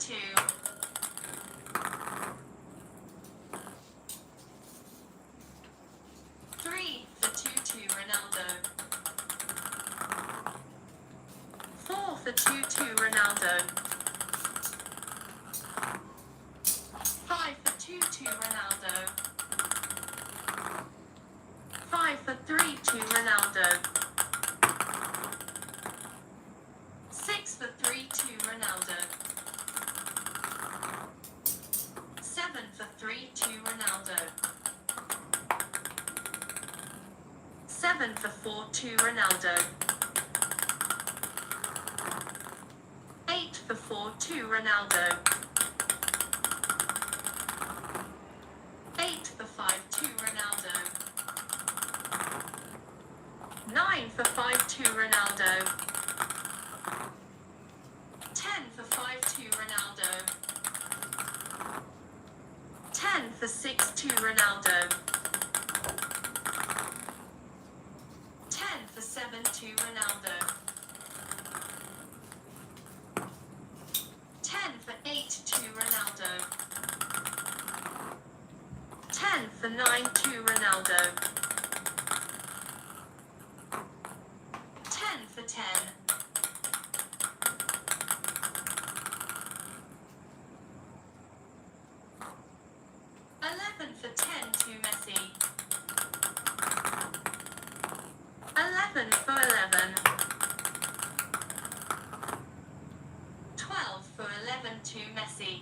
2. 3 for 2-2 Ronaldo. 4 for 2-2 Ronaldo. 5 for 2-2 Ronaldo. 5 for 3-2 Ronaldo. 6 for 3-2 Ronaldo. 7 for 3-2 Ronaldo. 7 for 4-2 Ronaldo. 8 for 4-2 Ronaldo. 8 for 5-2 Ronaldo. 9 for 5-2 Ronaldo. 10 for 5-2 Ronaldo. 10 for 6-2 Ronaldo. 10 for 7-2 Ronaldo. 10 for 8-2 Ronaldo. 10 for 9-2 Ronaldo. 10 for 10. 11 for 10-2 Messi. 11 for 11. 12 for 11-2 Messi.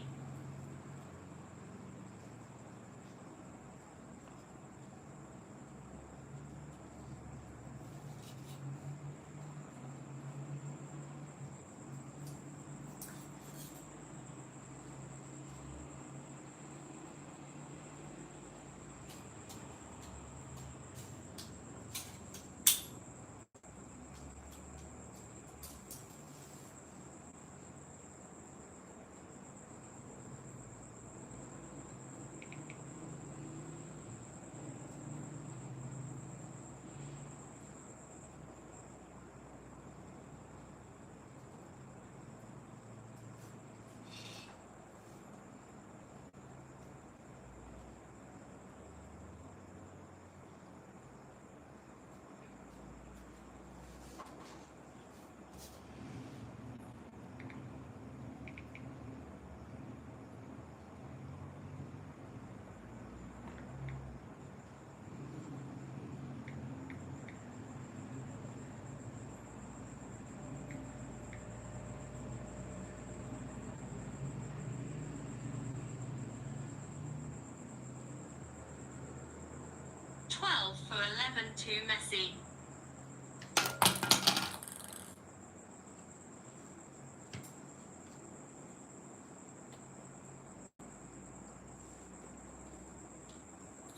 12 for 11-2 Messi.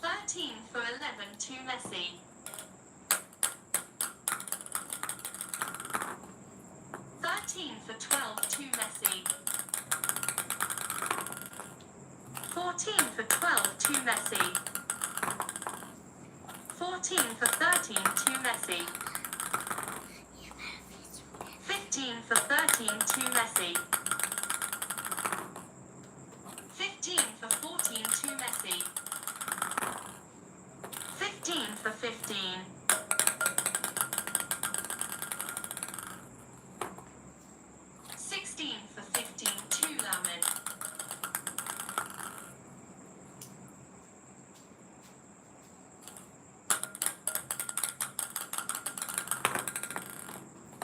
13 for 11-2 Messi. 13 for 12-2 Messi. 14 for 12-2 Messi. 14 for 13-2 Messi. 15 for 13-2 Messi. 15 for 14-2 Messi. 15 for 15. 16 for 15-2 Lamin.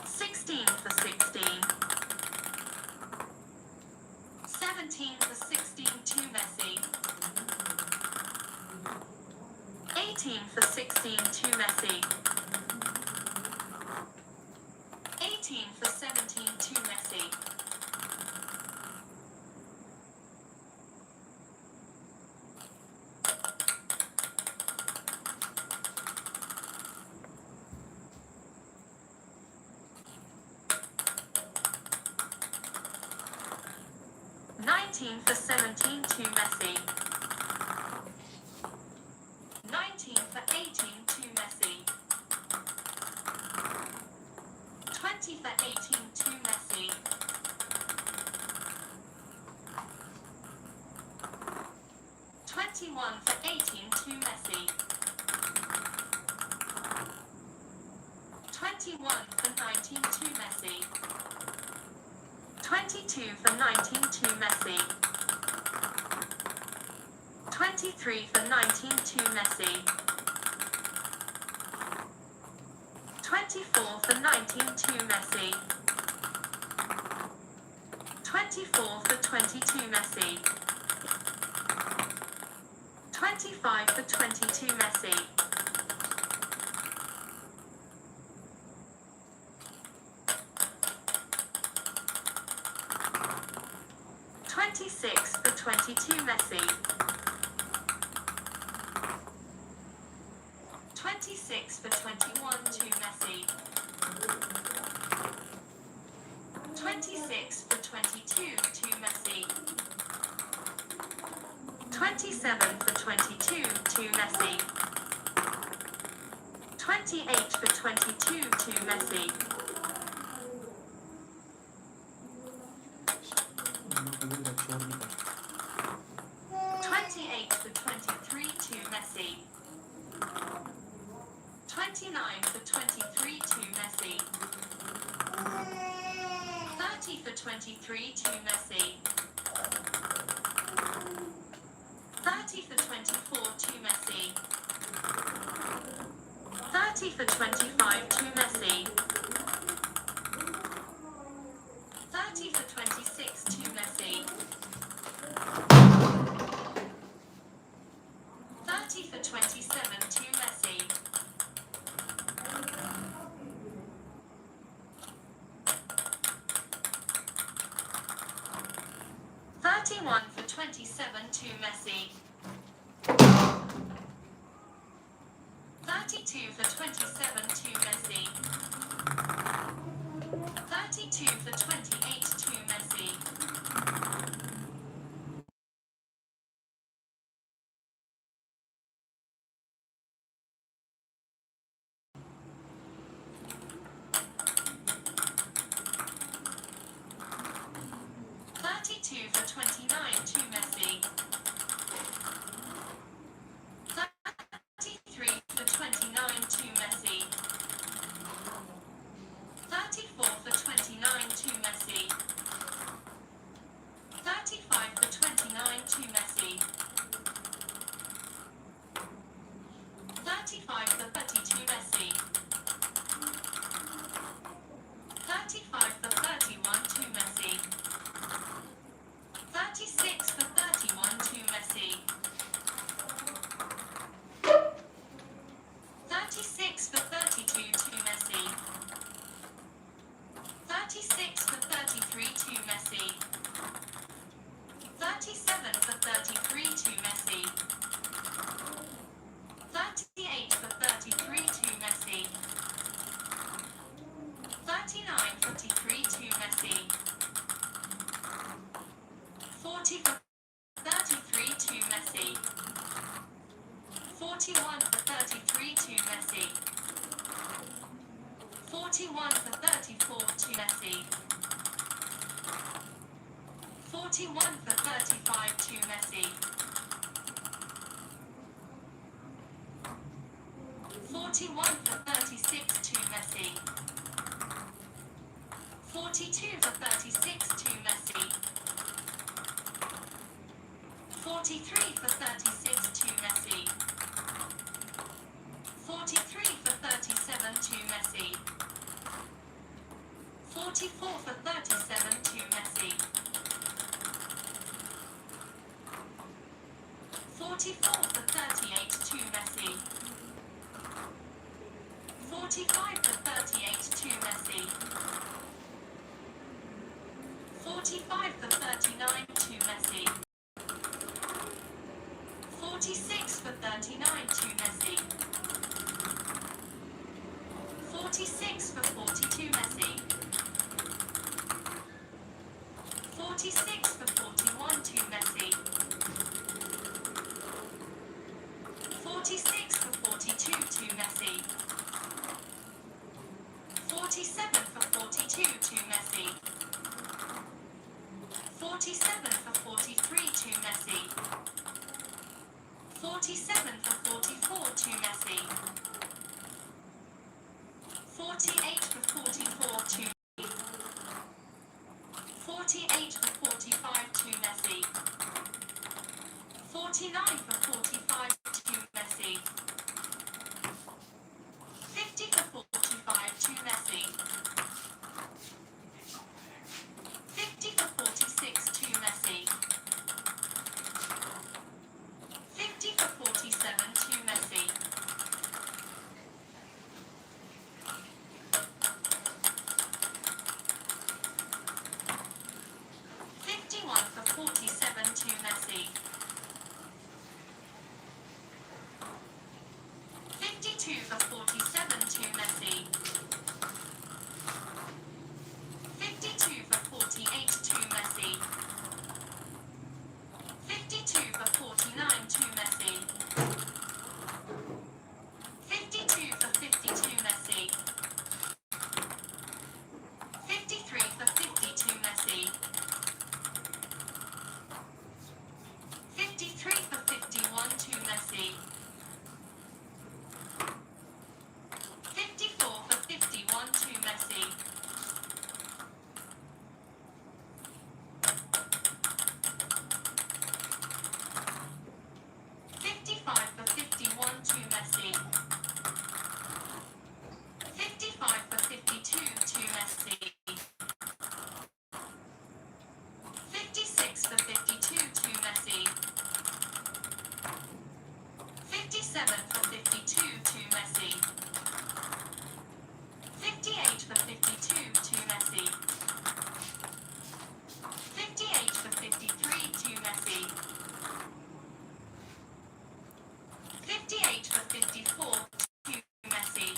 16 for 16. 17 for 16-2 Messi. 18 for 16-2 Messi. 18 for 17-2 Messi. 19 for 17-2 Messi. 19 for 18-2 Messi. 20 for 18-2 Messi. 21 for 18 to Messi. 21 for 19 to Messi. 22 for 19 to Messi. 23 for 19 to Messi. 24 for 19 to Messi. 24 for 22 Messi. 25 for 22 Messi. 26 for 22 Messi. 26 for 21 to Messi. 26 for 22 to Messi. 27 for 22 to Messi. 28 for 22 to Messi. 28 for 23 to Messi. 29 for 23 to Messi. 30 for 23 to Messi. 30 for 24 to Messi. 30 for 25 to Messi. 30 for 26 to Messi. 30 for 27 to Messi. 31 for 27 to Messi. 32 for 27 to Messi. 32 for 28 to Messi. 32 for 29 to Messi. 33 for 29 to Messi. 34 for 29 to Messi. 35 for 29 to Messi. 35 for 32 Messi. 35 for 31 to Messi. 36 for 31 to Messi. 36 for 32 to Messi. 36 for 33 to Messi. 37 for 33 to Messi. 38 for 33 to Messi. 39 for 33 to Messi. 40 for 33 to Messi. 41 for 33 to Messi. 41 for 34 to Messi. 41 for 35 to Messi. 41 for 36 to Messi. 42 for 36 to Messi. 43 for 36 to Messi. 43 for 37 to Messi. 44 for 37 to Messi. 44 for 38 to Messi. 45 for 38 to Messi. 45 for 39 to Messi. 46 for 39 to Messi. 46 for 42 Messi. 46 for 41 to Messi. 46 for 42 to Messi. 47 for 42 to Messi. 47 for 43 to Messi. 47 for 44 to Messi. 48 for 44 to 48 for 45 to Messi. 49 for 45 to Messi. 50 for 45 to Messi. 50 for 46 to Messi. 50 for 47 to Messi. 51 for 47 to Messi. 52 for 47 to Messi. 52 for 48 to Messi. 52 for 49 to Messi. 52 for 50 to Messi. 53 for 50 to Messi. 53 for 51 to Messi. 54 for 51 to Messi. 55 for 51 to Messi. 55 for 52 to Messi. 56 for 52 to Messi. 57 for 52 to Messi. 58 for 52 to Messi. 58 for 53 to Messi. 58 for 54 to Messi.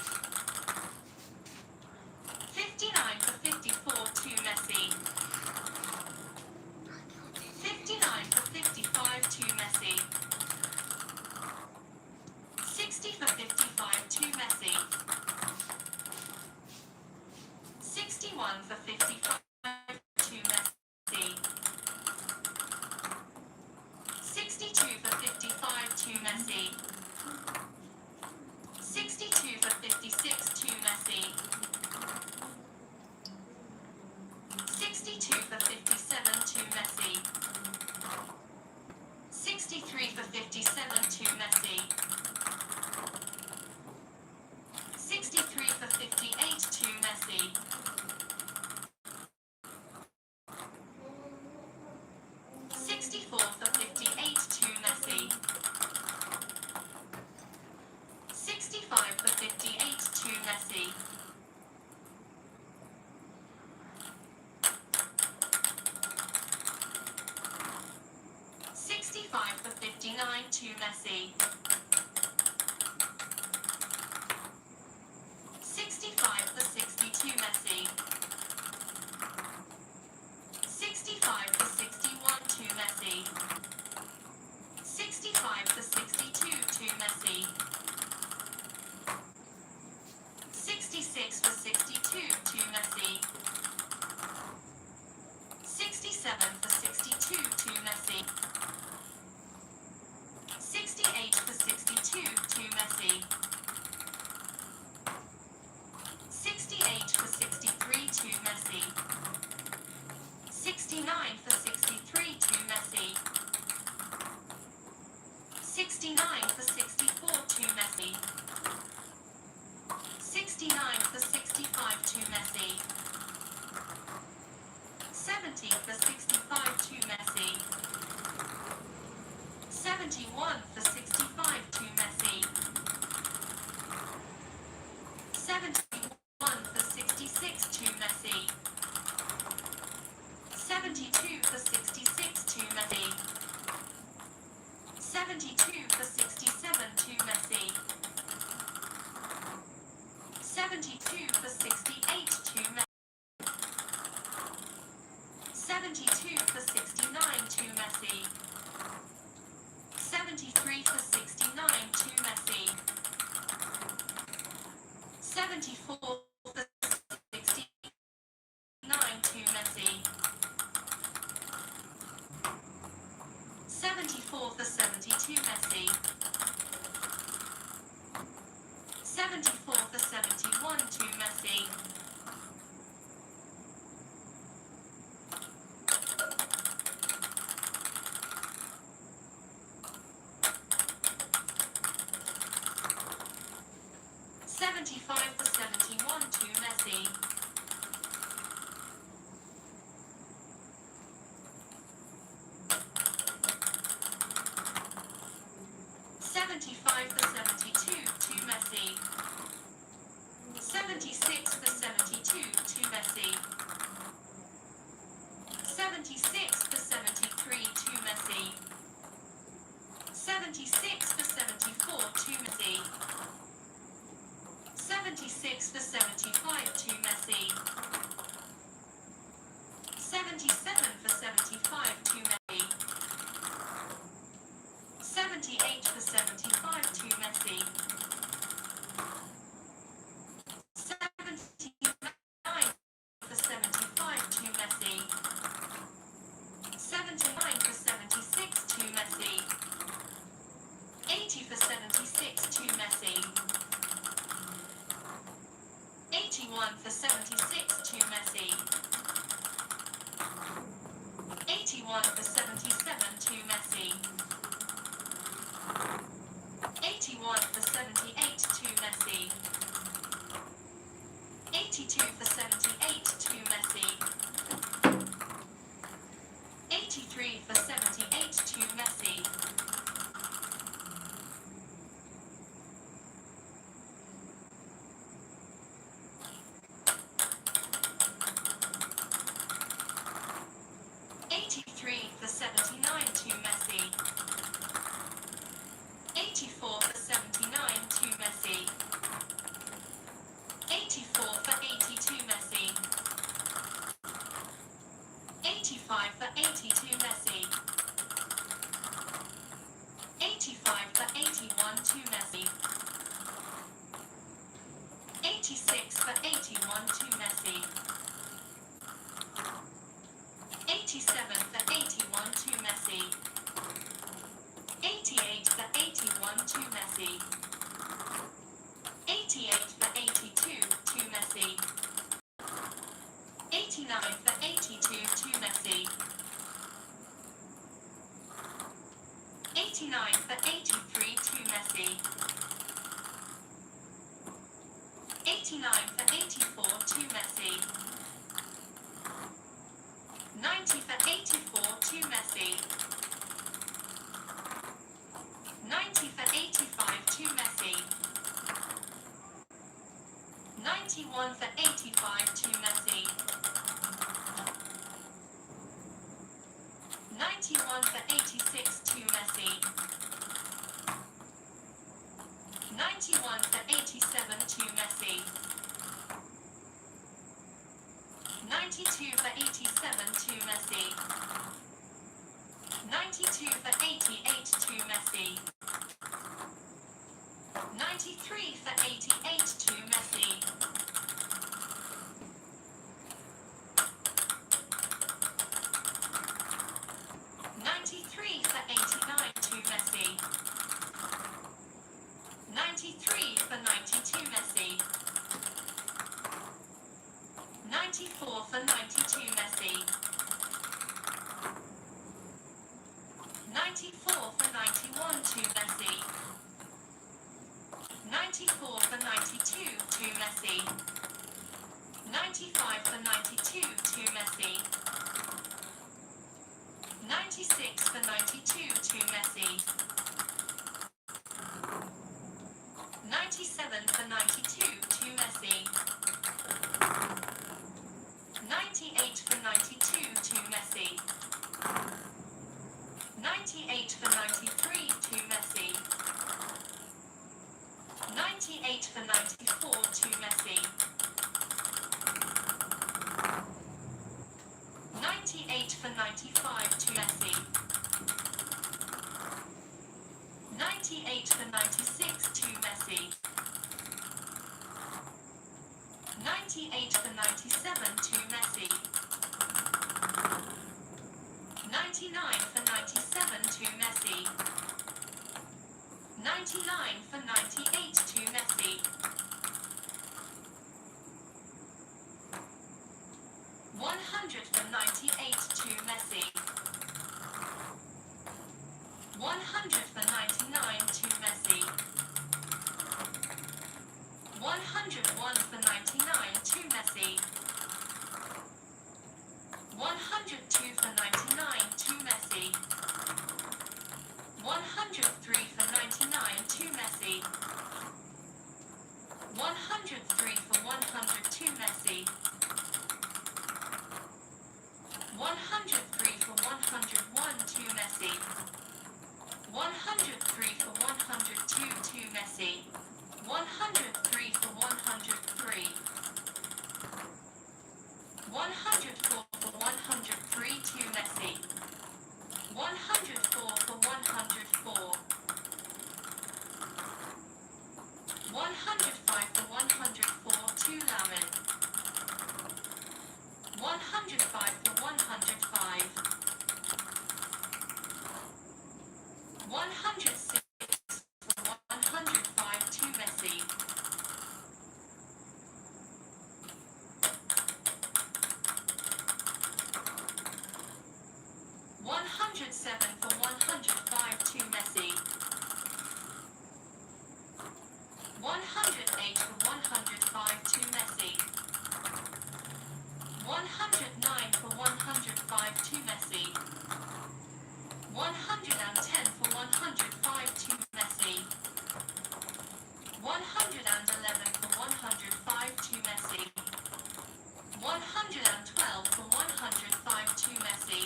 59 for 54 to Messi. 59 for 55 to Messi. 60 for 55 to Messi. 61 for 55 to Messi. 62 for 55 to Messi. 62 for 56 to Messi. 62 for 57 to Messi. 63 for 57 to Messi. 63 for 58 to Messi. 64 for 58 to Messi. 65 for 58 to Messi. 65 for 59 to Messi. 65 for 60 to Messi. 65 for 61 to Messi. 65 for 62 to Messi. 66 for 62 to Messi. 67 for 62 to Messi. 68 for 62 to Messi. 68 for 63 to Messi. 69 for 63 to Messi. 69 for 64 to Messi. 69 for 65 to Messi. 70 for 65 to Messi. 71 for 65 to Messi. 71 for 66 to Messi. 72 for 66 to Messi. 72 for 67 to Messi. 72 for 68 to Messi. 72 for 69 to Messi. 73 for 69 to Messi. 74 for 69 to Messi. 74 for 72 Messi. 74 for 71 to Messi. 75 for 71 to Messi. 75 for 72 to Messi. 76 for 72 to Messi. 76 for 73 to Messi. 76 for 74 to Messi. 76 for 75 to Messi. 77 for 75 to Messi. 78 for 75 to Messi. 79 for 75 to Messi. 79 for 76 to Messi. 80 for 76 to Messi. 81 for 76 to Messi. 81 for 77 to Messi. 81 for 78 to Messi. 82 for 78 to Messi. 83 for 78 to Messi. 83 for 79 to Messi. 84 for 79 to Messi. 84 for 82 Messi. 85 for 82 Messi. 85 for 81 to Messi. 86 for 81 to Messi. 87 for 81 to Messi. 88 for 81 to Messi. 88 for 82 to Messi. 89 for 82 to Messi. 89 for 83 to Messi. 89 for 84 to Messi. 90 for 84 to Messi. 90 for 85 to Messi. 91 for 85 to Messi. 91 for 86 to Messi. 91 for 87 to Messi. 92 for 87 to Messi. 92 for 88 to Messi. 93 for 88 to Messi. 93 for 89 to Messi. 93 for 92 Messi. 94 for 92 Messi. 94 for 91 to Messi. 94 for 92 to Messi. 95 for 92 to Messi. 96 for 92 to Messi. 97 for 92 to Messi. 98 for 92 to Messi. 98 for 93 to Messi. 98 for 94 to Messi. 98 for 95 to Messi. 98 for 96 to Messi. 98 for 97 to Messi. 99 for 97 97 to Messi. 99 for 98 to Messi. 100 for 98 to Messi. 100 for 99 to Messi. 101 for 99 to Messi. 102 for 99 to Messi. 103 for 99 to Messi. 103 for 100 to Messi. 103 for 101 to Messi. 103 for 102 to Messi. 103 for 103. 104 for 103 to Messi. 104 for 104. 105 for 104 to Lamin. 105 for 105. 106 for 105 to Messi. 107 for 105 to Messi. 108 for 105 to Messi. 109 for 105 to Messi. 110 for 105 to Messi. 111 for 105 to Messi. 112 for 105 to Messi.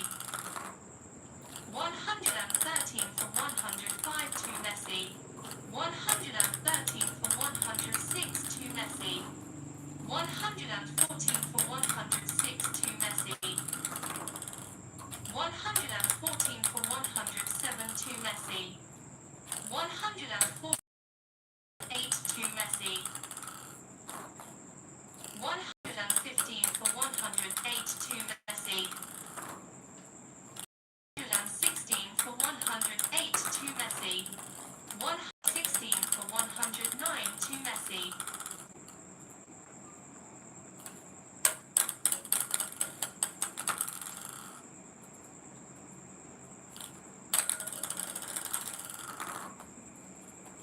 113 for 105 to Messi. 113 for 106 to Messi. 114 for 106 to Messi. 114 for 107 to Messi. 148 to Messi. 115 for 108 to Messi. 116 for 108 to Messi. 116 for 109 to Messi.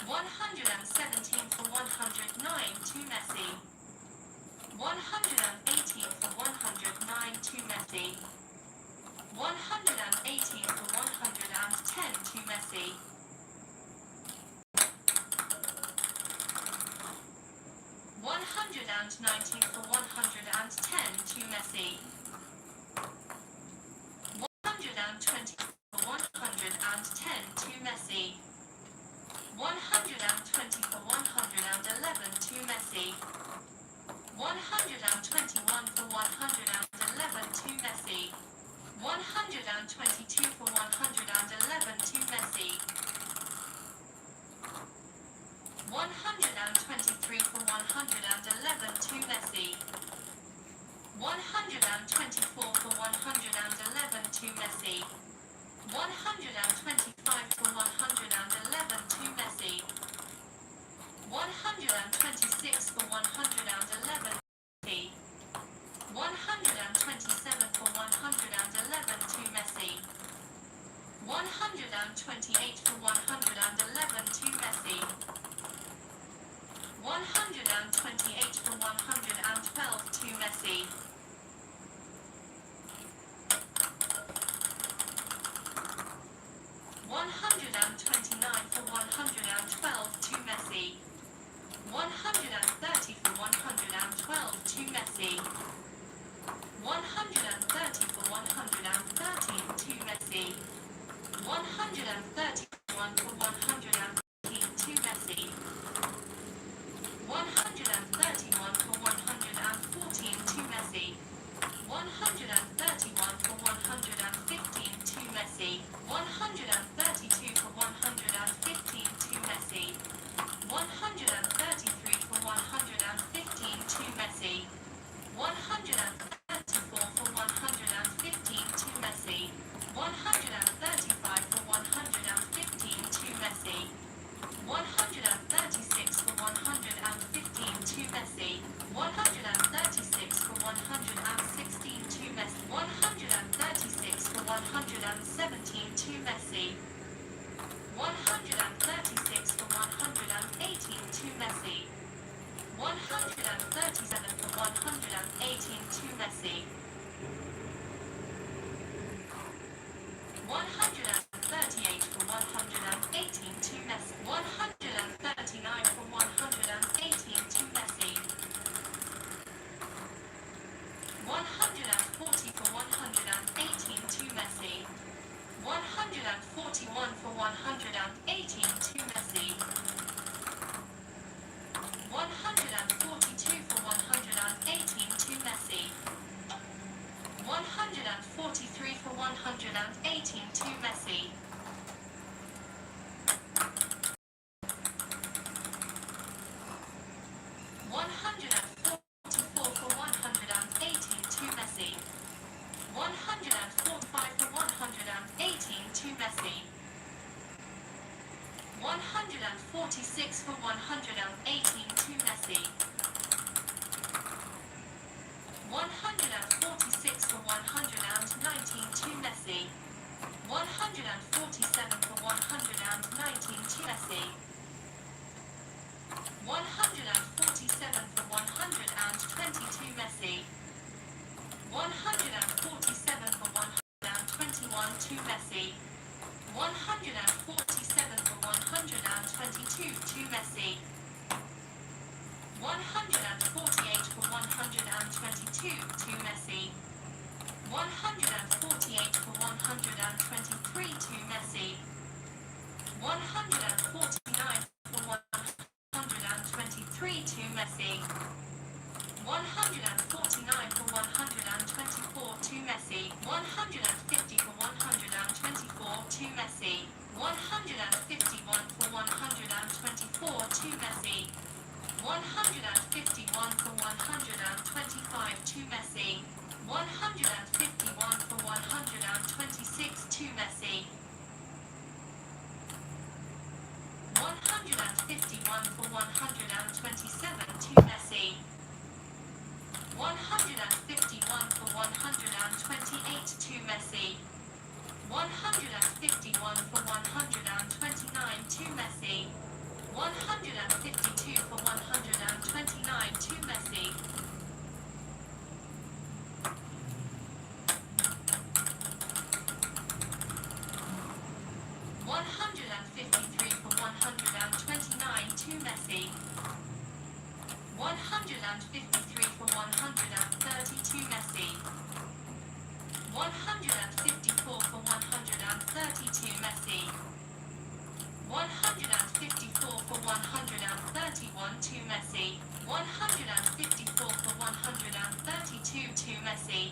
117 for 109 to Messi. 118 for 109 to Messi. 118 for 110 to Messi. 119 for 110 to Messi. 120 for 110 to Messi. 120 for 111 to Messi. 121 for 111 to Messi. 122 for 111 to Messi. 123 for 111 to Messi. 124 for 111 to Messi. 125 for 111 to Messi. 126 for 111 to Messi. 127 for 111 to Messi. 128 for 111 to Messi. 128 for 112 to Messi. 129 for 112 to Messi. 130 for 112 to Messi. 130 for 113 to Messi. 131 for 113 to Messi. 131 for 114 to Messi. 131 for 115 to Messi. 132 for 115 to Messi. 133 for 115 to Messi. 134 for 115 to Messi. 135 for 117 to Messi. 136 for 118 to Messi. 137 for 118 to Messi. 138 for 118 to Messi. 139 for 118 to Messi. 140 for 118 to Messi. 141 for 118 to Messi. 142 for 118 to Messi. 143 for 118 to Messi. 144 for 118 to Messi. 145 for 118 to Messi. 146 for 118 to Messi. 146 for 119 to Messi. 147 for 119 to Messi. 147 for 120 to Messi. 147 for 121 to Messi. 147 for 122 to Messi. 148 for 122 to Messi. 148 for 123 to Messi. 149 for 123 to Messi. 149 for 124 to Messi. 150 for 124 to Messi. 151 for 124 to Messi. 151 for 125 to Messi. 151 for 126 to Messi. 151 for 127 to Messi. 151 for 128 to Messi. 151 for 129 to Messi. 152 for 129 to Messi. 153 for 129 to Messi. 153 for 130 to Messi. 154 for 130 to Messi. 154 for 131 to Messi. 154 for 132 to Messi.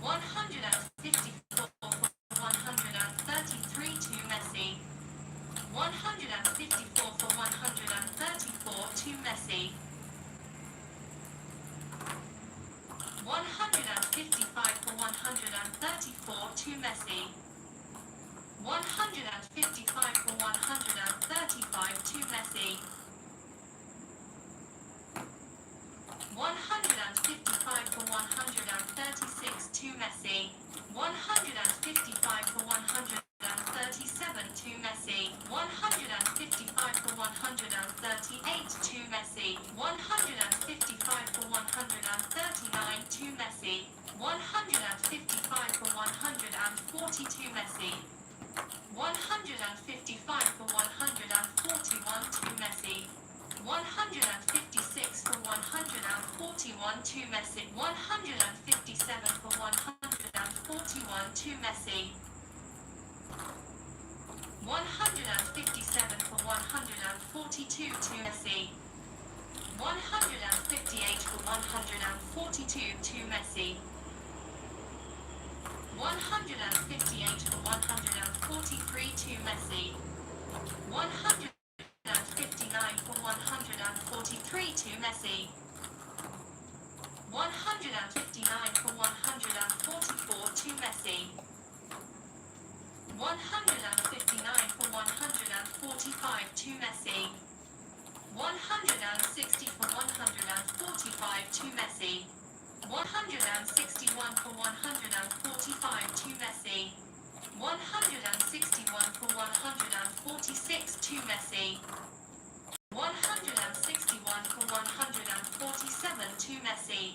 154 for 133 to Messi. 154 for 134 to Messi. 155 for 134 to Messi. 155 for 135 to Messi. 155 for 136 to Messi. 155 for 137 to Messi. 155 for 138 to Messi. 155 for 139 to Messi. 155 for 140 to Messi. 155 for 141 to Messi. 156 for 141 to Messi. 157 for 141 to Messi. 157 for 142 to Messi. 158 for 142 to Messi. 158 for 143 to Messi. 159 for 143 to Messi. 159 for 144 to Messi. 159 for 145 to Messi. 160 for 145 to Messi. 161 for 145 to Messi. 161 for 146 to Messi. 161 for 147 to Messi.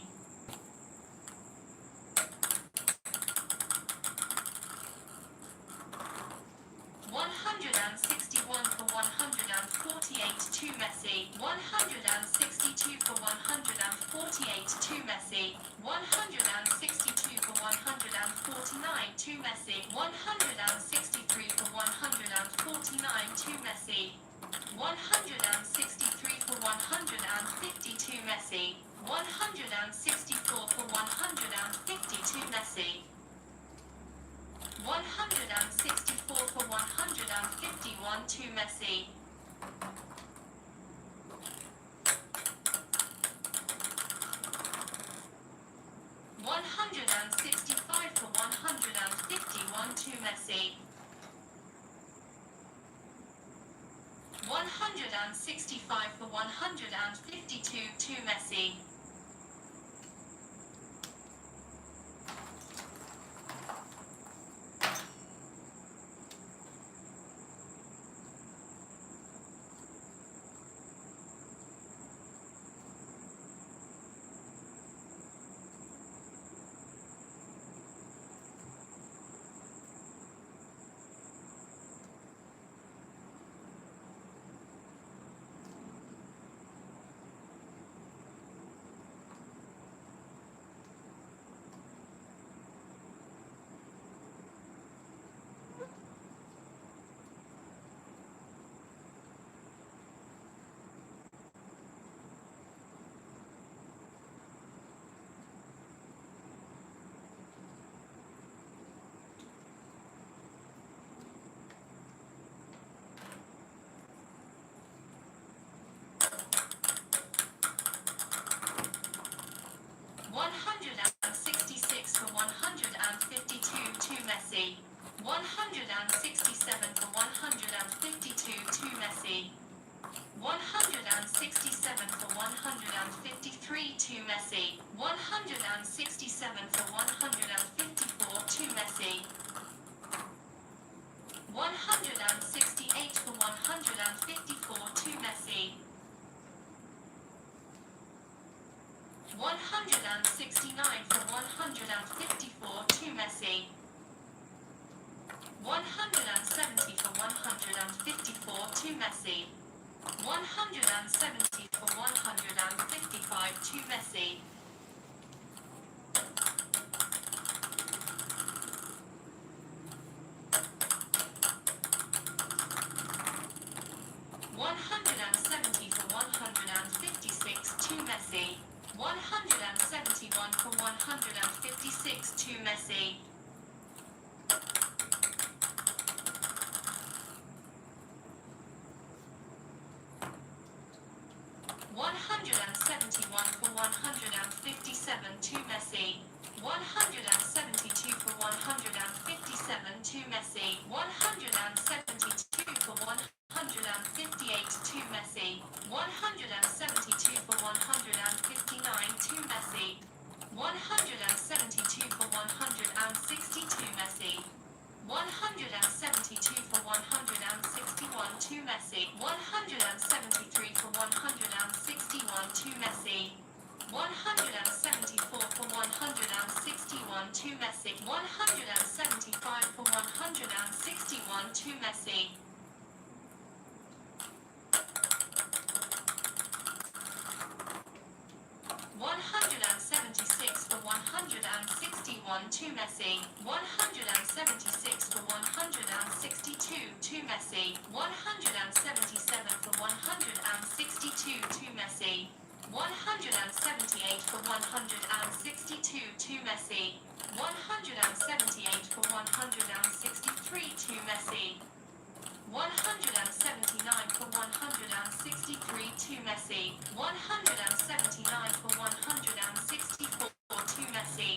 161 for 148 to Messi. 162 for 148 to Messi. 162 for 149 to Messi. 163 for 149 to Messi. 163 for 150 to Messi. 164 for 150 to Messi. 164 for 151 to Messi. 165 for 151 to Messi. 165 for 152 to Messi. 166 for 152 to Messi. 167 for 152 to Messi. 167 for 153 to Messi. 167 for 154 to Messi. 168 for 154 to Messi. 169 for 154 to Messi. 170 for 154 to Messi. 170 for 155 to Messi. 170 for 156 to Messi. 171 for 156 to Messi. 171 for 157 to Messi. 172 for 157 to Messi. 172 for 158 to Messi. 172 for 159 to Messi. 172 for 162 Messi. 172 for 161 to Messi. 173 for 161 to Messi. 174 for 161 to Messi. 175 for 161 to Messi. 176 for 161 to Messi. 176 for 162 to Messi. 177 for 162 to Messi. 178 for 162 to Messi. 178 for 163 to Messi. 179 for 163 to Messi. 179 for 164 to Messi.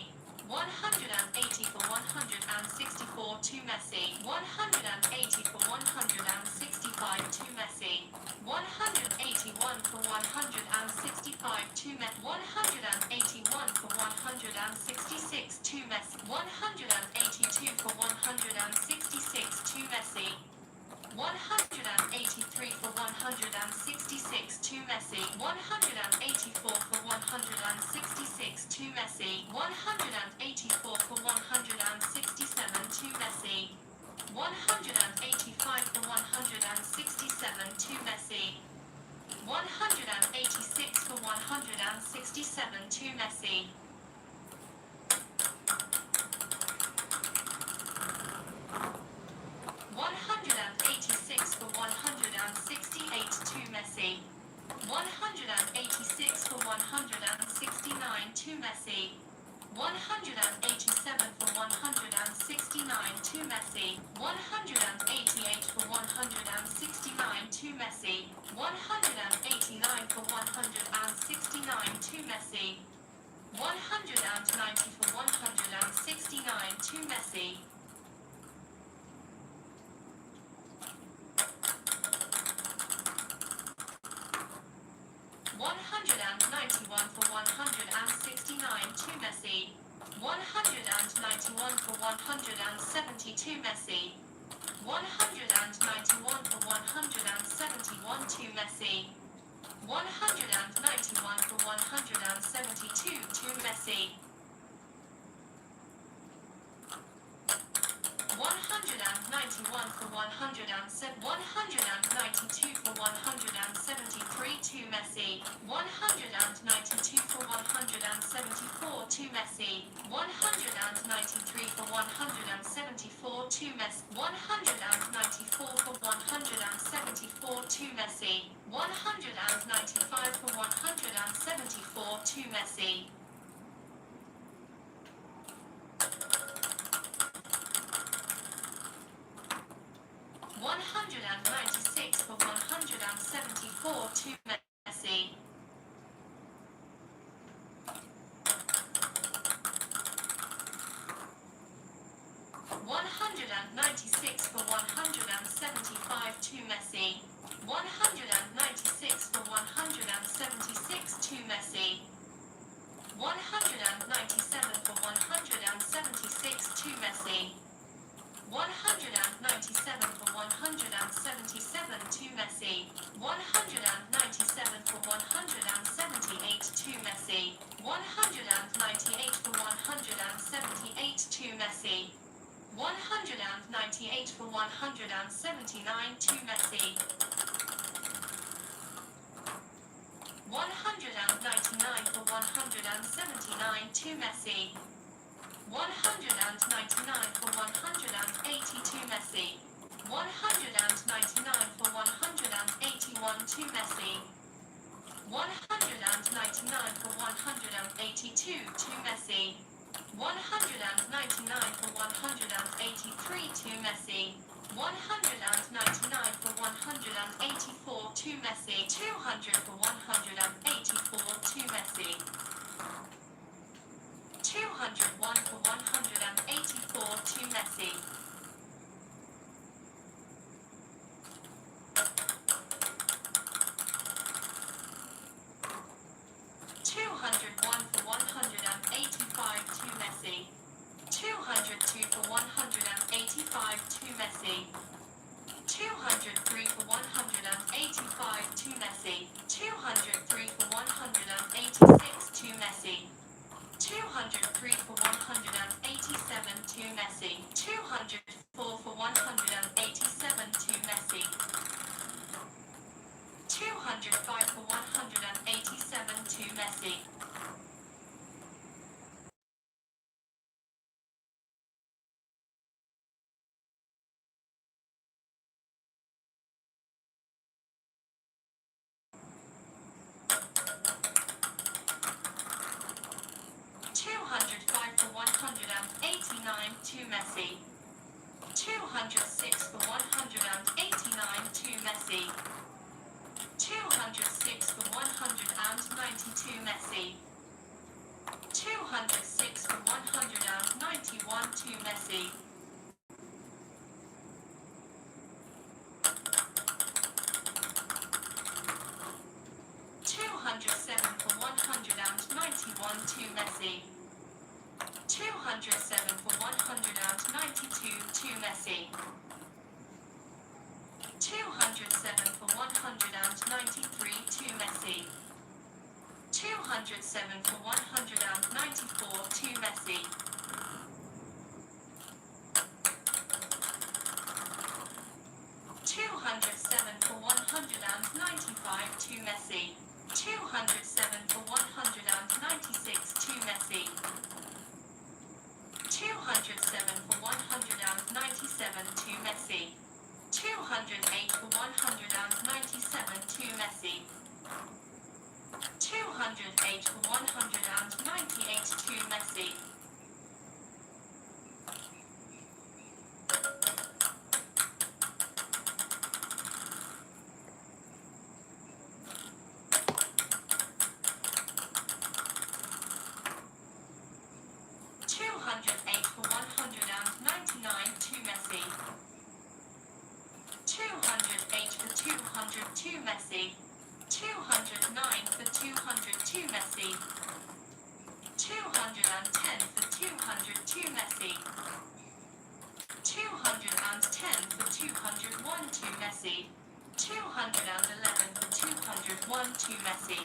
180 for 164 to Messi. 180 for 165 to Messi. 180 181 for 165 to Messi. 181 for 166 to Messi. 182 for 166 to Messi. 183 for 166 to Messi. 184 for 166 to Messi. 184 for 167 to Messi. 185 for 167 to Messi. 186 for 167 to Messi. 186 for 168 to Messi. 186 for 169 to Messi. 187 for 169 to Messi. 188 for 169 to Messi. 189 for 169 to Messi. 190 for 169 to Messi. 191 for 169 to Messi. 191 for 170 to Messi. 191 for 171 to Messi. 191 for 172 to Messi. 191 for 192 for 173 to Messi. 192 for 174 to Messi. 193 for 174 to Messi. 194 for 174 to Messi. 195 for 174 to Messi. 196 for 174 to Messi. 196 for 175 to Messi. 196 for 176 to Messi. 197 for 176 to Messi. 197 for 177 to Messi. 197 for 178 to Messi. 198 for 178 to Messi. 198 for 179 to Messi. 199 for 179 to Messi. 199 for 180 to Messi. 199 for 181 to Messi. 199 for 182 to Messi. 199 for 183 to Messi. 199 for 184 to Messi. 200 for 184 to Messi. 201 for 184 to Messi. 201 for 185 to Messi. 202 for 185 to Messi. 203 for 185 to Messi. 203 for 186 to Messi. 203 for 187 to Messi. 204 for 187 to Messi. 205 for 187 to Messi. 205 for 189 to Messi. 206 for 189 to Messi. 206 for 192 Messi. 206 for 191 to Messi. 206 to Messi. 207 for 192 to Messi. 207 for 193 to Messi. 207 for 194 to Messi. 207 for 195 to Messi. 207 for 196 to Messi. 207 for 197 to Messi. 208 for 197 to Messi. 208 for 198 to Messi. 208 for 199 to Messi. 208 for 200 to Messi. 209 for 200 to Messi. 210 for 200 to Messi. 210 for 201 to Messi. 211 for 201 to Messi.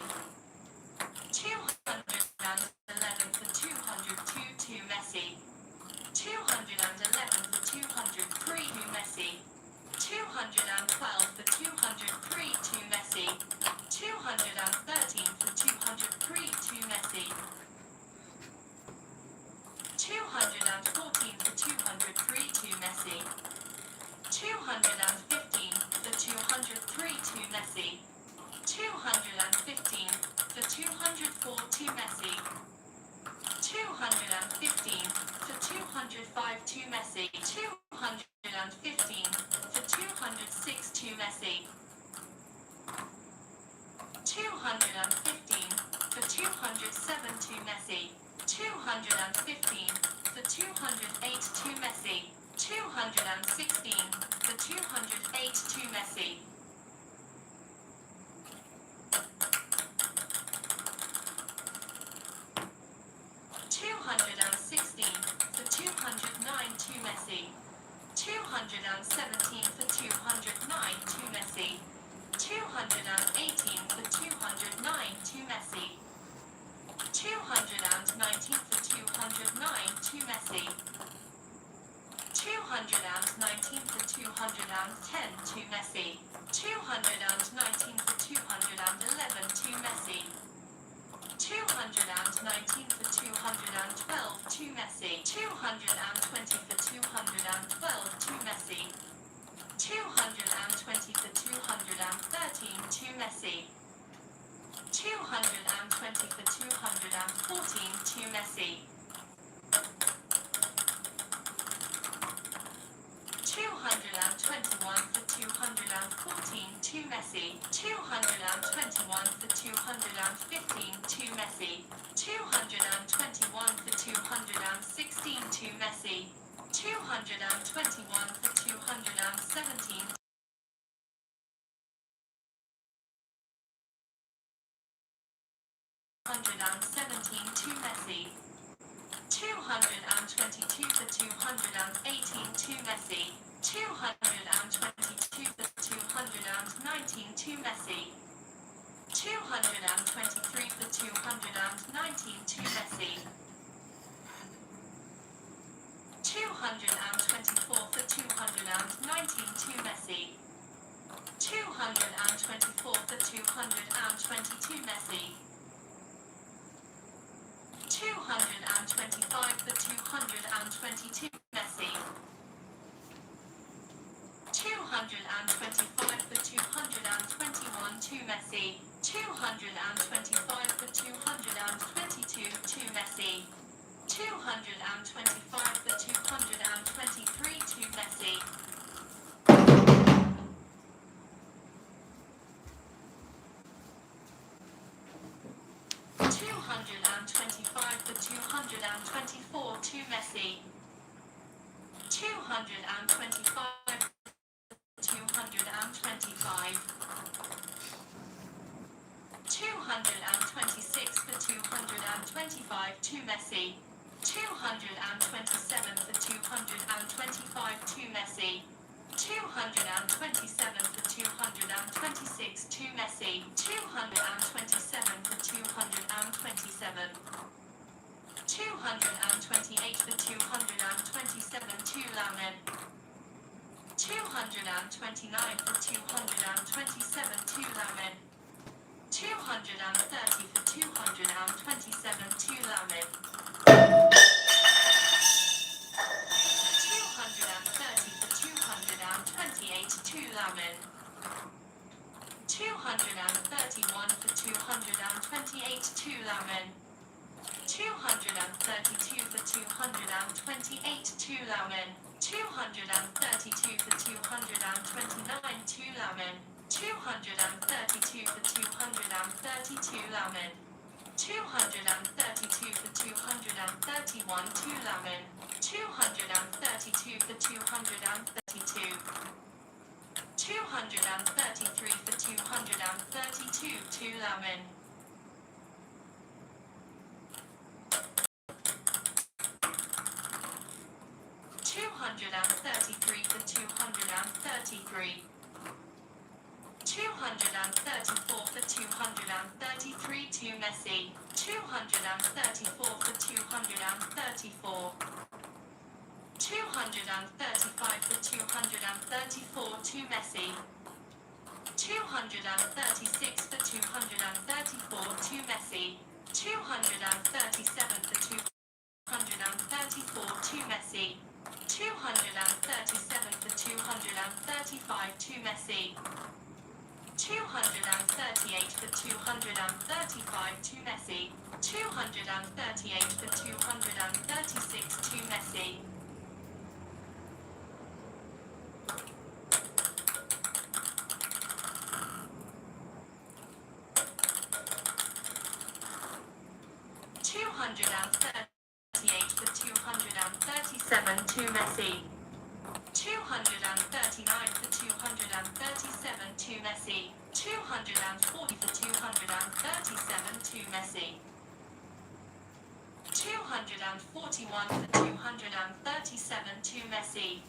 211 for 202 to Messi. 211 for 203 to Messi. 212 for 203 to Messi. 213 for 203 to Messi. 214 for 203 to Messi. 215 for 203 to Messi. 215 for 204 to Messi. 215 for 205 to Messi. 215 for 206 to Messi. 215 for 207 to Messi. 215 for 208 to Messi. 216 for 208 to Messi. 216 for 209 to Messi. 217 for 209 to Messi. 218 for 209 to Messi. 219 for 209 to Messi. 219 for 210 to Messi. 219 for 211 to Messi. 219 for 212 to Messi. 220 for 212 to Messi. 220 for 213 to Messi. 220 for 214 to Messi. 221 for 214 to Messi. 221 for 215 to Messi. 221 for 216 to Messi. 221 for 217 217 to Messi. 222 for 218 to Messi. 222 for 219 to Messi. 223 for 219 to Messi. 224 for 219 to Messi. 224 for 222 Messi. 225 for 222 Messi. 225 for 221 to Messi. 225 for 222 to Messi. 225 for 223 to Messi. 225 for 224 to Messi. 225 225. 226 for for 225 to Messi. 227 for 225 to Messi. 227 for 226 to Messi. 227 for 227. 228 for 227 to Lamin. 229 for 227 to Lamin. 230 for 227 to Lamin. 230 for 228 to Lamin. 231 for 228 to Lamin. 232 for 228 to Lamin. 232 for 229 to Lamin. 232 for 232 Lamin. 232 for 231 to Lamin. 232 for 232. 233 for 232 to Lamin. 233 for 233. 234 for 233 to Messi. 234 for 234. 235 for 234 to Messi. 236 for 234 to Messi. 237 for 234 to Messi. 237 for 235 to Messi. 238 for 235 to Messi. 238 for 236 to Messi. 238 for 237 to Messi. 239 for 237 to Messi. 240 for 237 to Messi. 241 for 237 to Messi.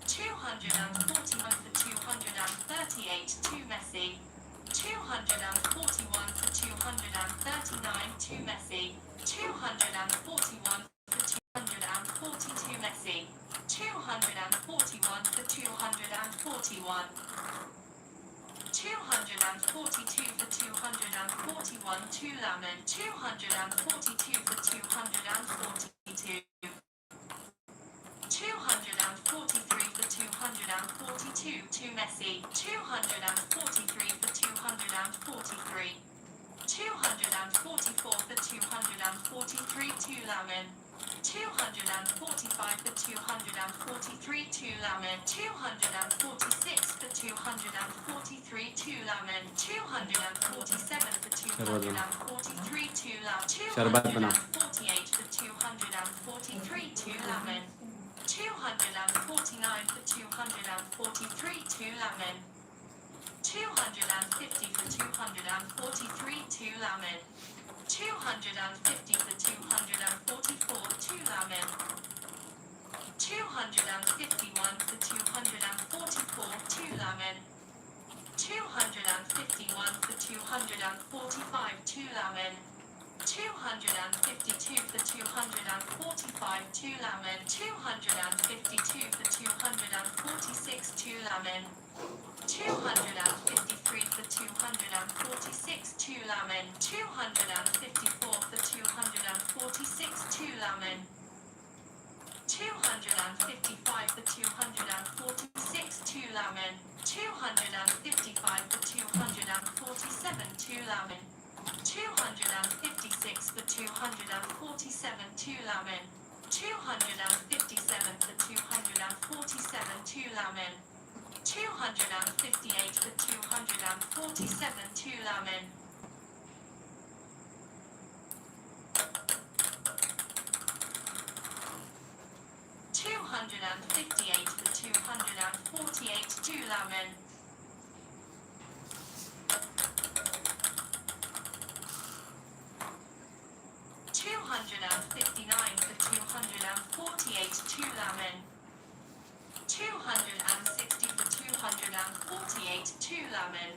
241 for 238 to Messi. 241 for 239 to Messi. 241 for 240 to Messi. 241 for 241. 242 for 241 to Lamin. 242 for 242. 243 for 242 to Messi. 243 for 243. 244 for 243 to Lamin. 245 for 243 to Lamin. 246 for 243 to Lamin. 247 for 243 to Lamin. 248 for 243 to Lamin. 249 for 243 to Lamin. 250 for 243 to Lamin. 250 for 244 to Lamin. 251 245, 2 lemon. 252 for 245, 2 lemon. 252 for 246, 2 lemon. 253 for 246, 2 lemon. 254 for 246, 2 lemon. 255 for 246, 2 lemon. 255 for 247, 2 lemon. 256 for 247, 2 lemon. 257 for 247, 2 lemon. 258 for 247, 2 lemon. 258 for 248, 2 lemon. 259 for 248, 2 lemon. 260 for 248, 2 lemon.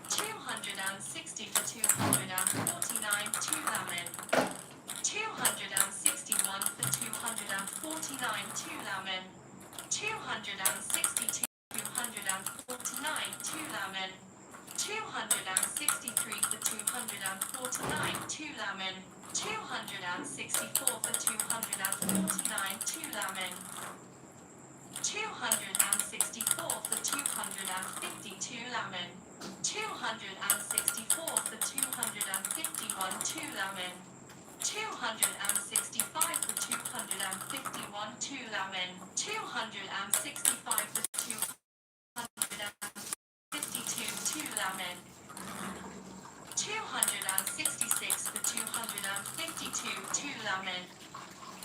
260 for 249, 2 lemon. 261 for 249, 2 lemon. 262 249, 2 lemon. 263 for 249, 2 lemon. 264 for 249, 2 lemon. 264 for 252 lemon. 264 for 251, 2 lemon. 265 for 251, 2 lemon. 265 for 252, 2 lemon. 266 for 252, 2 lemon.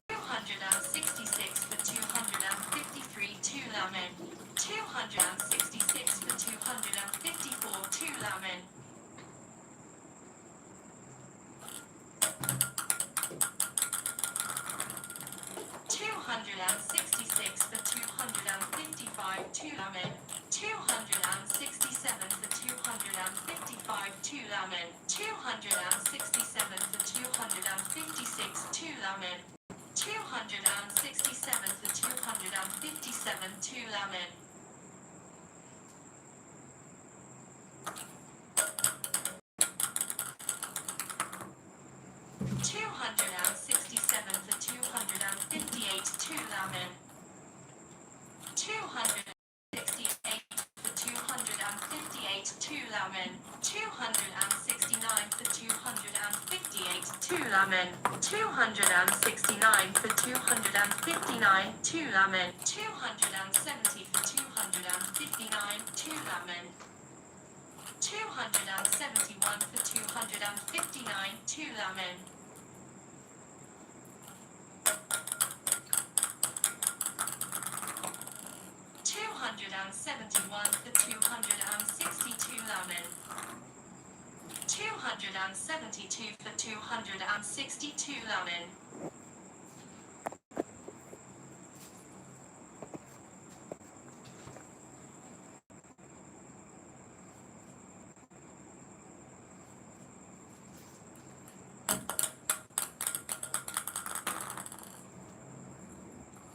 266 for 253, 2 lemon. 266 for 254, 2 lemon. 266 for 255, 2 lemon. 267 for 255, 2 lemon. 267 for 256, 2 lemon. 267 for 257, 2 lemon. 267 for 258, 2 lemon. 268 for 258, 2 lemon. 269 for 258, 2 lemon. 269 for 259, 2 lemon. 270 for 259, 2 lemon. 271 for 259, 2 lemon. 271 for 262 lemon. 272 for 262 lemon.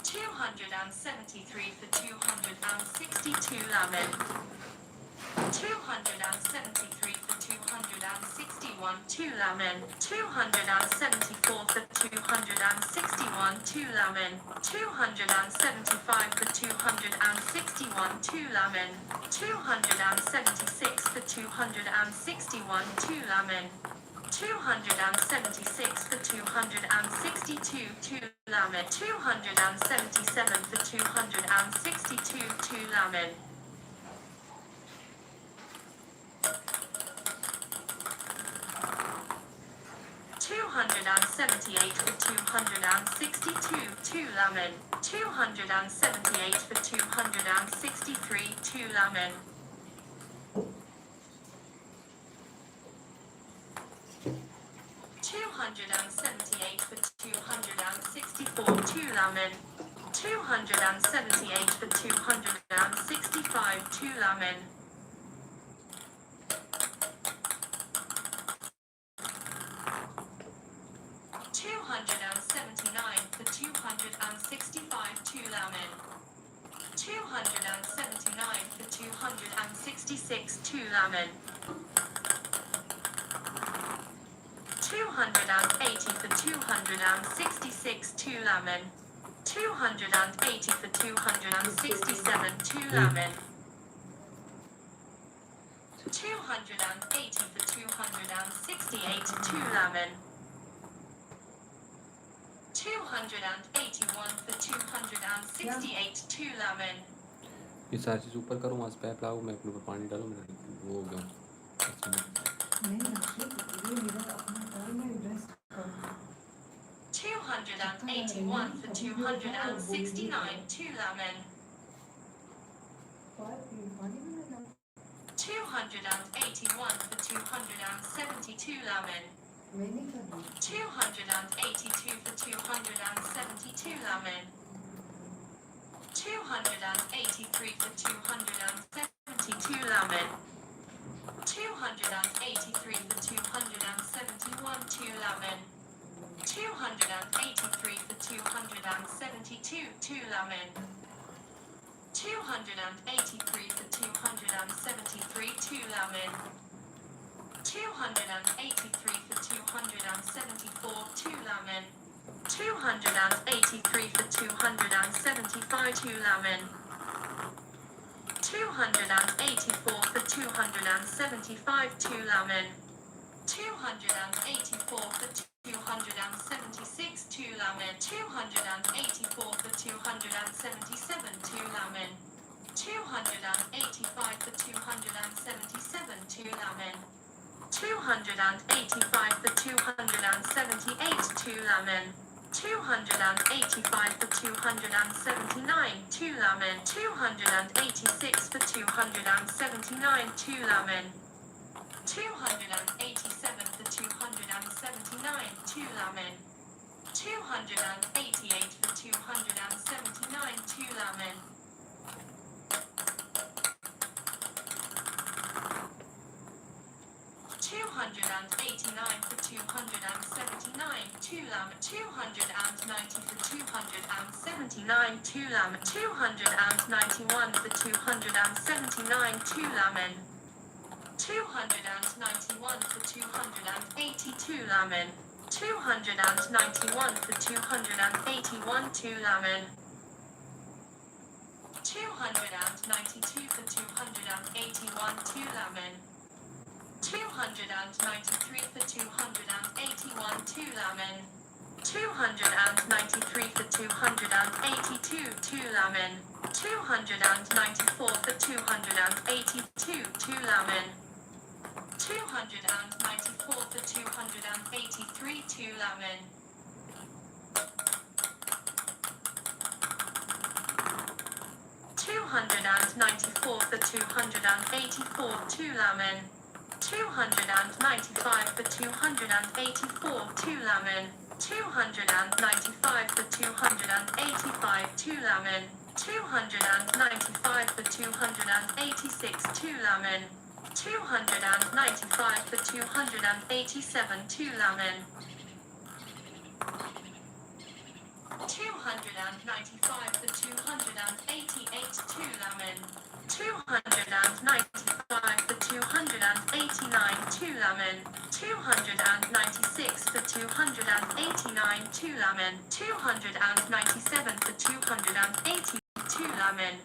273 for 262 lemon. 273 for 261, 2 lemon. 274 for 261, 2 lemon. 275 for 261, 2 lemon. 276 for 261, 2 lemon. 276 for 262, 2 lemon. 277 for 262, 2 lemon. 278 for 262, 2 lemon. 278 for 263, 2 lemon. 278 for 264, 2 lemon. 278 for 265, 2 lemon. lemon. 279 for 266, 2 lemon. 280 for 266, 2 lemon. 280 for 267, 2 lemon. 280 for 268, 2 lemon. 281 for 268, 2 lemon. ये सारी चीज़ ऊपर करो, वहाँ से pipe लाओ, मैं अपने ऊपर पानी डालूँ, मेरा वो हो गया। नहीं राशिद, ये मेरा अपना कॉल में एड्रेस कर 281 for 269, 2 lemon. पानी में ना 281 for 272, lemon. मैं नहीं कर रही 282 for 272, lemon. 283 for 272, lemon. 283 for 271, 2 lemon. 283 for 272, 2 lemon. 283 for 273, 2 lemon. 283 for 274, 2 lemon. 283 for 275, 2 lemon. 284 for 275, 2 lemon. 284 for 276, 2 lemon. 284 for 277, 2 lemon. 285 for 277, 2 lemon. 285 for 278, 2 lemon. 285 for 279, 2 lemon. 286 for 279, 2 lemon. 287 for 279, 2 lemon. 288 for 279, 2 lemon. 289 for 279, 2 lemon. 290 for 279, 2 lemon. 291 for 279, 2 lemon. 291 for 282, lemon. 291 for 281, 2 lemon. 292 for 281, 2 lemon. 293 for 281, 2 lemon. 293 for 282, 2 lemon. 294 for 282, 2 lemon. 294 for 283, 2 lemon. 294 for 284, 2 lemon. 295 for 284, 2 lemon. 295 for 285, 2 lemon. 295 for 286, 2 lemon. 295 for 287, 2 lemon. 295 for 288, 2 lemon. 295 for 289, 2 lemon. 296 for 289, 2 lemon. 297 for 280, 2 lemon.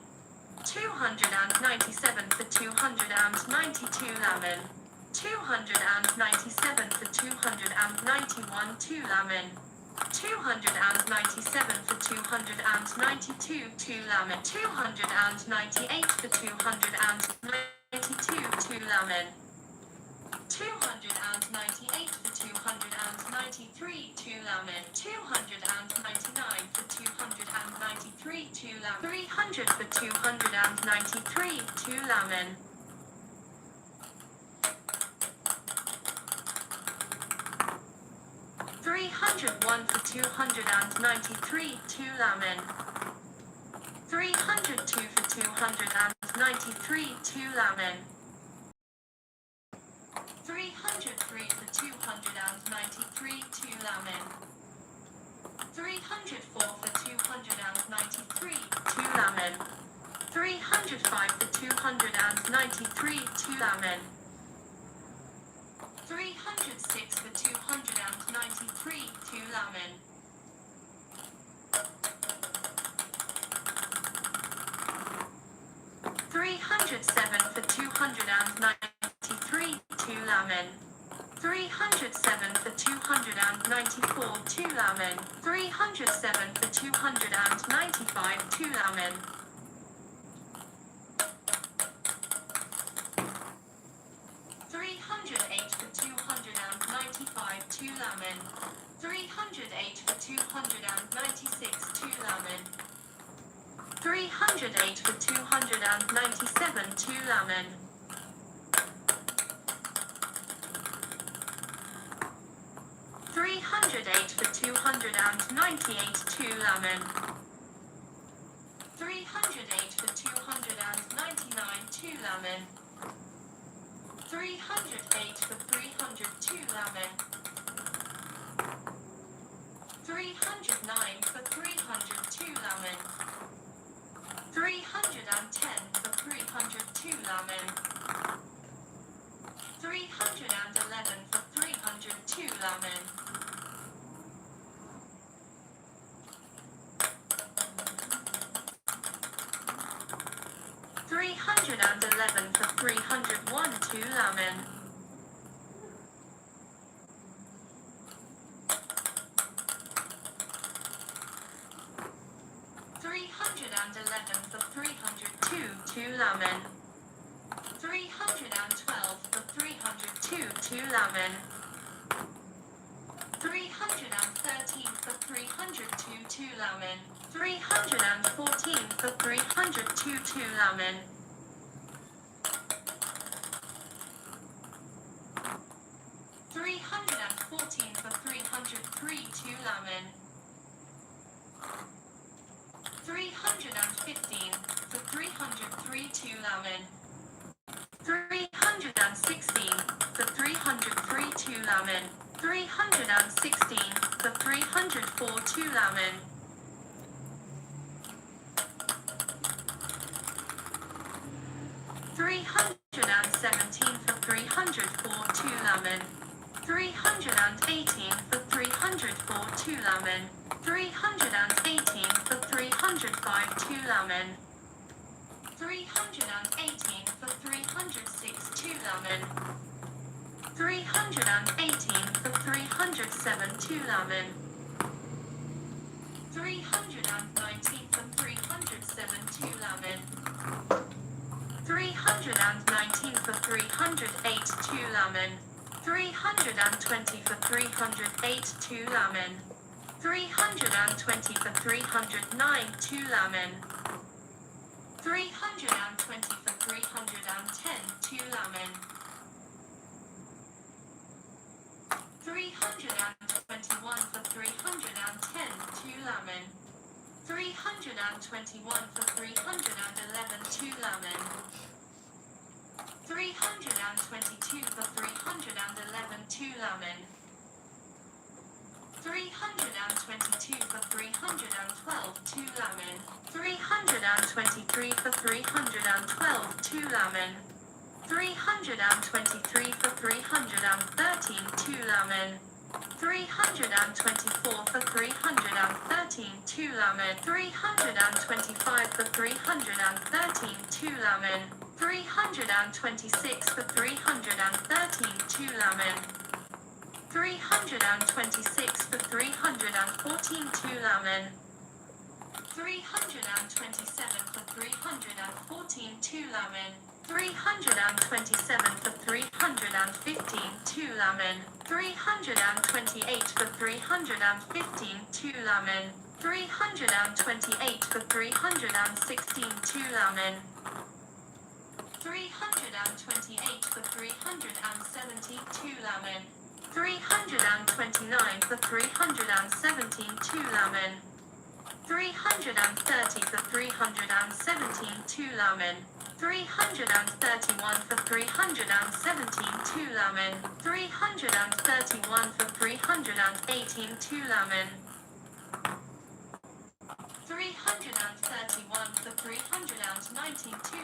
297 for 292, lemon. 297 for 291, 2 lemon. 297 for 292, 2 lemon. 298 for 292, 2 lemon. 298 for 293, 2 lemon. 299 for 293, 2 lemon. 300 for 293, 2 lemon. 301 for 293, 2 lemon. 302 for 293, 2 lemon. 303 for 293, 2 lemon. 304 for 293, 305 for 293, 2 lemon. 306 for 293, 2 lemon. 307 for 293, 2 lemon. 307 for 294, 2 lemon. 307 for 295, 2 lemon. 308 for 295, 2 lemon. 308 for 296, 2 lemon. 308 for 297, 2 lemon. 308 for 298, 2 lemon. 308 for 299, 2 lemon. 308 for 302 lemon. 309 for 302 lemon. 310 for 302 lemon. 311 for 302 lemon. 311 for 301, 2 lemon. 311 for 302, 2 lemon. 312 for 302, 2 lemon. 313 for 302, 2 lemon. 314 for 302, 2 lemon. 314 for 303, 2 lemon. 315 for 303, 2 lemon. 316 for 303, 2 lemon. 316 for 304, 2 lemon. 317 for 304, 2 lemon. 318 for 304, 2 lemon. 318 for 305, 2 lemon. 318 for 306, 2 lemon. 318 for 307, 2 lemon. 319 for 307, 2 lemon. 319 for 308, 2 lemon. 320 for 308, 2 lemon. 320 for 309, 2 lemon. 320 for 310, 2 lemon. 321 for 310, 2 lemon. 321 for 311, 2 lemon. 322 for 311, 2 lemon. 322 for 312, 2 lemon. 323 for 312, 2 lemon. 323 for 313, 2 lemon. 324 for 313, 2 lemon. 325 for 313, 2 lemon. 326 for 313, 2 lemon. 326 for 314, 2 lemon. 327 for 314, 2 lemon. 327 for 315, 2 lemon. 328 for 315, 2 lemon. 328 for 316, 2 lemon. 328 for 317, 2 lemon. 329 for 317, 2 lemon. 330 for 317, 2 lemon. 331 for 317, 2 lemon. 331 for 318, 2 lemon. 332 331 for 319 2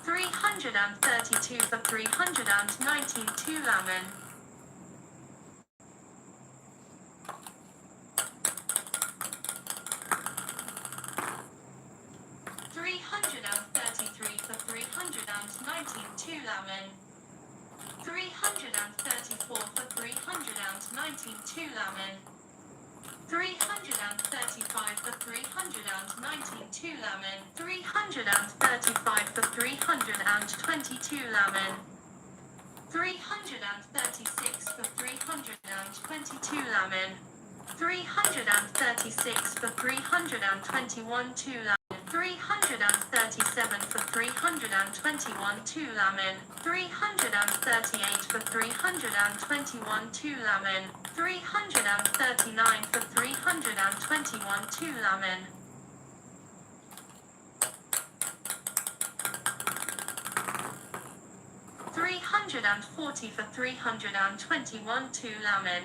332 for 319 2 lemon. 333 for 319 2 lemon. 334 for 319 2 lemon. 335 for 319 2 lemon. 335 for 322 lemon. 336 for 322 lemon. 336 for 321 2 lemon. 337 for 321 2 lemon. 338 for 321 2 lemon. 339 for 321 2 lemon. 340 for 321 2 lemon.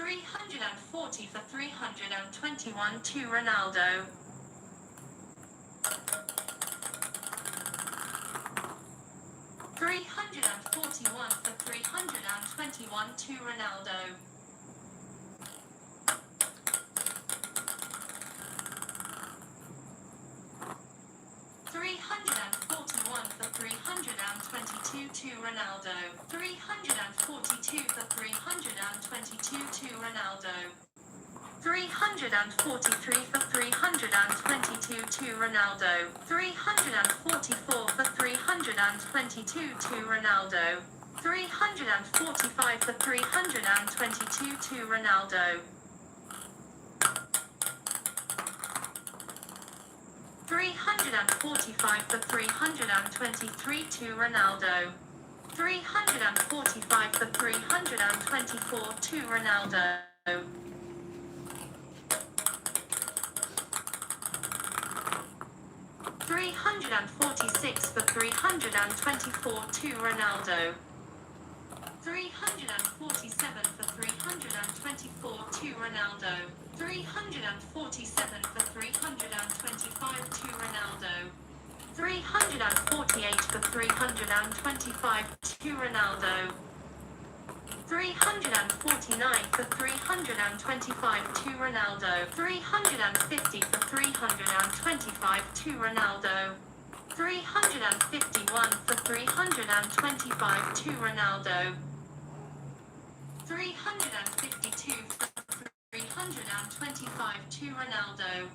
340 for 321 2 Ronaldo. 341 for 321 2 Ronaldo. 341 for 322 2 Ronaldo. 342 for 322 2 Ronaldo. 343 for 322 2 Ronaldo. 344 for 322 2 Ronaldo. 345 for 322 2 Ronaldo. 345 for 323 2 Ronaldo. 345 for 324 2 Ronaldo. 346 for 324 2 Ronaldo. 347 for 324 2 Ronaldo. 347 for 325 2 Ronaldo. 348 for 325 2 Ronaldo. 349 for 325 2 Ronaldo. 350 for 325 2 Ronaldo. 351 for 325 2 Ronaldo. 352 for 325 2 Ronaldo.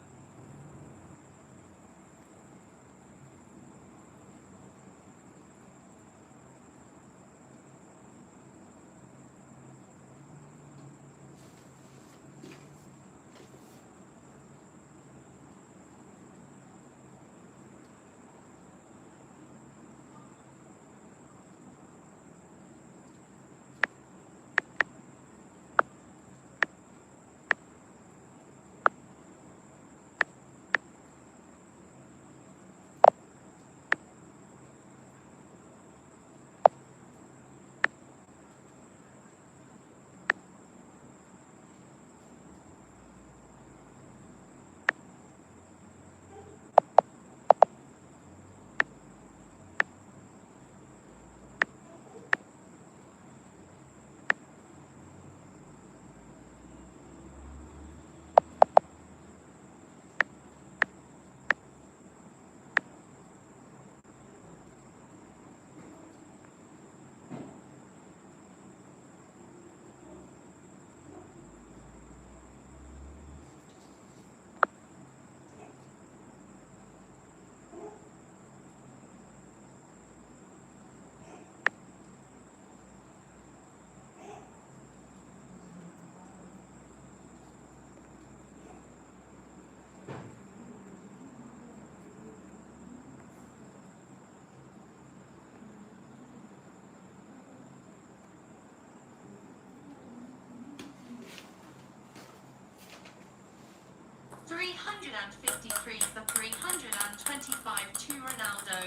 353 for 325 to Ronaldo.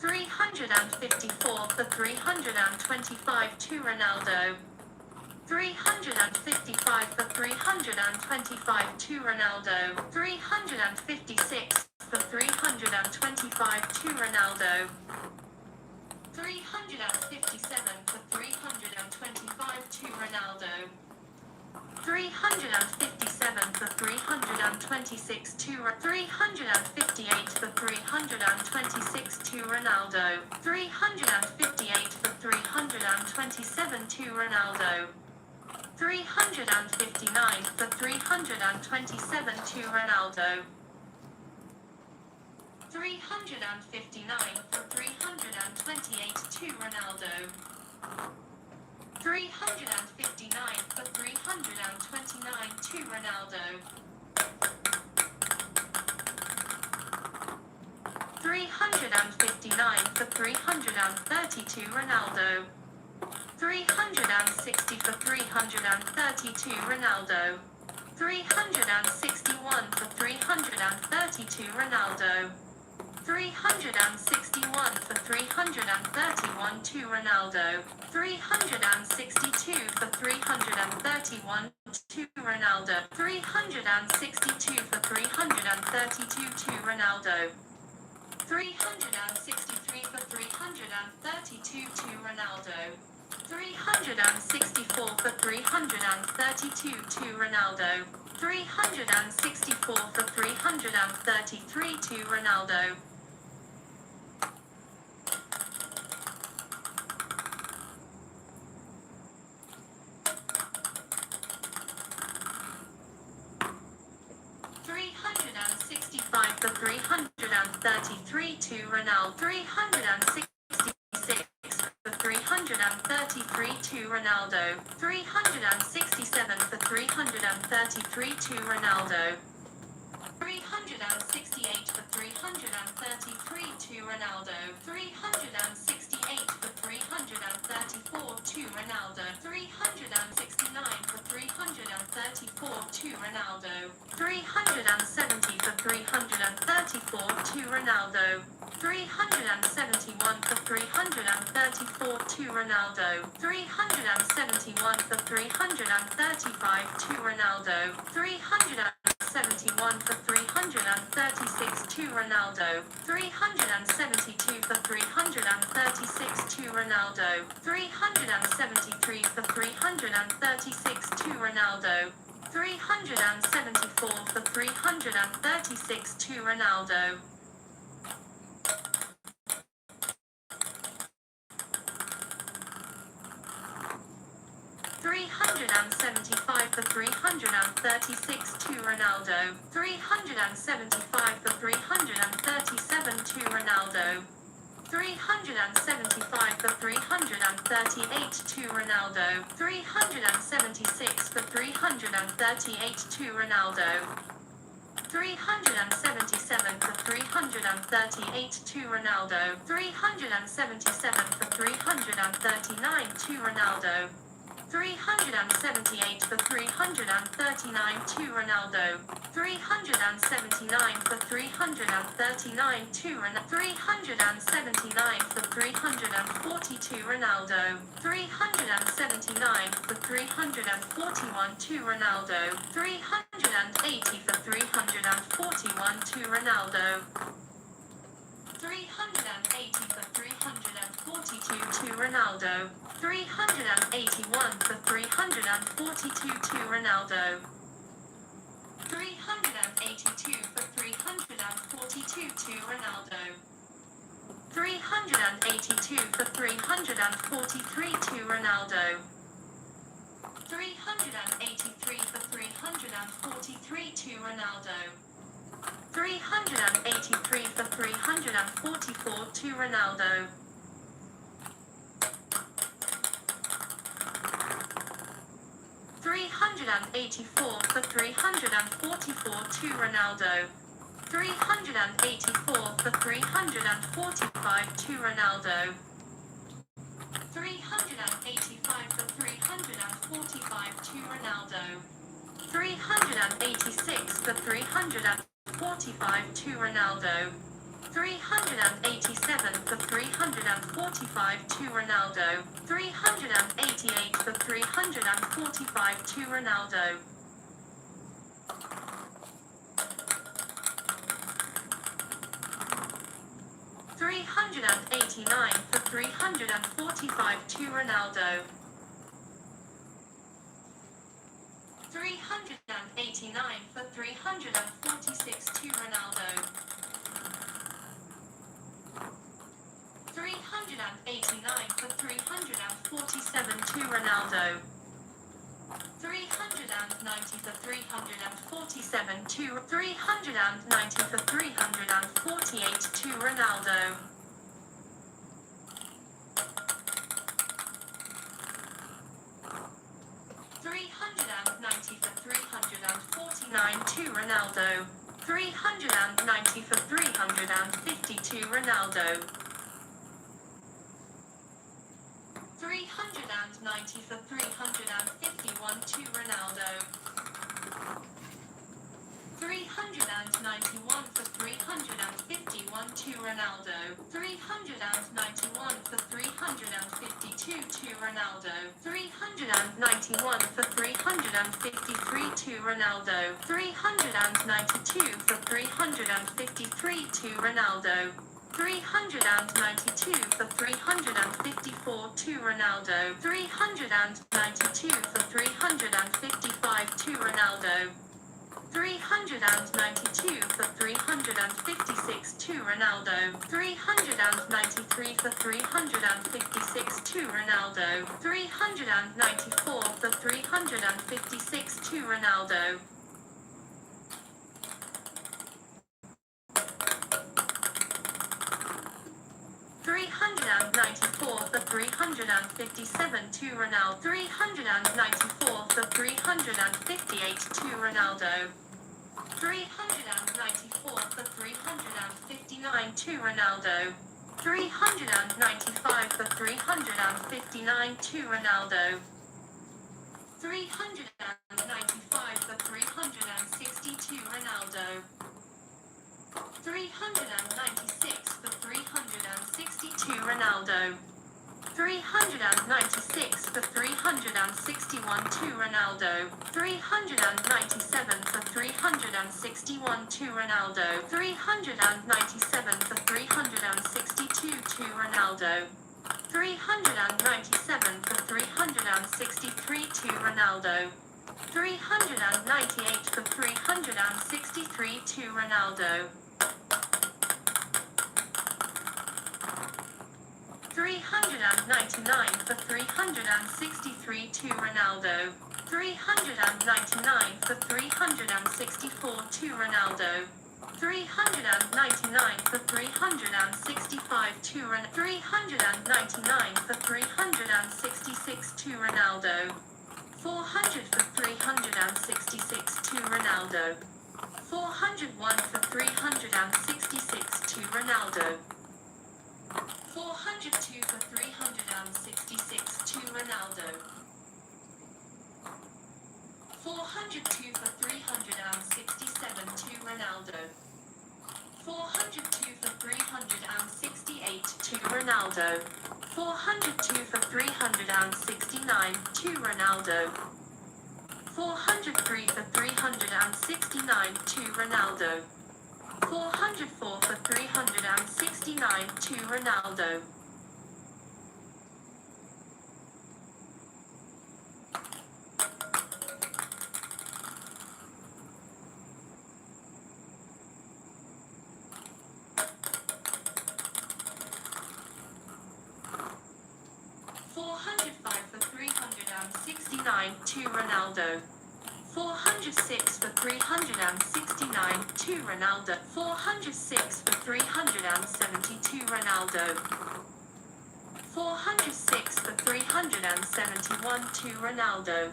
354 for 325 to Ronaldo. 355 for 325 to Ronaldo. 356 for 325 to Ronaldo. 357 for 325 to Ronaldo. 357 for 326 to 358 for 326 to Ronaldo. 358 for 327 to Ronaldo. 359 for 327 to Ronaldo. 359 for 328 to Ronaldo. 359 for 329 to Ronaldo. 359 for 330 to Ronaldo. 360 for 330 to Ronaldo. 361 for 330 to Ronaldo. 361 for 331 to Ronaldo. 362 for 331 to Ronaldo. 362 for 332 to Ronaldo. 363 for 332 to Ronaldo. 364 for 332 to Ronaldo. 364 for 333 to Ronaldo. 365 for 333 to Ronaldo. 366 for 333 to Ronaldo. 367 for 333 to Ronaldo. 368 for 333 to Ronaldo. 368 for 334 to Ronaldo. 369 for 334 to Ronaldo. 370 for 334 to Ronaldo. 371 for 334 to Ronaldo. 371 for 335 to Ronaldo. 371 for 336 to Ronaldo. 372 for 336 to Ronaldo. 373 for 336 to Ronaldo. 374 for 336 to Ronaldo. 375 for 336 to Ronaldo. 375 for 337 to Ronaldo. 375 for 338 to Ronaldo. 376 for 338 to Ronaldo. 377 for 338 to Ronaldo. 377 for 339 to Ronaldo. 378 for 339 to Ronaldo. 379 for 339 to Ronaldo. 379 for 340 to Ronaldo. 379 for 341 to Ronaldo. 380 for 341 to Ronaldo. 380 for 342 to Ronaldo. 381 for 342 to Ronaldo. 382 for 342 to Ronaldo. 382 for 343 to Ronaldo. 383 for 343 to Ronaldo. 383 for 344 to Ronaldo. 384 for 344 to Ronaldo. 384 for 345 to Ronaldo. 385 for 345 to Ronaldo. 386 for 345 to Ronaldo. 387 for 345 to Ronaldo. 388 for 345 to Ronaldo. 389 for 345 to Ronaldo. 389 for 346 to Ronaldo. 389 for 347 to Ronaldo. 390 for 347 to 390 for 348 to Ronaldo. 390 for 349 to Ronaldo. 390 for 350 to Ronaldo. 390 for 351 to Ronaldo. 391 for 351 to Ronaldo. 391 for 352 to Ronaldo. 391 for 353 to Ronaldo. 392 for 353 to Ronaldo. 392 for 354 to Ronaldo. 392 for 355 to Ronaldo. 392 for 356 to Ronaldo. 393 for 356 to Ronaldo. 394 for 356 to Ronaldo. 394 for 357 to Ronaldo. 394 for 358 to Ronaldo. 394 for 359 to Ronaldo. 395 for 359 to Ronaldo. 395 for 360 to Ronaldo. 396 for 360 to Ronaldo. 396 for 361 to Ronaldo. 397 for 361 to Ronaldo. 397 for 362 to Ronaldo. 397 for 363 to Ronaldo. 398 for 363 to Ronaldo. 399 for 363 to Ronaldo. 399 for 364 to Ronaldo. 399 for 365 to Ronaldo. 399 for 366 to Ronaldo. 400 for 366 to Ronaldo. 401 for 366 to Ronaldo. 402 for 366 to Ronaldo. 402 for 367 to Ronaldo. 402 for 368 to Ronaldo. 402 for 369 to Ronaldo. 403 for 369 to Ronaldo. 404 for 369 to Ronaldo. To Ronaldo. 406 for 369 to Ronaldo. 406 for 370 to Ronaldo. 406 for 371 to Ronaldo.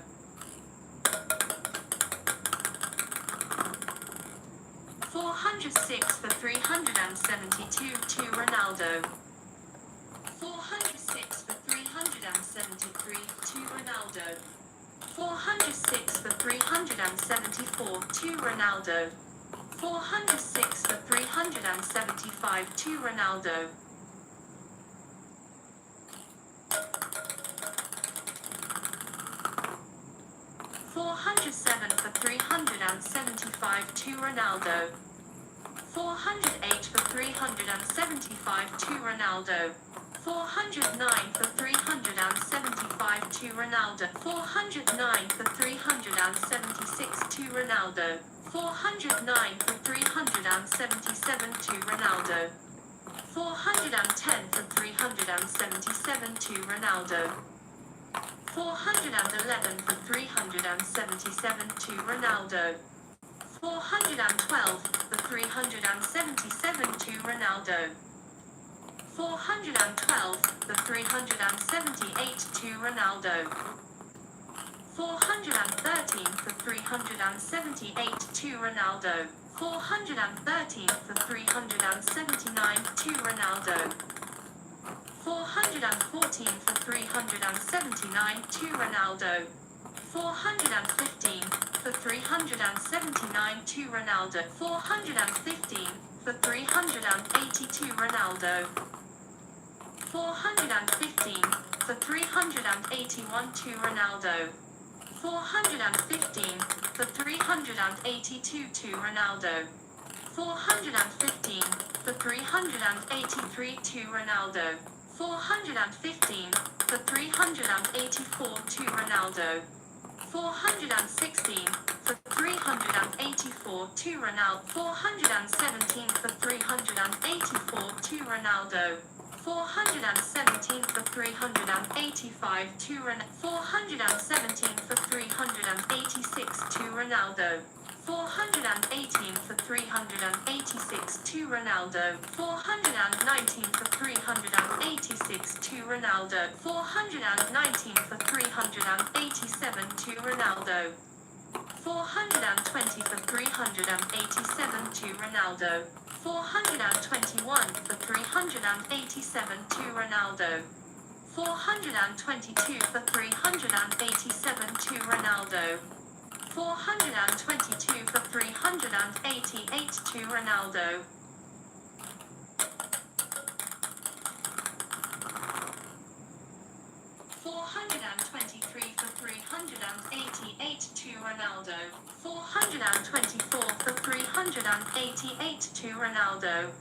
406 for 372 to Ronaldo. 406 for 373 to Ronaldo. 406 for 374 to Ronaldo. 406 for 375 to Ronaldo. 407 for 375 to Ronaldo. 408 for 375 to Ronaldo. 409 for 375 to Ronaldo. 409 for 376 to Ronaldo. 409 for 377 to Ronaldo. 410 for 377 to Ronaldo. 411 for 377 to Ronaldo. 412 for 377 to Ronaldo. 412 for 378 to Ronaldo. 413 for 378 to Ronaldo. 413 for 379 to Ronaldo. 414 for 379 to Ronaldo. 415 for 379 to Ronaldo. 415 for 380 to Ronaldo. 415 for 381 to Ronaldo. 415 for 382 to Ronaldo. 415 for 383 to Ronaldo. 415 for 384 to Ronaldo. 416 for 384 to Ronaldo. 417 for 384 to Ronaldo. 417 for 385 to Ronaldo. 417 for 386 to Ronaldo. 418 for 386 to Ronaldo. 419 for 386 to Ronaldo. 419 for 387 to Ronaldo. 420 for 387 to Ronaldo. 421 for 387 to Ronaldo. 422 for 387 to Ronaldo. 422 for 388 to Ronaldo. 423 for 388 to Ronaldo. 424 for 388 to Ronaldo.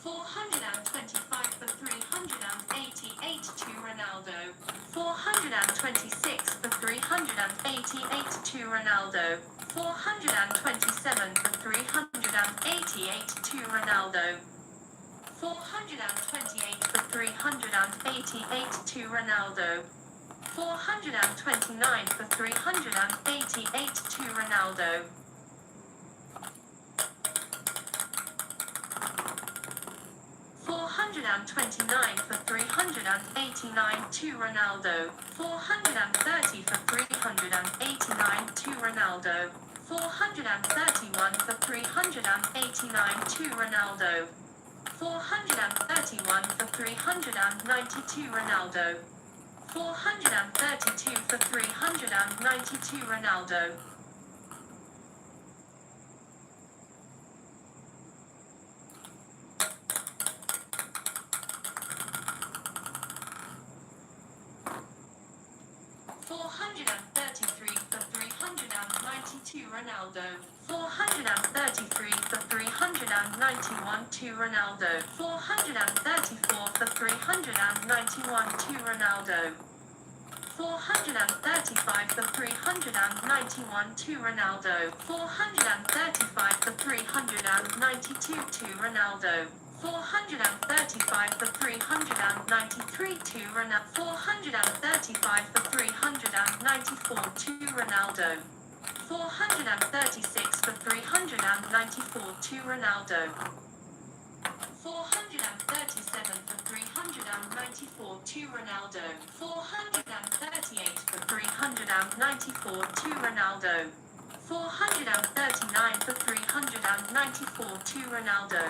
425 for 388 to Ronaldo. 426 for 388 to Ronaldo. 427 for 388 to Ronaldo. 428 for 388 to Ronaldo. 429 for 388 to Ronaldo. 429 for 389 to Ronaldo. 430 for 389 to Ronaldo. 431 for 389 to Ronaldo. 431 for 392 Ronaldo. 432 for 392 Ronaldo. 433 for 392 Ronaldo. 433 for 391 to Ronaldo. 434 for 391 to Ronaldo. 435 for 391 to Ronaldo. 435 for 392 to Ronaldo. 435 for 393 to Ronaldo. 435 for 394 to Ronaldo. 436 for 394 to Ronaldo. 437 for 394 to Ronaldo. 438 for 394 to Ronaldo. 439 for 394 to Ronaldo.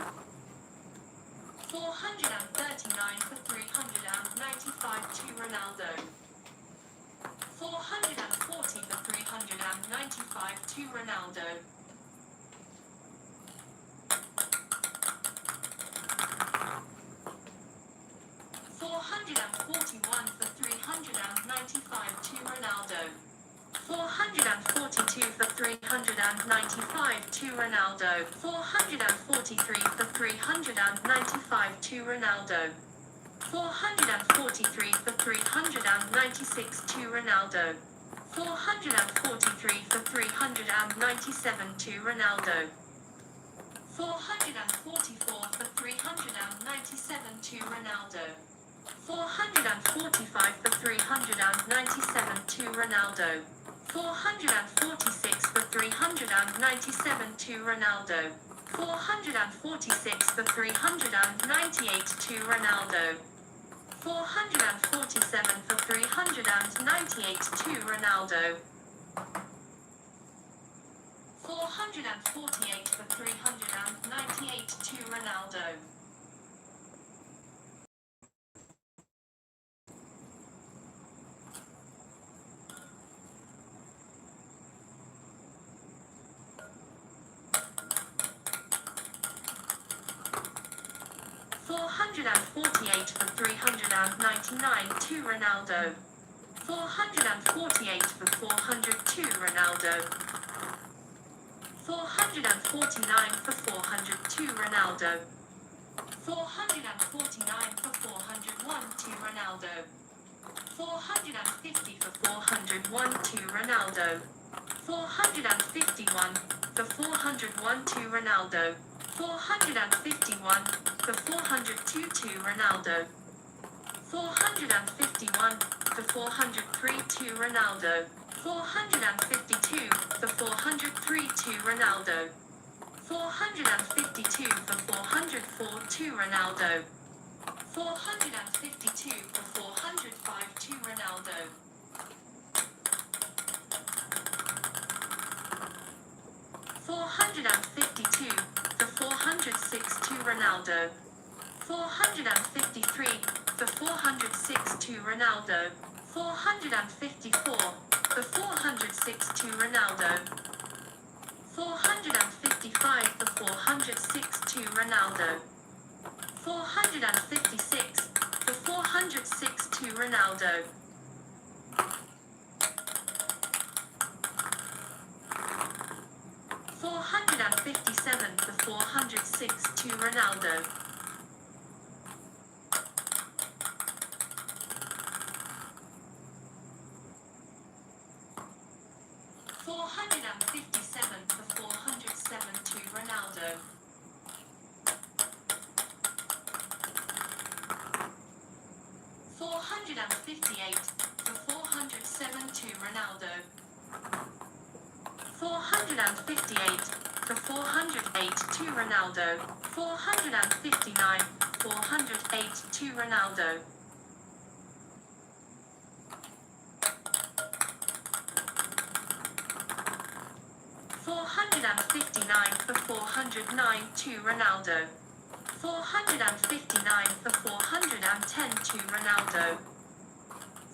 439 for 395 to Ronaldo. 440 for 395 to Ronaldo. 441 for 395 to Ronaldo. 442 for 395 to Ronaldo. 443 for 395 to Ronaldo. 443 for 396 to Ronaldo. 443 for 397 to Ronaldo. 444 for 397 to Ronaldo. 445 for 397 to Ronaldo. 446 for 397 to Ronaldo. 446 for 398 to Ronaldo. 447 for 398 to Ronaldo. 448 for 398 to Ronaldo. 448 for 399 to Ronaldo. 448 for 402 Ronaldo. 449 for 402 Ronaldo. 449 for 401 to Ronaldo. 450 for 401 to Ronaldo. 451 for 401 to Ronaldo. 451 for 402 to Ronaldo. 451 for 403 to Ronaldo. 452 for 403 to Ronaldo. 452 for 404 to Ronaldo. 452 for 405 to Ronaldo. 452 for 406 to Ronaldo. 453 for 406 to Ronaldo. 454 for 406 to Ronaldo. 455 for 406 to Ronaldo. 456 for 406 to Ronaldo. 457 for 406 to Ronaldo. 457 for 407 to Ronaldo. 458 for 407 to Ronaldo. 458 for 408 to Ronaldo. 459 408 to Ronaldo. 459 for 409 to Ronaldo. 459 for 410 to Ronaldo.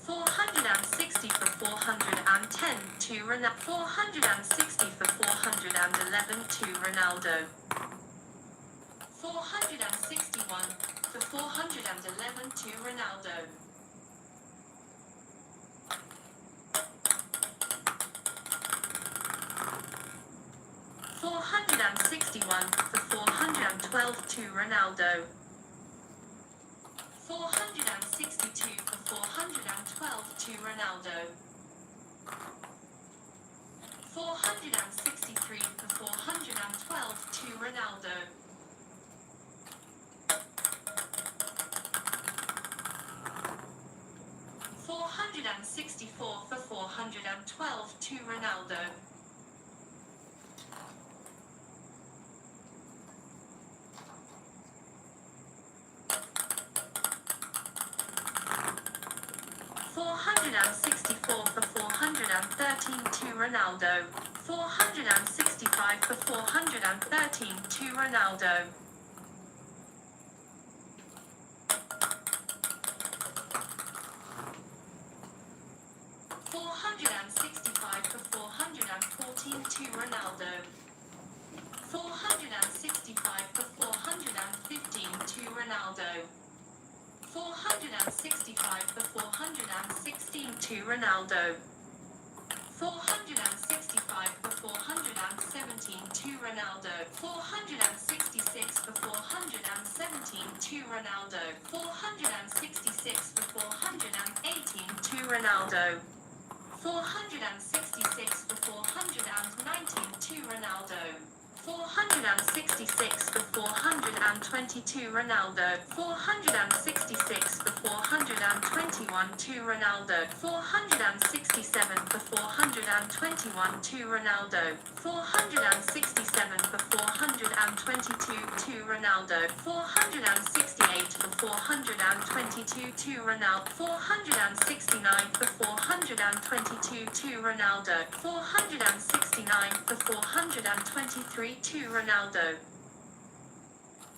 460 for 410 to Ronaldo. 460 for 411 to Ronaldo. 461 for 411 to Ronaldo. 461 for 412 to Ronaldo. 462 for 412 to Ronaldo. 463 for 412 to Ronaldo. 464 for 412 to Ronaldo. 464 for 413 to Ronaldo. 465 for 413 to Ronaldo. 414 to Ronaldo. 465 for 415 to Ronaldo. 465 for 416 to Ronaldo. 465 for 417 to Ronaldo. 466 for 417 to Ronaldo. 466 for 418 to Ronaldo. 466 for 419 to Ronaldo. 466 for 422 Ronaldo. 466 for 421 to Ronaldo. 467 for 421 to Ronaldo. 467 for 422 to Ronaldo. 468 for 422 to Ronaldo. 469 for 422 to Ronaldo. 469 for 423 to Ronaldo.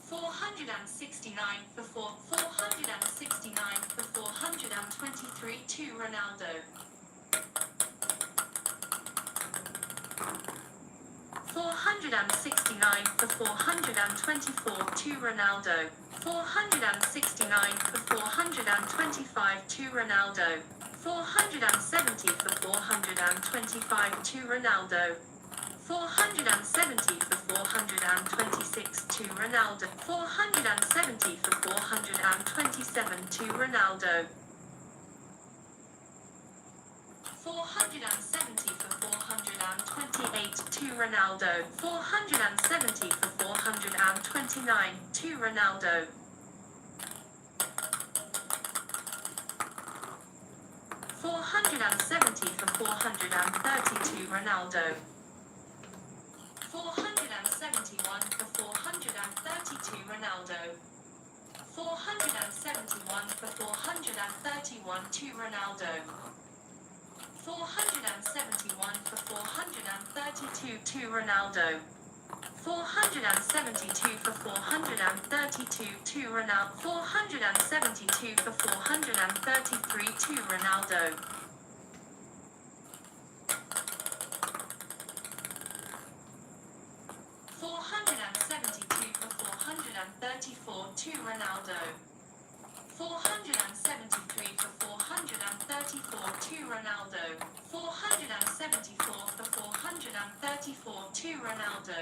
469 for 469 for 423 to Ronaldo. 469 for 424 to Ronaldo. 469 for 425 to Ronaldo. 470 for 425 to Ronaldo. 470 for 426 to Ronaldo. 470 for 427 to Ronaldo. 470 for 428 to Ronaldo. 470 for 429 to Ronaldo. 470 for 430 to Ronaldo. 471 for 430 to Ronaldo. 471 for 431 to Ronaldo. 471 for 432 to Ronaldo. 472 for 432 to Ronaldo. 472 for 433 to Ronaldo. 472 for 434 to Ronaldo. 473 for 434 to Ronaldo. 474 for 434 to Ronaldo.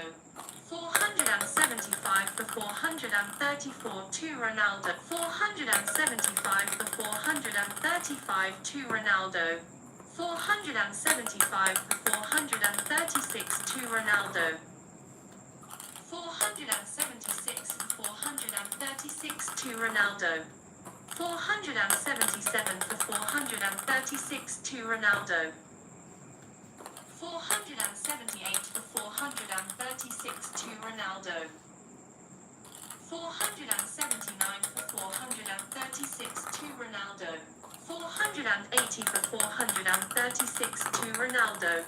475 for 434 to Ronaldo. 475 for 435 to Ronaldo. 475 for 436 to Ronaldo. 476 for 436 to Ronaldo. 477 for 436 to Ronaldo. 478 for 436 to Ronaldo. 479 for 436 to Ronaldo. 480 for 436 to Ronaldo.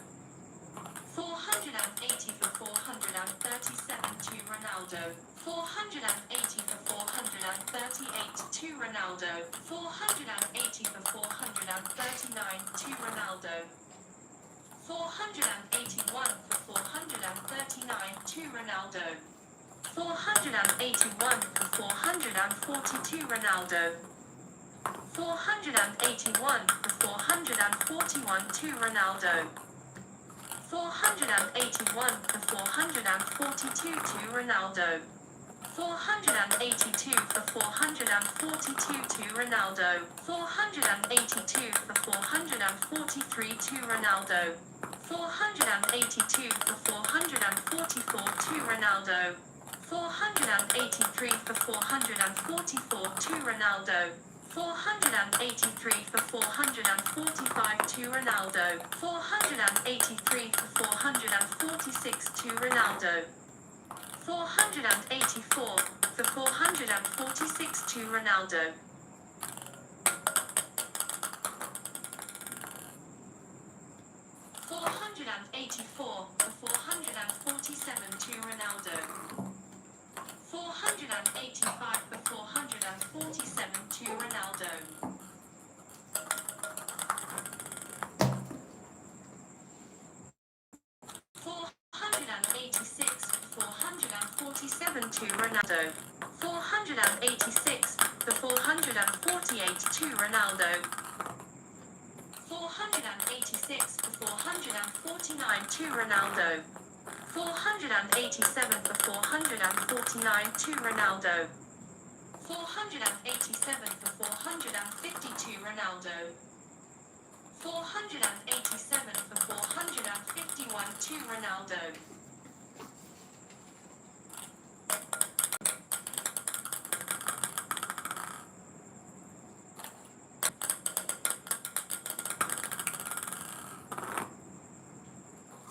480 for 437 to Ronaldo. 480 for 438 to Ronaldo. 480 for 439 to Ronaldo. 481 for 439 to Ronaldo. 481 for 442 Ronaldo. 481 for 441 to Ronaldo. 481 for 442 to Ronaldo. 482 for 442 to Ronaldo. 482 for 443 to Ronaldo. 482 for 444 to Ronaldo. 483 for 444 to Ronaldo. 483 for 445 to Ronaldo. 483 for 446 to Ronaldo. 484 for 446 to Ronaldo. 484 for 447 to Ronaldo. 485 for 447 to Ronaldo. 485 486 for 447 to Ronaldo. 486 for 448 to Ronaldo. 486 for 449 to Ronaldo. 487 for 449 to Ronaldo. 487 for 452 Ronaldo. 487 for 451 to Ronaldo.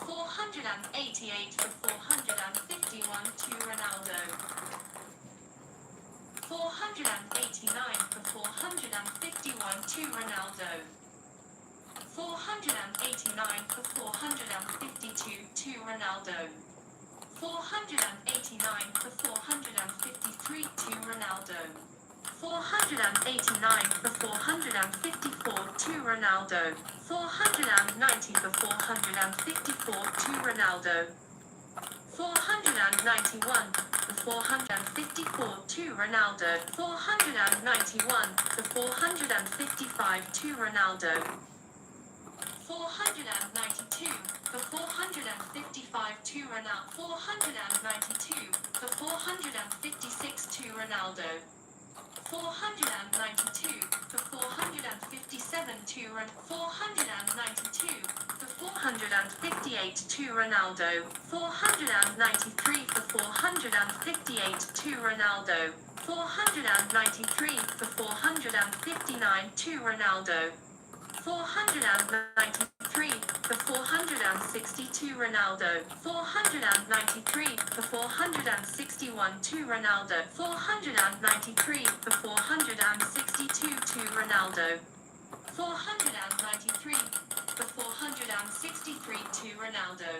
488 for 451 to Ronaldo. 489 for 451 to Ronaldo. 489 for 452 to Ronaldo. 489 for 453 to Ronaldo. 489 for 454 to Ronaldo. 490 for 454 to Ronaldo. 491 for 454 to Ronaldo. 491 for 455 to Ronaldo. 492 for 455 to Ronaldo. 492 for 456 to Ronaldo. 492 for 457 to Ronaldo. 492 for 458 to Ronaldo. 493 for 458 to Ronaldo. 493 for 459 to Ronaldo. 493 for 460 to Ronaldo. 493 for 461 to Ronaldo. 493 for 462 to Ronaldo. 493 for 463 to Ronaldo.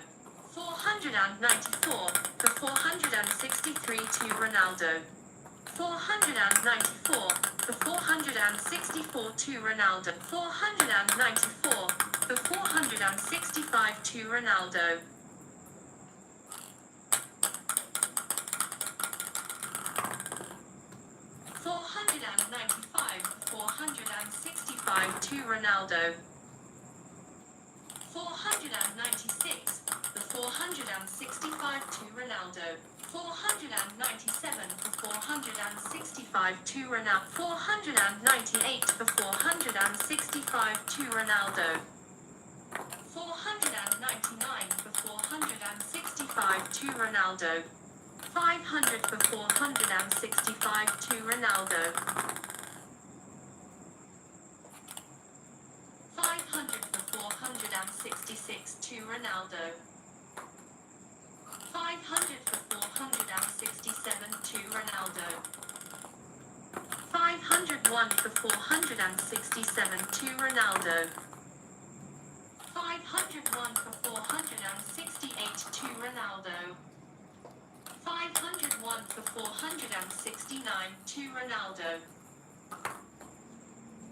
494 for 463 to Ronaldo. 494 for 464 to Ronaldo. 494 for 465 to Ronaldo. 495 for 465 to Ronaldo. 496 for 465 to Ronaldo. 497 for 465 to Ronaldo. 498 for 465 to Ronaldo. 499 for 465 to Ronaldo. 500 for 465 to Ronaldo. 500 for 466 to Ronaldo. 500 for 467 to Ronaldo. 501 for 467 to Ronaldo. 501 for 468 to Ronaldo. 501 for 469 to Ronaldo.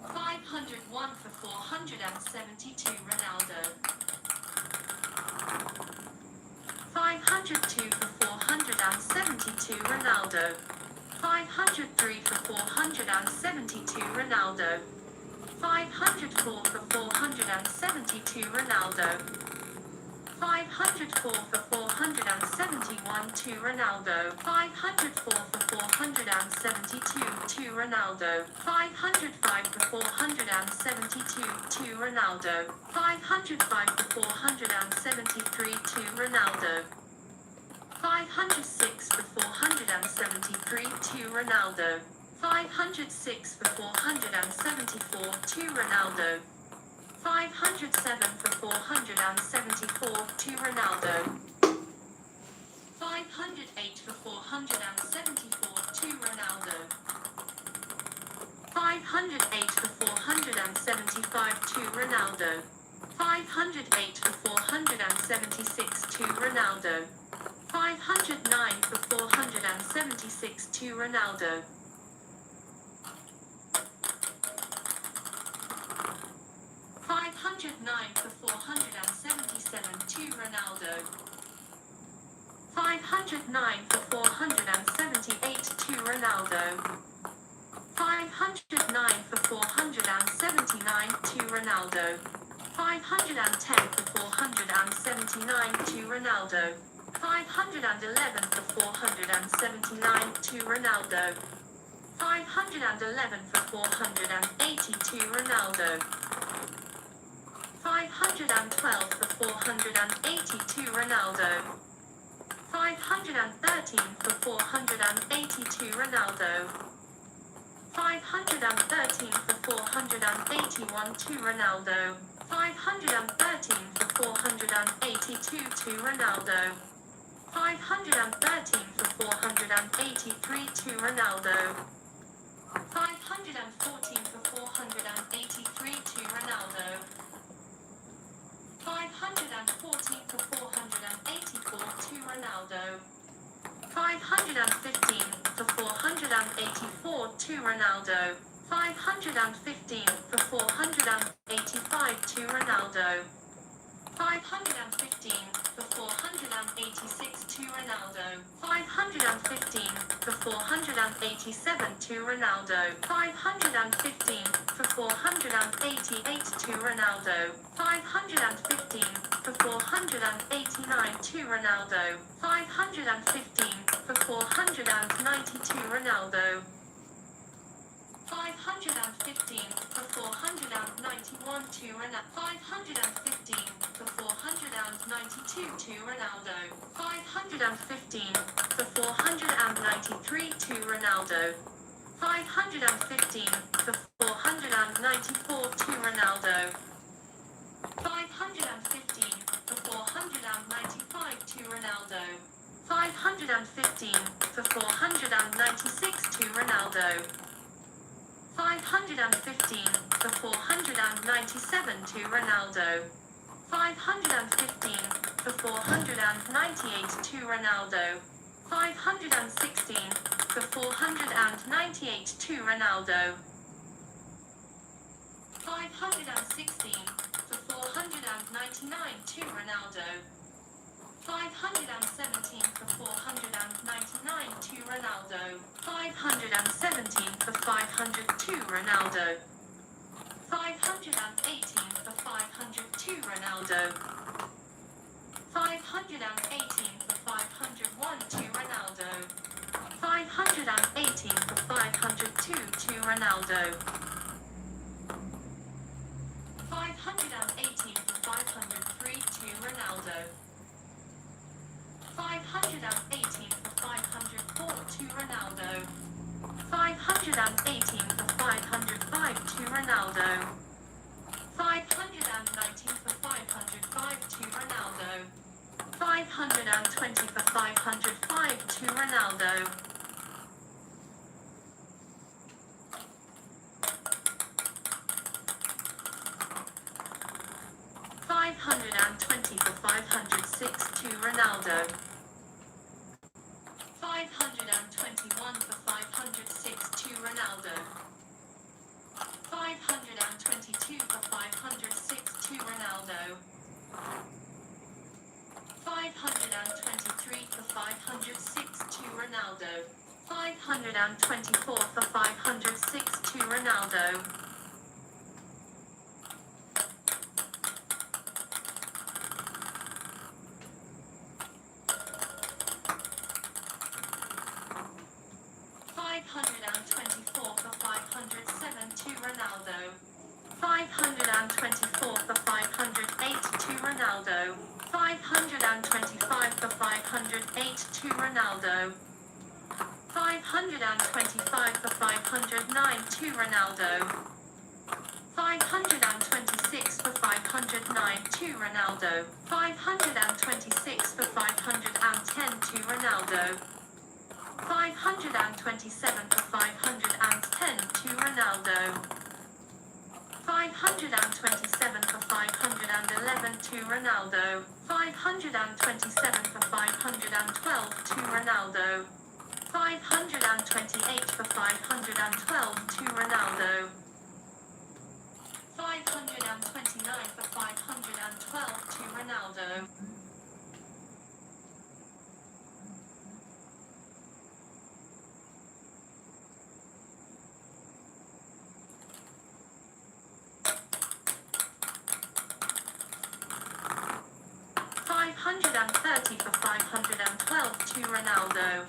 501 for 472 Ronaldo. 502 for 472 Ronaldo. 503 for 472 Ronaldo. 504 for 472 Ronaldo. 504 for 471 to Ronaldo. 504 for 472 to Ronaldo. 505 for 472 to Ronaldo. 505 for 473 to Ronaldo. 506 for 473 to Ronaldo. 506 for 474 to Ronaldo. 507 for 474 to Ronaldo. 508 for 474 to Ronaldo. 508 for 475 to Ronaldo. 508 for 476 to Ronaldo. 509 for 476 to Ronaldo. 509 for 477 to Ronaldo. 509 for 478 to Ronaldo. 509 for 479 to Ronaldo. 510 for 479 to Ronaldo. 511 for 479 to Ronaldo. 511 for 480 to Ronaldo. 512 for 480 to Ronaldo. 513 for 480 to Ronaldo. 513 for 481 to Ronaldo. 513 for 482 to Ronaldo. 513 for 483 to Ronaldo. 514 for 483 to Ronaldo. 514 for 484 to Ronaldo. 515 for 484 to Ronaldo. 515 for 485 to Ronaldo. 515 for 486 to Ronaldo. 515 for 487 to Ronaldo. 515 for 488 to Ronaldo. 515 for 489 to Ronaldo. 515 for 492 Ronaldo. 515 for 491 to Ronaldo. 515 for 492 to Ronaldo. 515 for 493 to Ronaldo. 515 for 494 to Ronaldo. 515 for 495 to Ronaldo. 515 for 496 to Ronaldo. 515 for 497 to Ronaldo. 515 for 498 to Ronaldo. 516 for 498 to Ronaldo. 516 for 499 to Ronaldo. 517 for 499 to Ronaldo. 517 for 500 to Ronaldo. 518 for 500 to Ronaldo. 518 for 501 to Ronaldo. 518 for 502 to Ronaldo. 518 for 503 to Ronaldo. 518 for 504 to Ronaldo. 518 for 505 to Ronaldo. 519 for 505 to Ronaldo. 520 for 505 to Ronaldo. 520 for 506 to Ronaldo. 521 for 506 to Ronaldo. 522 for 506 to Ronaldo. 523 for 506 to Ronaldo. 524 for 506 to Ronaldo. 524 for 507 to Ronaldo. 524 for 508 to Ronaldo. 525 for 508 to Ronaldo. 525 for 509 to Ronaldo. 526 for 509 to Ronaldo. 526 for 510 to Ronaldo. 527 for 510 to Ronaldo. 527 for 511 to Ronaldo. 527 for 512 to Ronaldo. 528 for 512 to Ronaldo. 529 for 512 to Ronaldo. 530 for 512 to Ronaldo.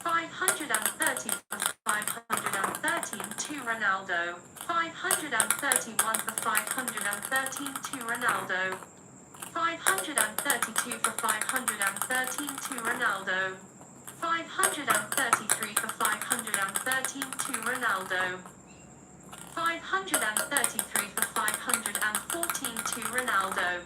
530 for 513 to Ronaldo. 531 for 513 to Ronaldo. 532 for 513 to Ronaldo. 533 for 513 to Ronaldo. 533 for 514 to Ronaldo.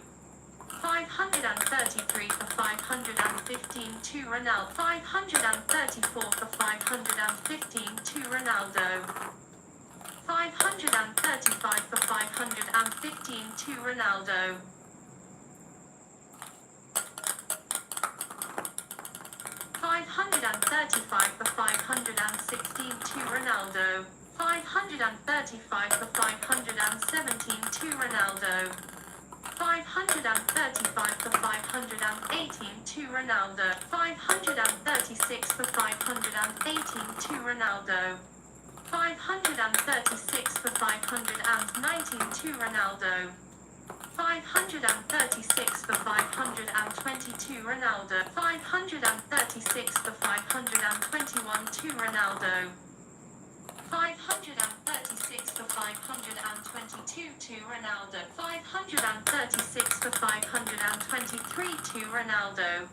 533 for 515 to Ronaldo. 534 for 515 to Ronaldo. 535 for 515 to Ronaldo. 535 for 516 to Ronaldo. 535 for 517 to Ronaldo. 535 for 518 to Ronaldo. 536 for 518 to Ronaldo. 536 for 519 to Ronaldo. 536 for 522 Ronaldo. 536 for 521 to Ronaldo. 536 for 522 to Ronaldo. 536 for 523 to Ronaldo.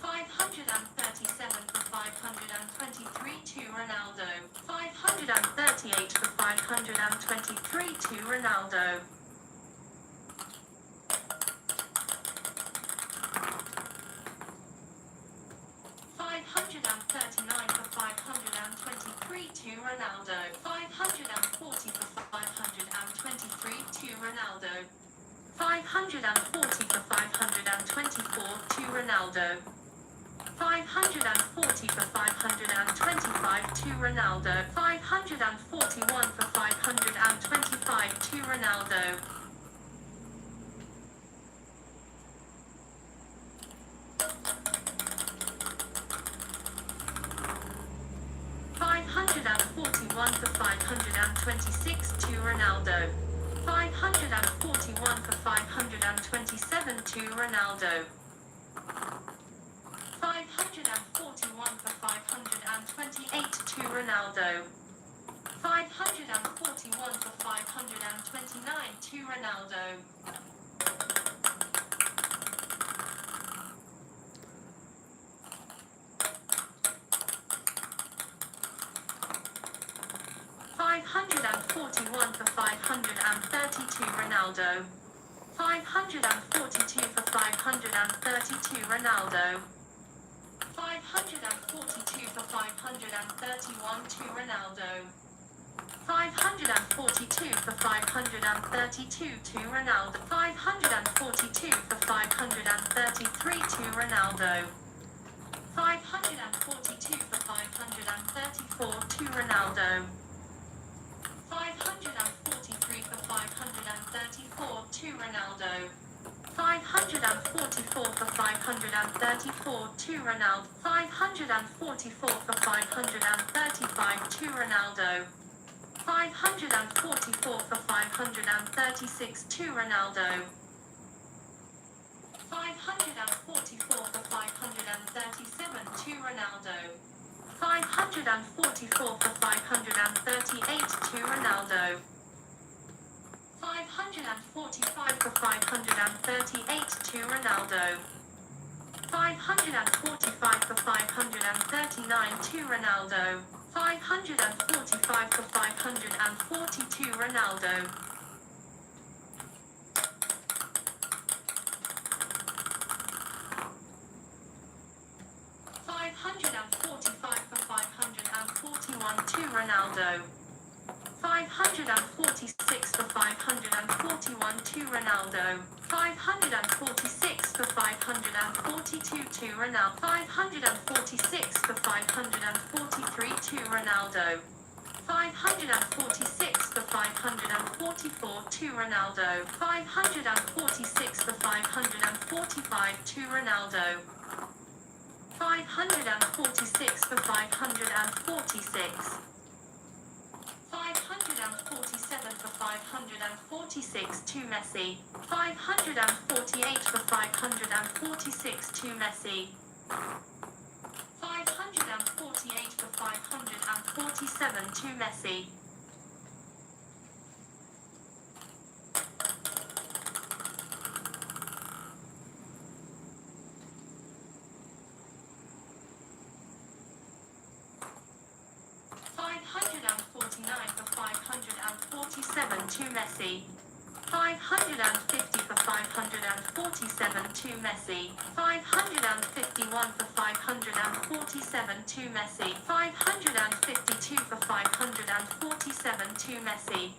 537 for 523 to Ronaldo. 538 for 523 to Ronaldo. 539 for 523 to Ronaldo. 540 for 523 to Ronaldo. 540 for 524 to Ronaldo. 540 for 525 to Ronaldo. 541 for 525 to Ronaldo. 541 for 526 to Ronaldo. 541 for 527 to Ronaldo. 541 for 528 to Ronaldo. 541 for 529 to Ronaldo. 541 for 530 to Ronaldo. 542 for 530 to Ronaldo. 542 for 531 to Ronaldo. 542 for 532 to Ronaldo. 542 for 533 to Ronaldo. 542 for 534 to Ronaldo. 543 for 534 to Ronaldo. 544 for 534 to Ronaldo. 544 for 535 to Ronaldo. 544 for 536 to Ronaldo. 544 for 537 to Ronaldo. 544 for 538 to Ronaldo. 545 for 538 to Ronaldo. 545 for 539 to Ronaldo. 545 for 540 to Ronaldo. 545 for 541 to Ronaldo. 546 for 541 to Ronaldo. 546 for 542 to Ronaldo. 546 for 543 to Ronaldo. 546 for 544 to Ronaldo. 546 for 545 to Ronaldo. 546 for 546. 547 547 for 546 to Messi. 548 for 546 to Messi. 548 for 547 to Messi. 549 for 547 to Messi. 550 for 547 to Messi. 551 for 547 to Messi. 552 for 547 to Messi.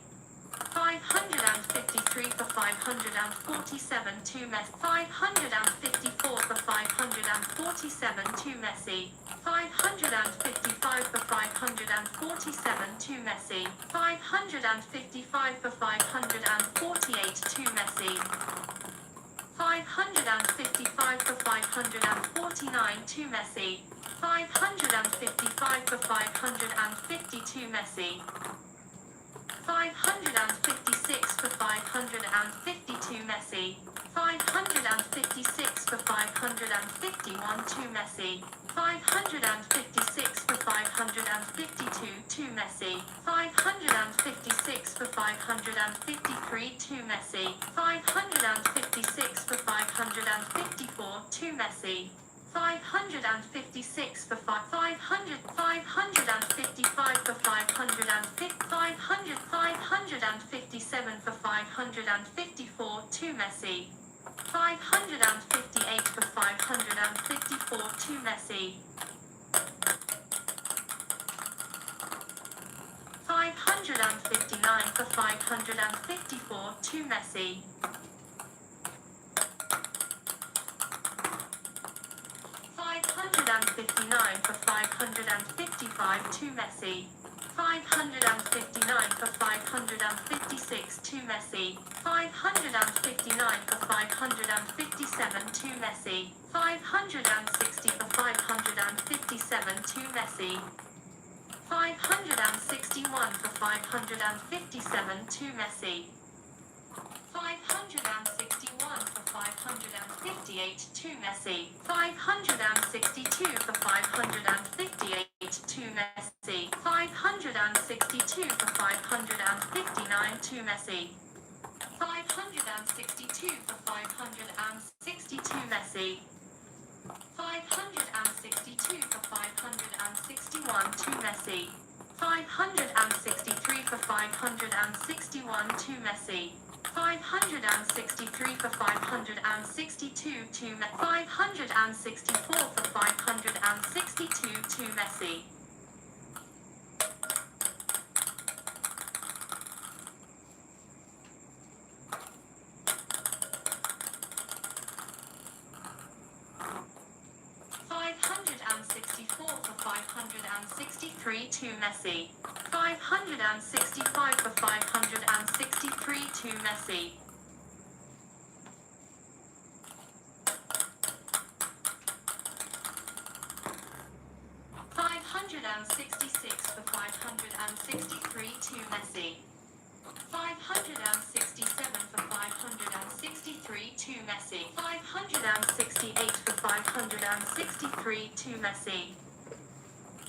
553 for 547 to Messi. 554 for 547 to Messi. 555 for 547 to Messi. 555 for 548 to Messi. 555 for 549 to Messi. 555 for 550 to Messi. 556 for 550 to Messi. 556 for 551 to Messi. 556 for 552 to Messi. 556 for 553 to Messi. 556 for 554 to Messi. 556 for 555 for 557 for 554 to Messi. 558 for 554 to Messi. 559 for 554 to Messi. 559 for 555 to Messi. 559 for 556 to Messi. 559 for 557 to Messi. 560 for 557 to Messi. 561 for 557 to Messi. 561 for 558 to Messi. 562 for 558 to Messi. 562 for 559 to Messi. 562 for 562 Messi. 562 for 561 to Messi. 563 for 561 to Messi. 563 for 562 to Messi. 564 for 562 to Messi. 564 for 563 to Messi. 565 for 563 to Messi. 566 for 563 to Messi. 567 for 563 to Messi. 568 for 563 to Messi.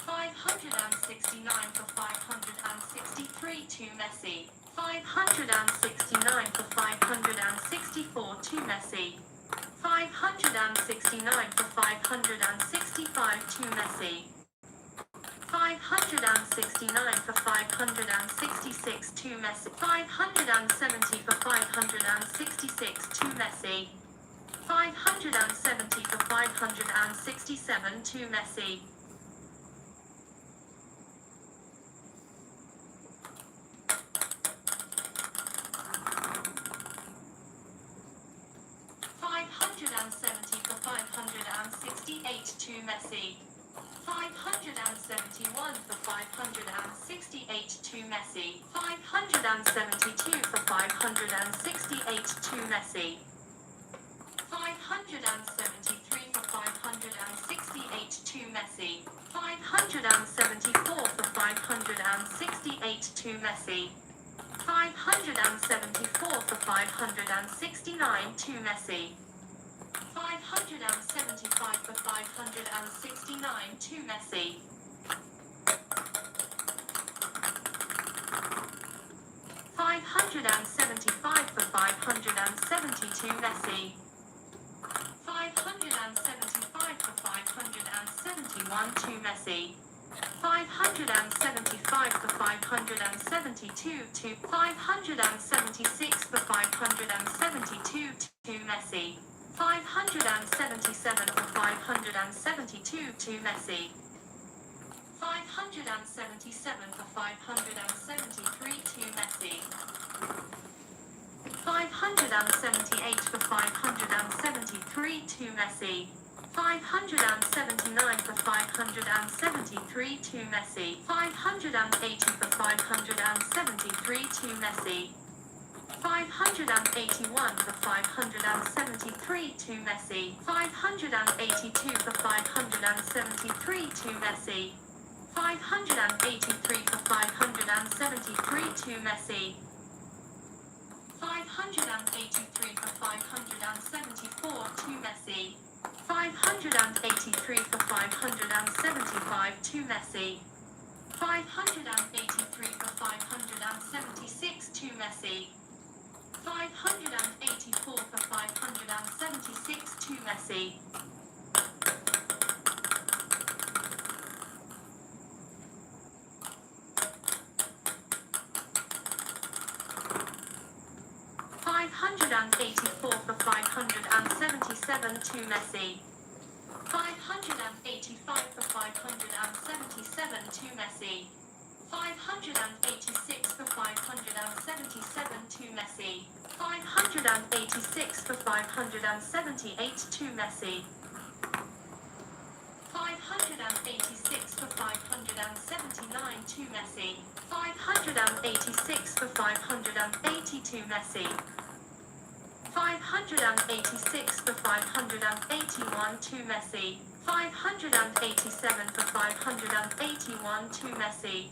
569 for 563 to Messi. 569 for 564 to Messi. 569 for 565 to Messi. 569 for 566 to Messi. 570 for 566 to Messi. 570 for 567 to Messi. 570 for 568 to Messi. 571 for 568 to Messi. 572 for 568 to Messi. 573 for 568 to Messi. 574 for 568 to Messi. 574 for 569 to Messi. 575 for 569 to Messi. 575 for 572 Messi. 575 for 571 to Messi. 575 for 572 to 576 for 572 to Messi. 577 for 572 to Messi. 577 for 573 to Messi. 578 for 573 to Messi. 579 for 573 to Messi. 580 for 573 to Messi. 581 for 573 to Messi. 582 for 573 to Messi. 583 for 573 to Messi. 583 for 574 to Messi. 583 for 575 to Messi. 583 for 576 to Messi. 584 for 576 to Messi. 584 for 577 to Messi. 585 for 577 to Messi. 586 for 577 to Messi. 586 for 578 to Messi. 586 for 579 to Messi. 586 for 580 to Messi. 586 for 581 to Messi. 587 for 581 to Messi.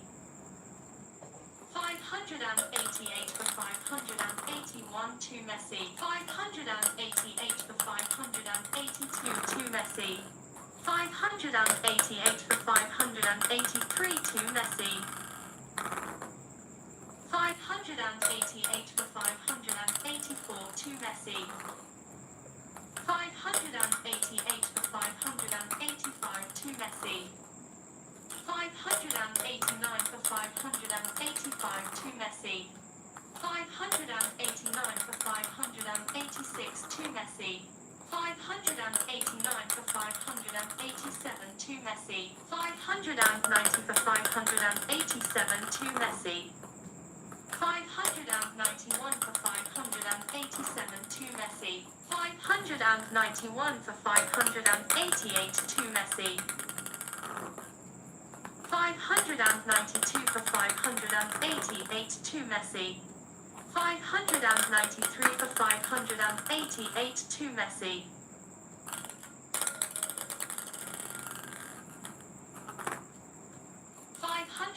588 for 581 to Messi. 588 for 582 to Messi. 588 for 583 to Messi. 588 for 584 to Messi. 588 for 585 to Messi. 589 for 585 to Messi. 589 for 586 to Messi. 589 for 587 to Messi. 590 for 587 to Messi. 591 for 587 to Messi. 591 for 588 to Messi. 592 for 588 to Messi. 593 for 588 to Messi.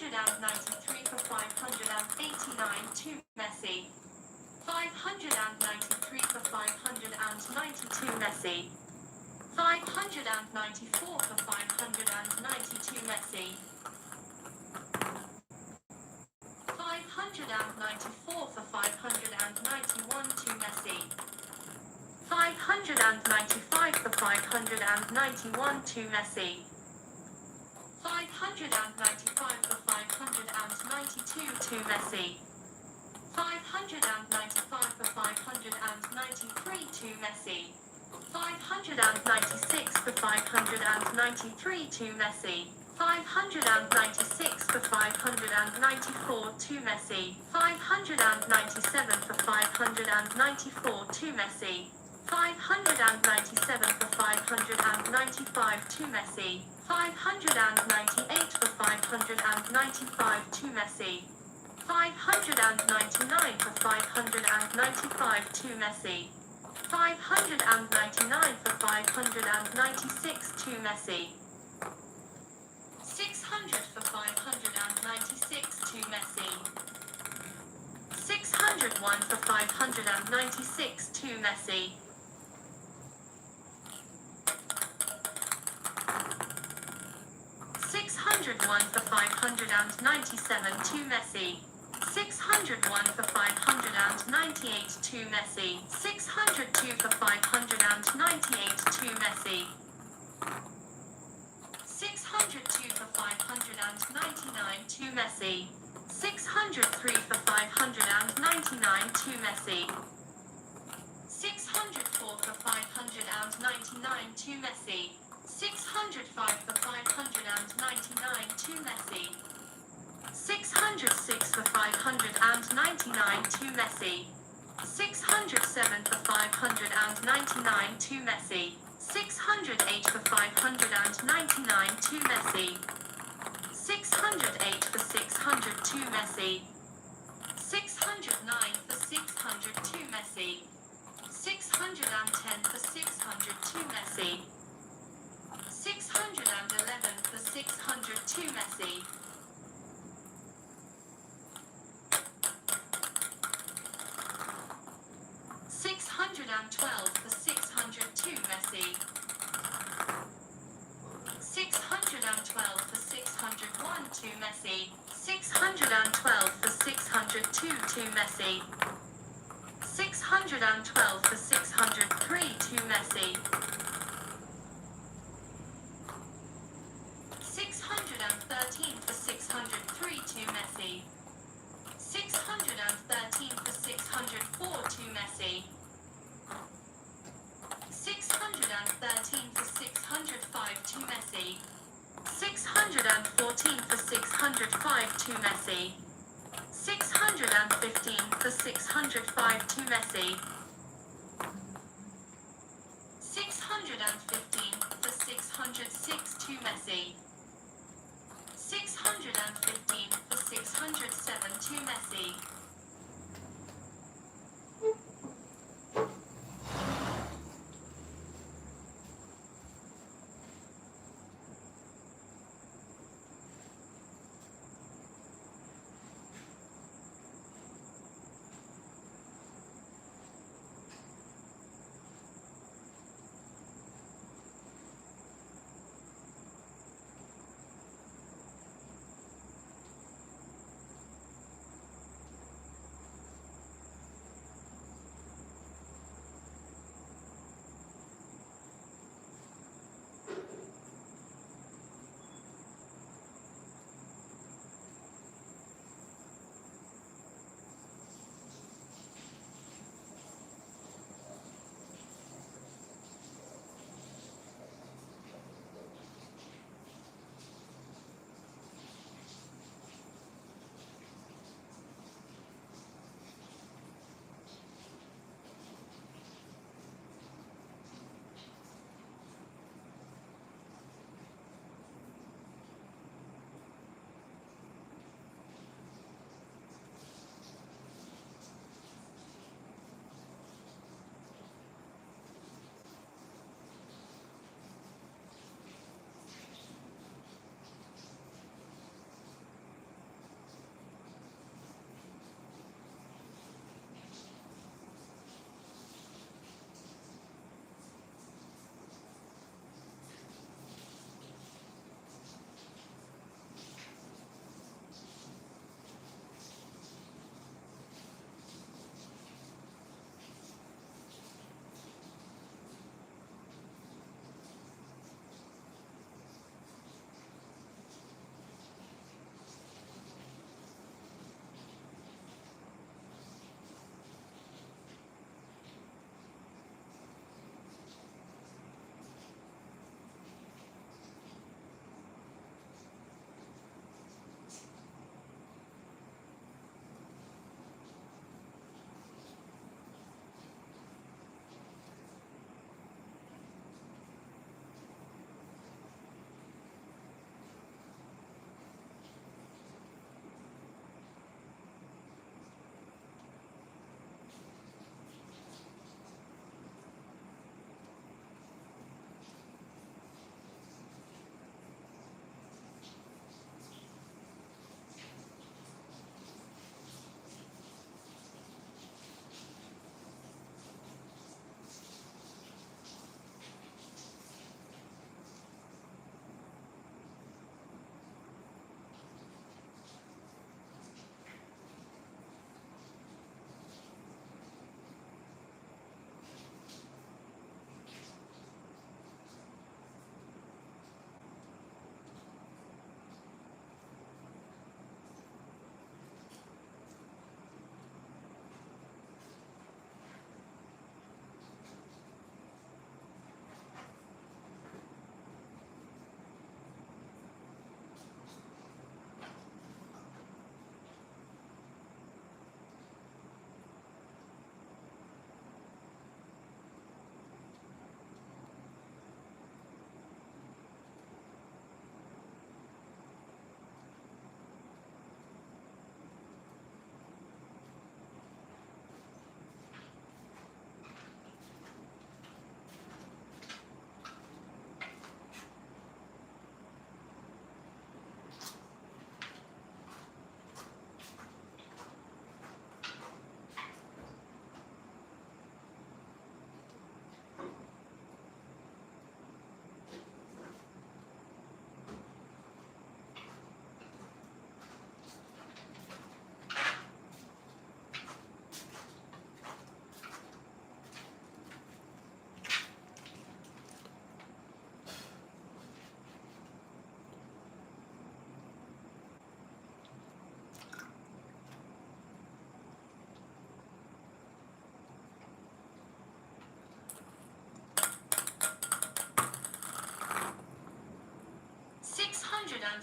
593 for 589 to Messi. 593 for 592 Messi. 594 for 592 Messi. 594 for 591 to Messi. 595 for 591 to Messi. 595 for 592 to Messi. 595 for 593 to Messi. 596 for 593 to Messi. 596 for 594 to Messi. 597 for 594 to Messi. 597 for 595 to Messi. 598 for 595 to Messi. 599 for 595 to Messi. 599 for 596 to Messi. 600 for 596 to Messi. 601 for 596 to Messi. 601 for 597 to Messi. 601 for 598 to Messi. 602 for 598 to Messi. 602 for 599 to Messi. 603 for 599 to Messi. 604 for 599 to Messi. 605 for 599 to Messi. 606 for 599 to Messi. 607 for 599 to Messi. 608 for 599 to Messi. 608 for 600 to Messi. 609 for 600 to Messi. 610 for 600 to Messi. 611 for 600 to Messi. 612 for 600 to Messi. 612 for 601 to Messi. 612 for 602 to Messi. 612 for 603 to Messi. 613 for 603 to Messi. 613 for 604 to Messi. 613 for 605 to Messi. 614 for 605 to Messi. 615 for 605 to Messi. 615 for 606 to Messi. 615 for 607 to Messi.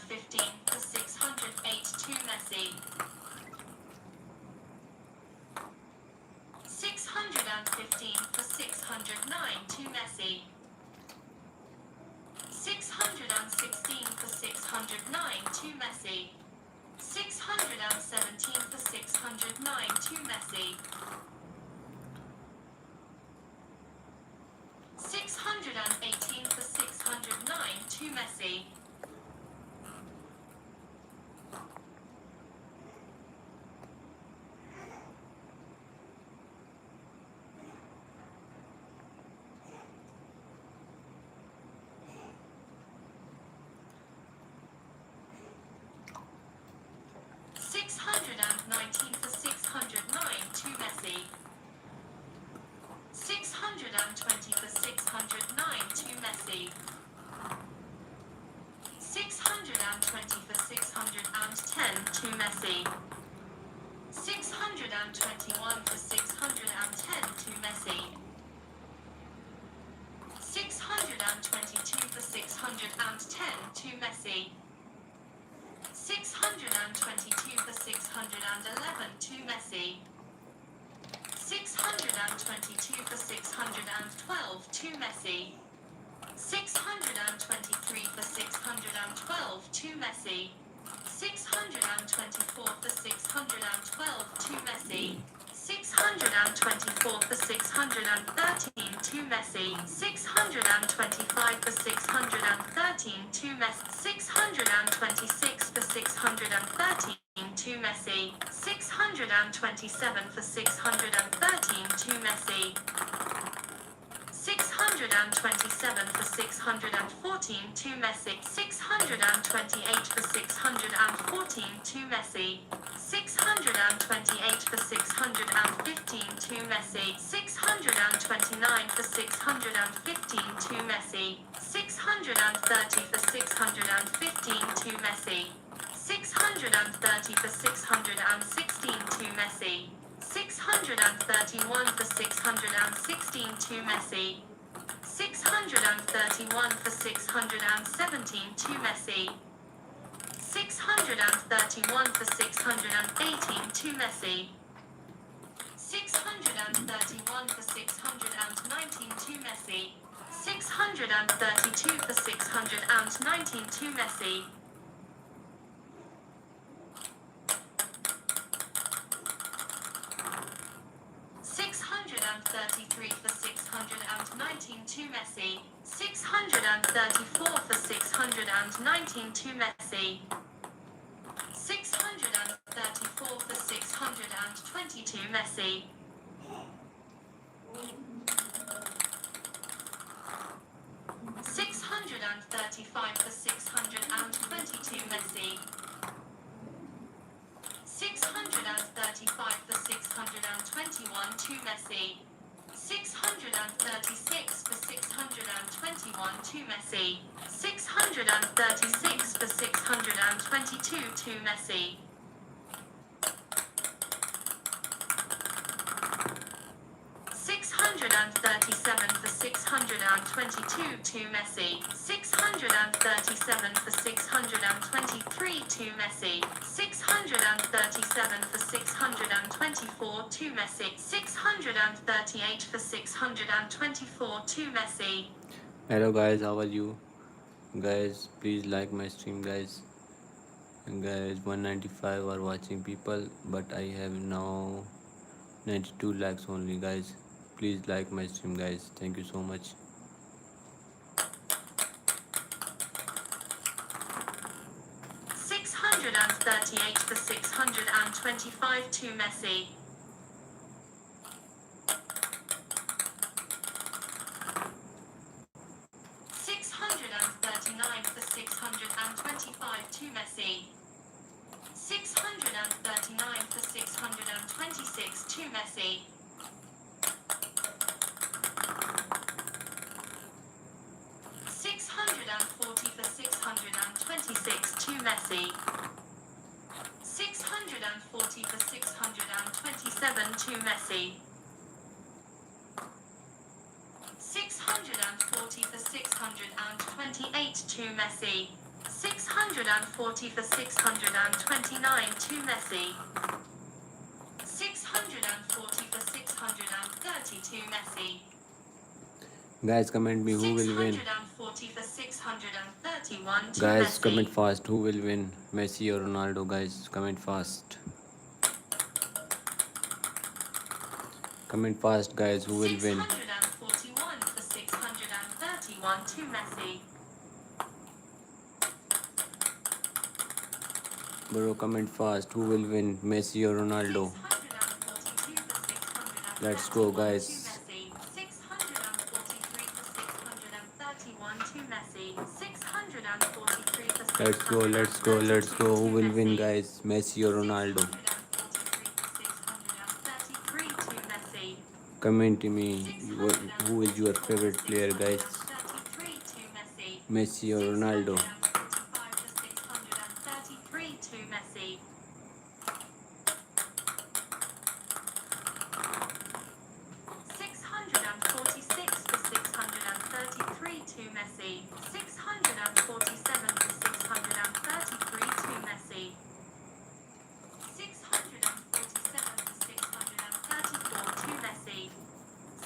615 for 608 to Messi. 615 for 609 to Messi. 616 for 609 to Messi. 617 for 609 to Messi. 618 for 609 to Messi. 619 for 609 to Messi. 620 for 609 to Messi. 620 for 610 to Messi. 621 for 610 to Messi. 622 for 610 to Messi. 622 for 611 to Messi. 622 for 612 to Messi. 623 for 612 to Messi. 624 for 612 to Messi. 624 for 613 to Messi. 625 for 613 to Messi. 626 for 613 to Messi. 627 for 613 to Messi. 627 for 614 to Messi. 628 for 614 to Messi. 628 for 615 to Messi. 629 for 615 to Messi. 630 for 615 to Messi. 630 for 616 to Messi. 631 for 616 to Messi. 631 for 617 to Messi. 631 for 618 to Messi. 631 for 619 to Messi. 632 for 619 to Messi. 633 for 619 to Messi. 634 for 619 to Messi. 634 for 620 to Messi. 635 for 620 to Messi. 635 for 621 to Messi. 636 for 621 to Messi. 636 for 622 to Messi. 637 for 622 to Messi. 637 for 623 to Messi. 637 for 624 to Messi. 638 for 624 to Messi. Hello guys, how are you? Guys, please like my stream, guys. And guys, 195 are watching people, but I have now 92 likes only, guys. Please like my stream, guys. Thank you so much. 638 for 625 to Messi. 639 for 625 to Messi. 639 for 626 to Messi. 640 for 626 to Messi. 640 for 627 to Messi. 640 for 628 to Messi. 640 for 629 to Messi. 640 for 632 Messi. Guys, comment me who will win. 640 for 631 to Guys, Messi. comment fast. Who will win? Messi or Ronaldo? Guys, comment fast. Comment fast, guys. Who will win? 641 for 631 to Messi. Bro, comment fast. Who will win? Messi or Ronaldo? 642 for 631 Let's go, to guys. Messi. 643 for 631 to Messi. 643 for 632 Let's go, let's go, let's go. Who will win, guys? Messi or Ronaldo? 633 to Messi. Comment me who is your favorite player, guys? 633 to Messi. Messi or Ronaldo? 633 to Messi. 646 for 633 to Messi. 647 for 633 to Messi. 647 for 634 to Messi.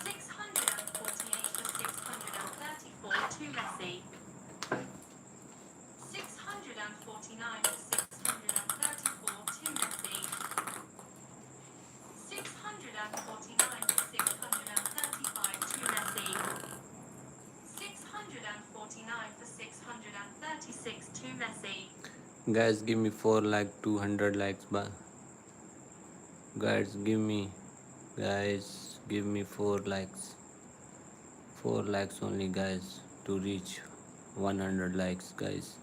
648 for 634 to Messi. 649 for 634 to Messi. 649 for 635 to Messi. 649 for 636 to Messi. Guys, give me 4 like 200 likes. Guys, give me 4 likes. 4 likes only, guys, to reach 100 likes, guys.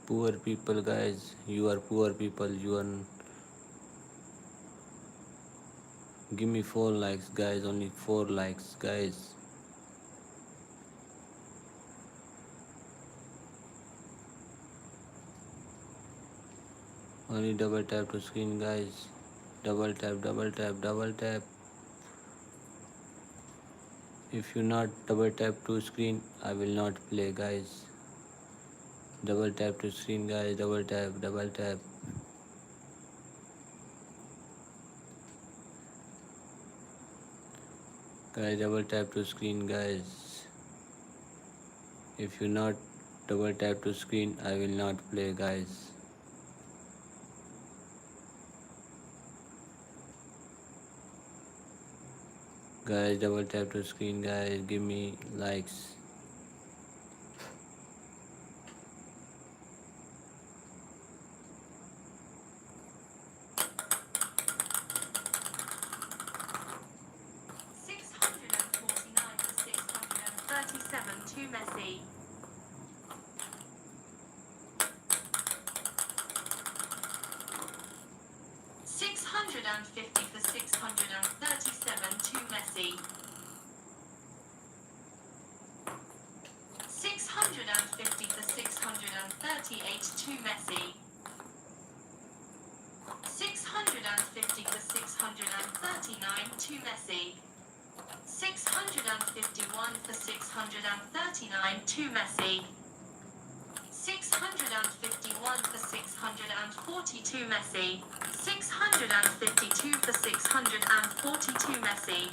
Poor people, guys, you are poor people. Give me 4 likes, guys, only 4 likes, guys. Only double tap to screen, guys. Double tap, double tap, double tap. If you not double tap to screen, I will not play, guys. Double tap to screen, guys. Double tap, double tap. Guys, double tap to screen, guys. If you not double tap to screen, I will not play, guys. Guys, double tap to screen, guys. Give me likes. To Messi. 650 for 637 to Messi. 650 for 638 to Messi. 650 for 639 to Messi. 651 for 639 to Messi. 651 for 640 to Messi. 652 for 640 to Messi.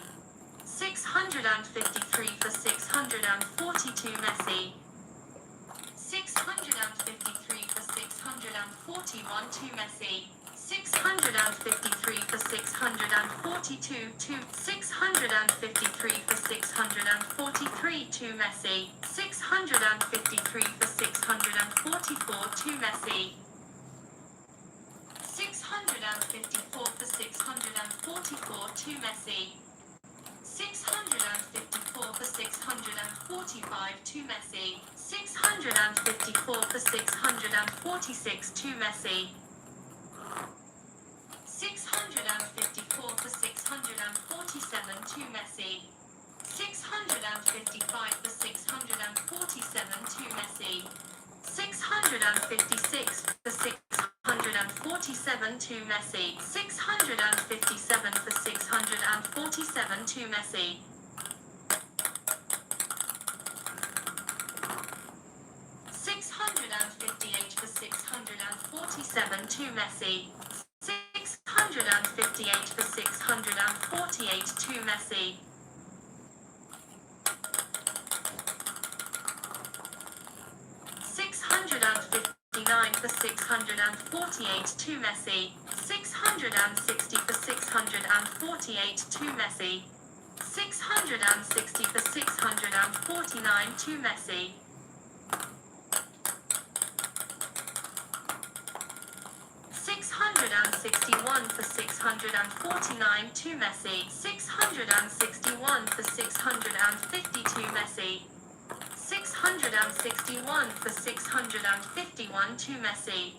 653 for 640 to Messi. 653 for 641 to Messi. 653 for 642 to 653 for 643 to Messi. 653 for 644 to Messi. 654 for 644 to Messi. 654 for 645 to Messi. 654 for 646 to Messi. 654 for 647 to Messi. 655 for 647 to Messi. 656 for 647 647 to Messi. 657 for 647 to Messi. 658 for 647 to Messi. 658 for 648 to Messi. 659 for 648 to Messi. 660 for 648 to Messi. 660 for 649 to Messi. 661 for 649 to Messi. 661 for 650 to Messi. 661 for 651 to Messi.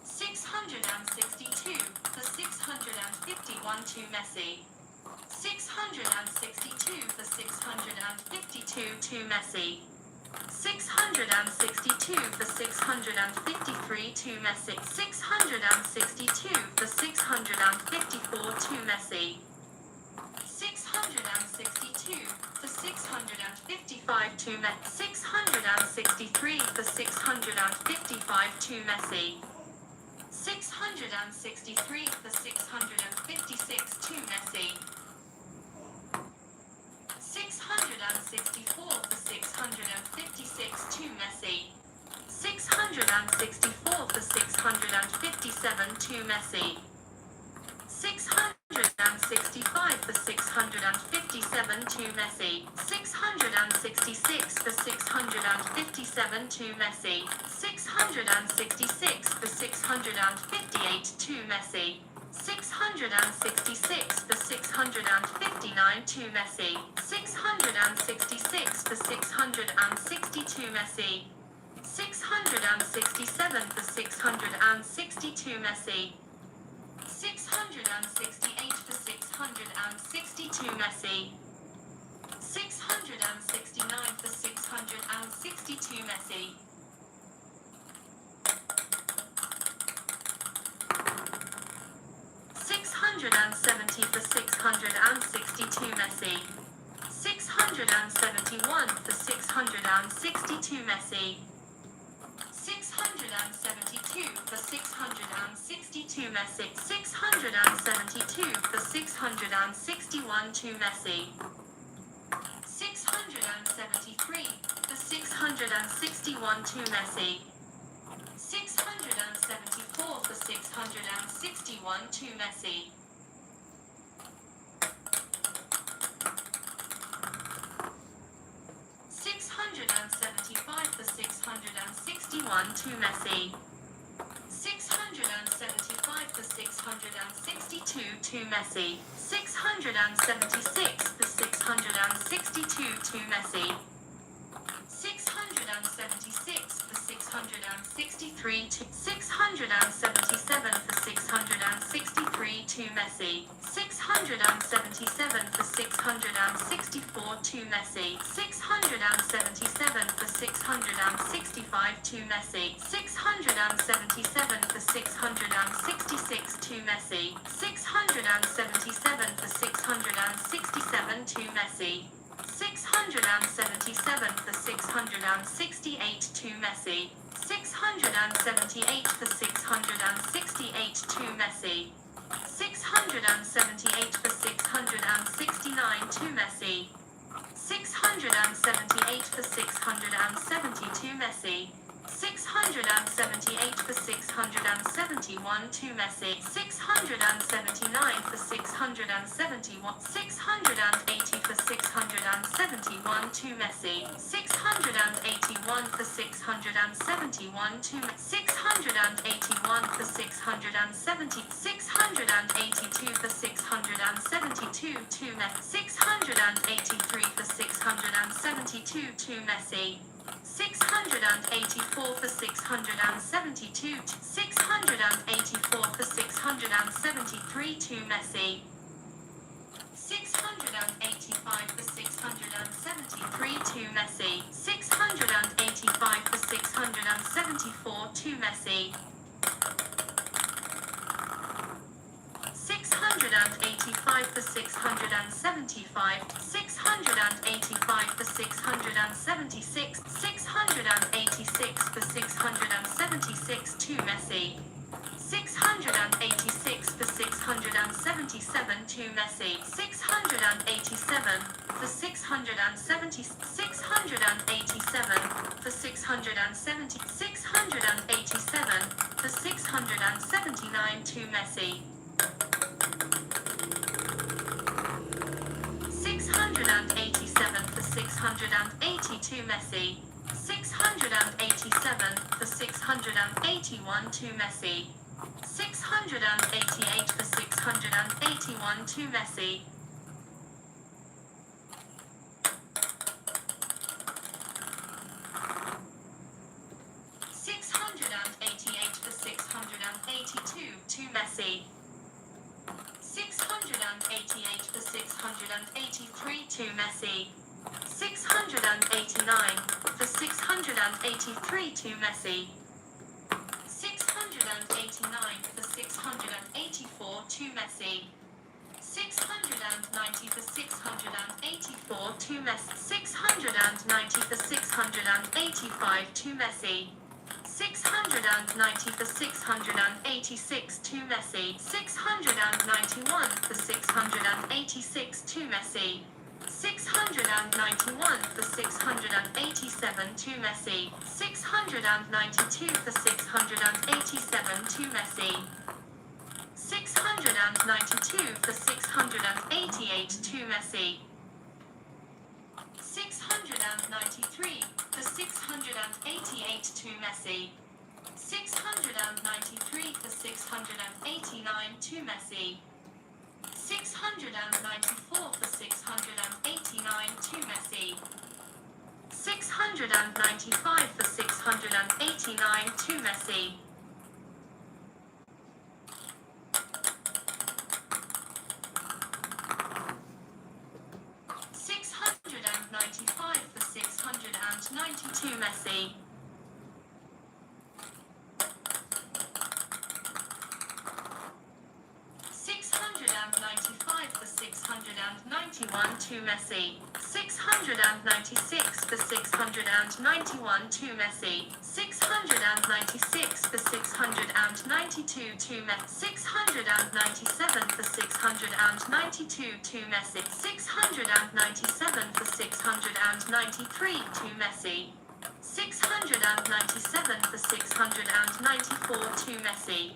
662 for 651 to Messi. 662 for 652 to Messi. 662 for 653 to Messi. 662 for 654 to Messi. 662 for 655 to Messi. 663 for 655 to Messi. 663 for 656 to Messi. 664 for 656 to Messi. 664 for 657 to Messi. 665 for 657 to Messi. 666 for 657 to Messi. 666 for 658 to Messi. 666 for 659 to Messi. 666 for 660 to Messi. 667 for 660 to Messi. 668 for 660 to Messi. 669 for 660 to Messi. 670 for 660 to Messi. 671 for 660 to Messi. 672 for 660 to Messi. 672 for 661 to Messi. 673 for 661 to Messi. 674 for 661 to Messi. 675 for 661 to Messi. 675 for 662 to Messi. 676 for 662 to Messi. 676 for 663 to 677 for 663 to Messi. 677 for 664 to Messi. 677 for 665 to Messi. 677 for 666 to Messi. 677 for 667 to Messi. 677 for 668 to Messi. 678 for 668 to Messi. 678 for 669 to Messi. 678 for 670 to Messi. 678 for 671 to Messi. 679 for 671. 680 for 671 to Messi. 681 for 671 to 681 for 670. 682 for 672 to Messi. 683 for 672 to Messi. 684 for 672 to 684 for 673 to Messi. 685 for 673 to Messi. 685 for 673 675, 685 for 676, 686 for 676 to Messi. 686 for 677 to Messi. 687 for 670, 687 for 670, 687 for 679 to Messi. 687 for 682 Messi. 687 for 681 to Messi. 688 for 681 to Messi. 688 for 682 to Messi. 688 for 683 to Messi. 689 for 683 to Messi. 689 for 684 to Messi. 690 for 684 to Messi. 690 for 685 to Messi. 690 for 686 to Messi. 691 for 686 to Messi. 691 for 687 to Messi. 692 for 687 to Messi. 692 for 688 to Messi. 693 for 688 to Messi. 693 for 689 to Messi. 694 for 689 to Messi. 695 for 689 to Messi. 695 for 692 Messi. 695 for 691 to Messi. 696 for 691 to Messi. 696 for 692 to Messi. 697 for 692 to Messi. 697 for 693 to Messi. 697 for 694 to Messi.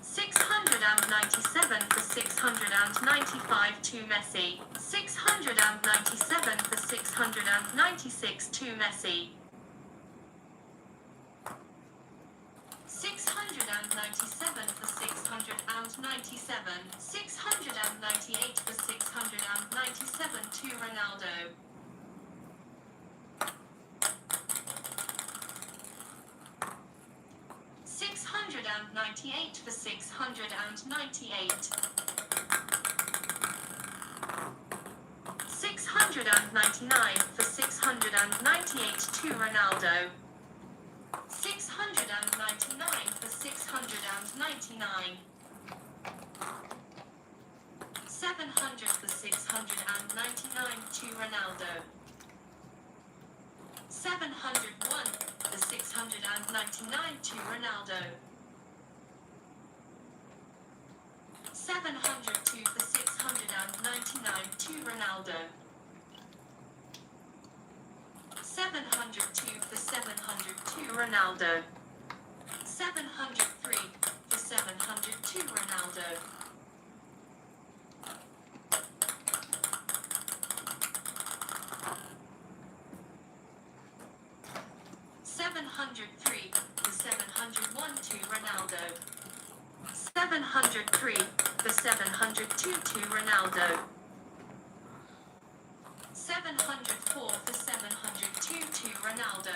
697 for 695 to Messi. 697 for 696 to Messi. 697 for 697. 698 for 697 to Ronaldo. 698 for 698. 699 for 698 to Ronaldo. 699 for 699. 700 for 699 to Ronaldo. 701 for 699 to Ronaldo. 702 for 699 to Ronaldo. 702 for 700 to Ronaldo. 703 for 700 to Ronaldo. 703 for 701 to Ronaldo. 703 for 702 to Ronaldo. 704 for 702 to Ronaldo.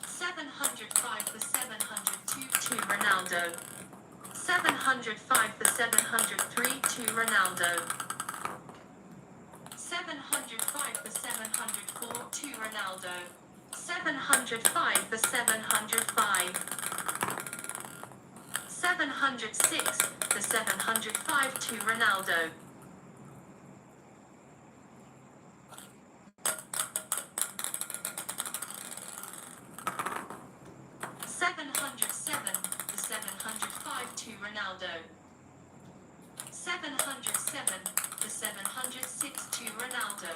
705 for 702 to Ronaldo. 705 for 703 to Ronaldo. 705 for 704 to Ronaldo. 705 for 705. 706 for 705 to Ronaldo. 707 for 705 to Ronaldo. 707 for 706 to Ronaldo.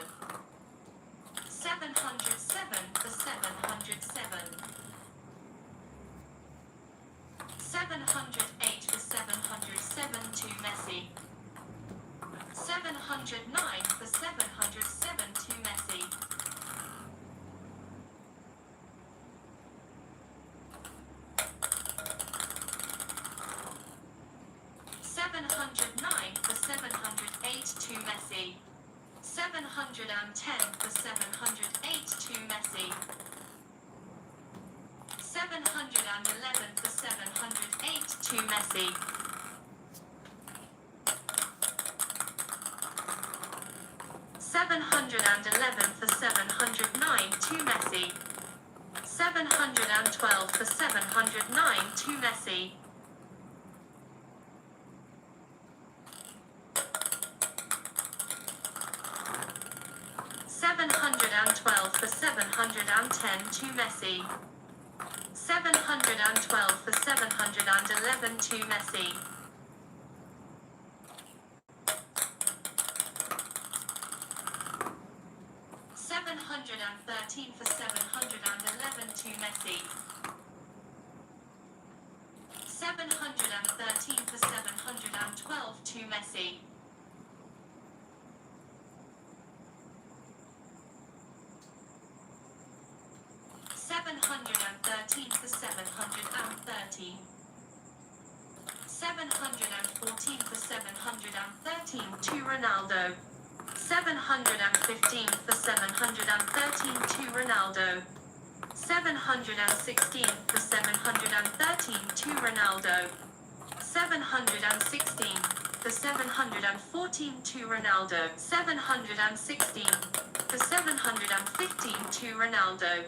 707 for 707. 708 for 707 to Messi. 709 for 707 to Messi. 709 for 708 to Messi. 710 for 708 to Messi. 711 for 708 to Messi. 711 for 709 to Messi. 712 for 709 to Messi. 712 for 710 to Messi. 712 for 711 to Messi. 713 for 711 to Messi. 713 for 712 to Messi. 713 for 730. 714 for 713 to Ronaldo. 715 for 713 to Ronaldo. 716 for 713 to Ronaldo. 716 for 714 to Ronaldo. 716 for 715 to Ronaldo.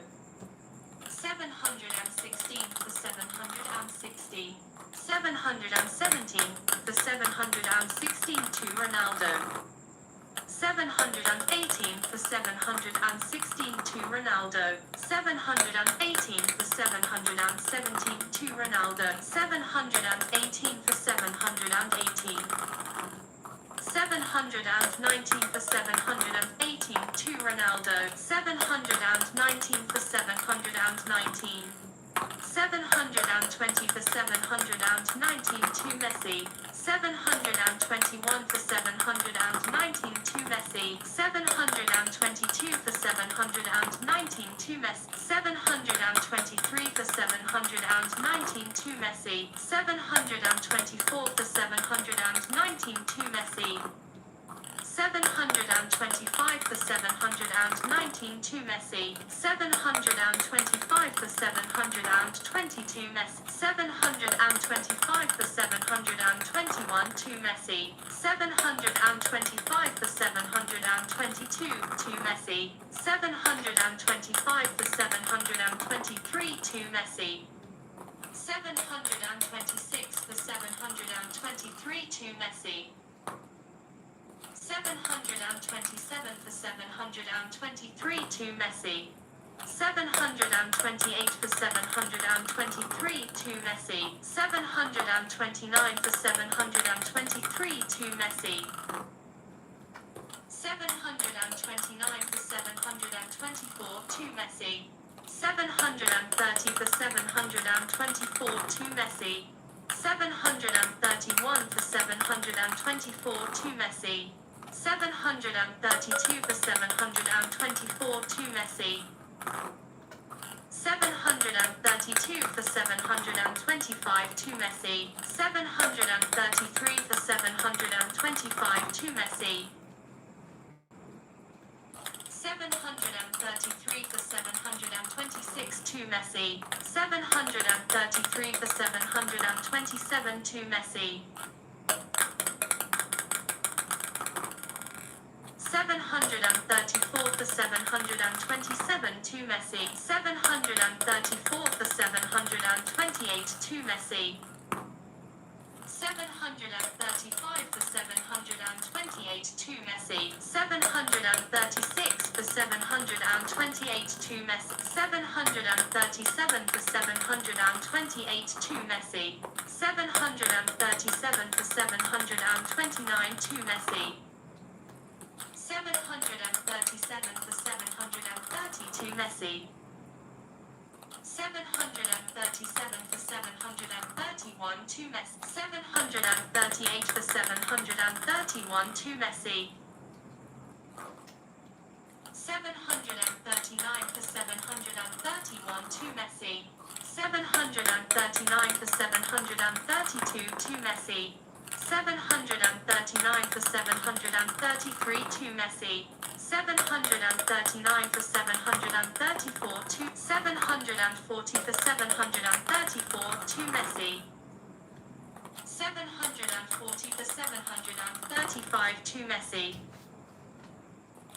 716 for 760. 717 for 716 to Ronaldo. 718 for 716 to Ronaldo. 718 for 717 to Ronaldo. 718 for 718. 719 for 718 to Ronaldo. 719 for 719. 720 for 719 to Messi. 721 for 719 to Messi. 722 for 719 to Messi. 723 for 719 to Messi. 724 for 719 to Messi. 725 for 719 to Messi. 725 for 722 Messi. 725 for 721 to Messi. 725 for 722 to Messi. 725 for 723 to Messi. 726 for 723 to Messi. 727 for 723 to Messi. 728 for 723 to Messi. 729 for 723 to Messi. 729 for 724 to Messi. 730 for 724 to Messi. 731 for 724 to Messi. 732 for 724 to Messi. 732 for 725 to Messi. 733 for 725 to Messi. 733 for 726 to Messi. 733 for 727 to Messi. 734 for 727 to Messi. 734 for 728 to Messi. 735 for 728 to Messi. 736 for 728 to Messi. 737 for 728 to Messi. 737 for 729 to Messi. 737 for 730 to Messi. 737 for 731 to Messi. 738 for 731 to Messi. 739 for 731 to Messi. 739 for 732 to Messi. 739 for 733 to Messi. 739 for 734 to 740 for 734 to Messi. 740 for 735 to Messi.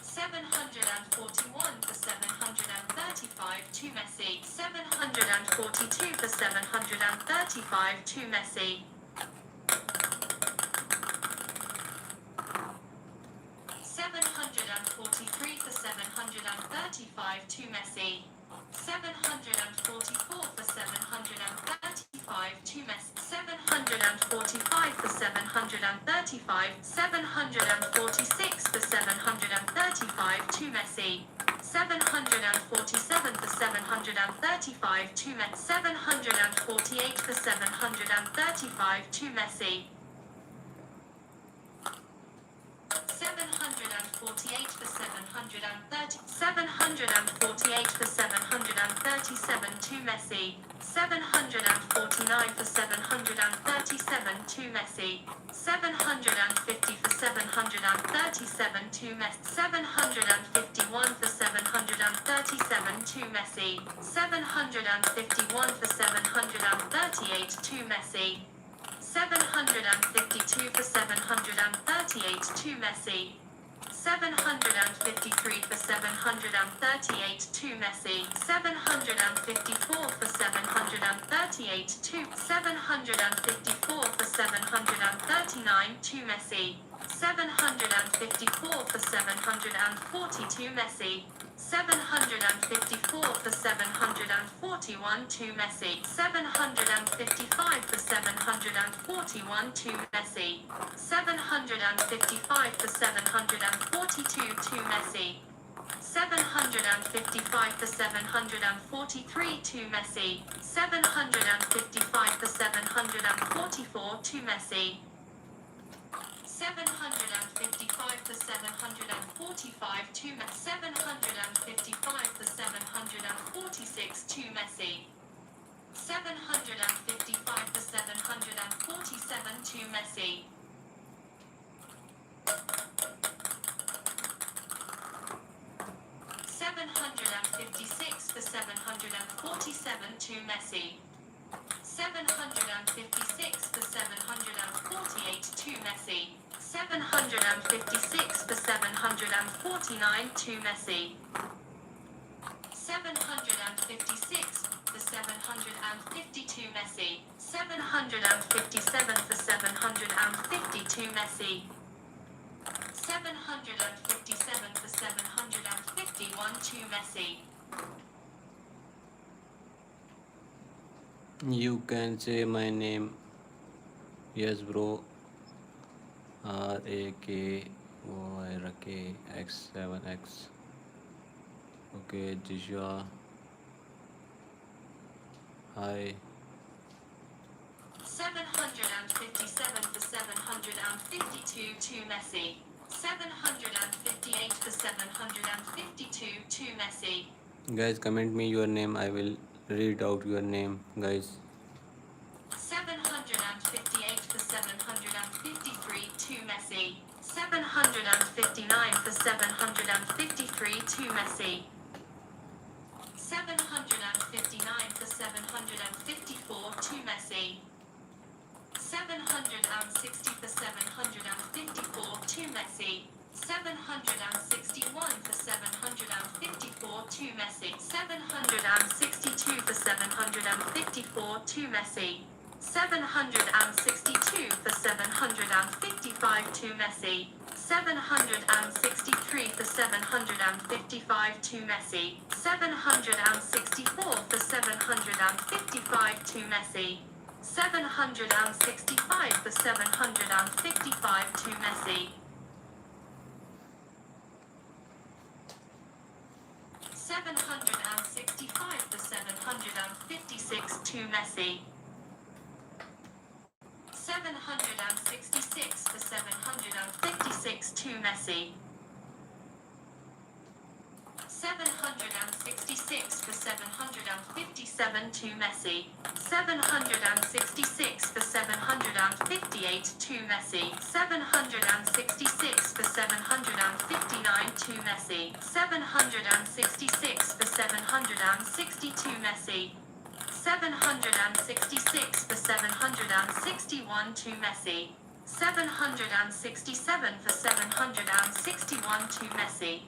741 for 735 to Messi. 742 for 735 to Messi. 743 for 735 to Messi. 744 for 735 to Messi. 745 for 735. 746 for 735 to Messi. 747 for 735 to Messi. 748 for 735 to Messi. 748 for 730. 748 for 737 to Messi. 749 for 737 to Messi. 750 for 737 to Messi. 751 for 737 to Messi. 751 for 738 to Messi. 752 for 738 to Messi. 753 for 738 to Messi. 754 for 738 to 754 for 739 to Messi. 754 for 740 to Messi. 754 for 741 to Messi. 755 for 741 to Messi. 755 for 742 to Messi. 755 for 743 to Messi. 755 for 744 to Messi. 755 for 745 to Messi. 755 for 746 to Messi. 755 for 747 to Messi. 756 for 747 to Messi. 756 for 748 to Messi. 756 for 749 to Messi. 756 for 750 to Messi. 757 for 750 to Messi. 757 for 751 to Messi. You can say my name. Yes, bro. RAKOYRKX7X. Okay, Joshua. Hi. 757 for 752 to Messi. 758 for 752 to Messi. Guys, comment me your name. I will read out your name, guys. 758 for 753 to Messi. 759 for 753 to Messi. 759 for 754 to Messi. 760 for 754 to Messi. 761 for 754 to Messi. 762 for 754 to Messi. 762 for 755 to Messi. 763 for 755 to Messi. 764 for 755 to Messi. 765 for 755 to Messi. 765 for 756 to Messi. 766 for 756 to Messi. 766 for 757 to Messi. 766 for 758 to Messi. 766 for 759 to Messi. 766 for 762 Messi. 766 for 761 to Messi. 767 for 761 to Messi.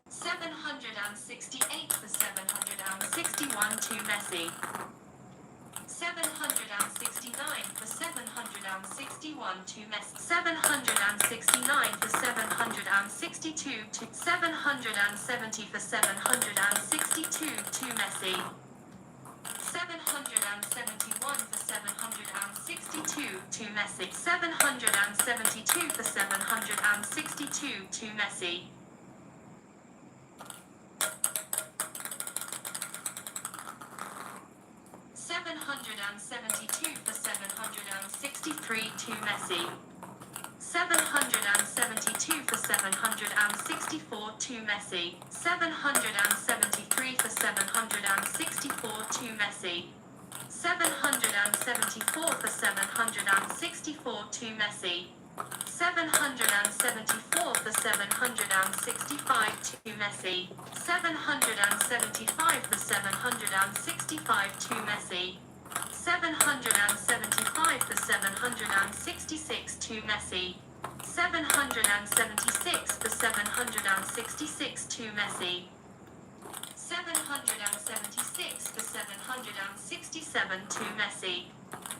768 for 761 to Messi. 769 for 761 to Messi. 769 for 762 to 770 for 762 to Messi. 771 for 762 to Messi. 772 for 762 to Messi. 772 for 763 to Messi. 772 for 764 to Messi. 773 for 764 to Messi. 774 for 764 to Messi. 774 for 765 to Messi. 775 for 765 to Messi. 775 for 766 to Messi. 776 for 766 to Messi. 776 for 767 to Messi.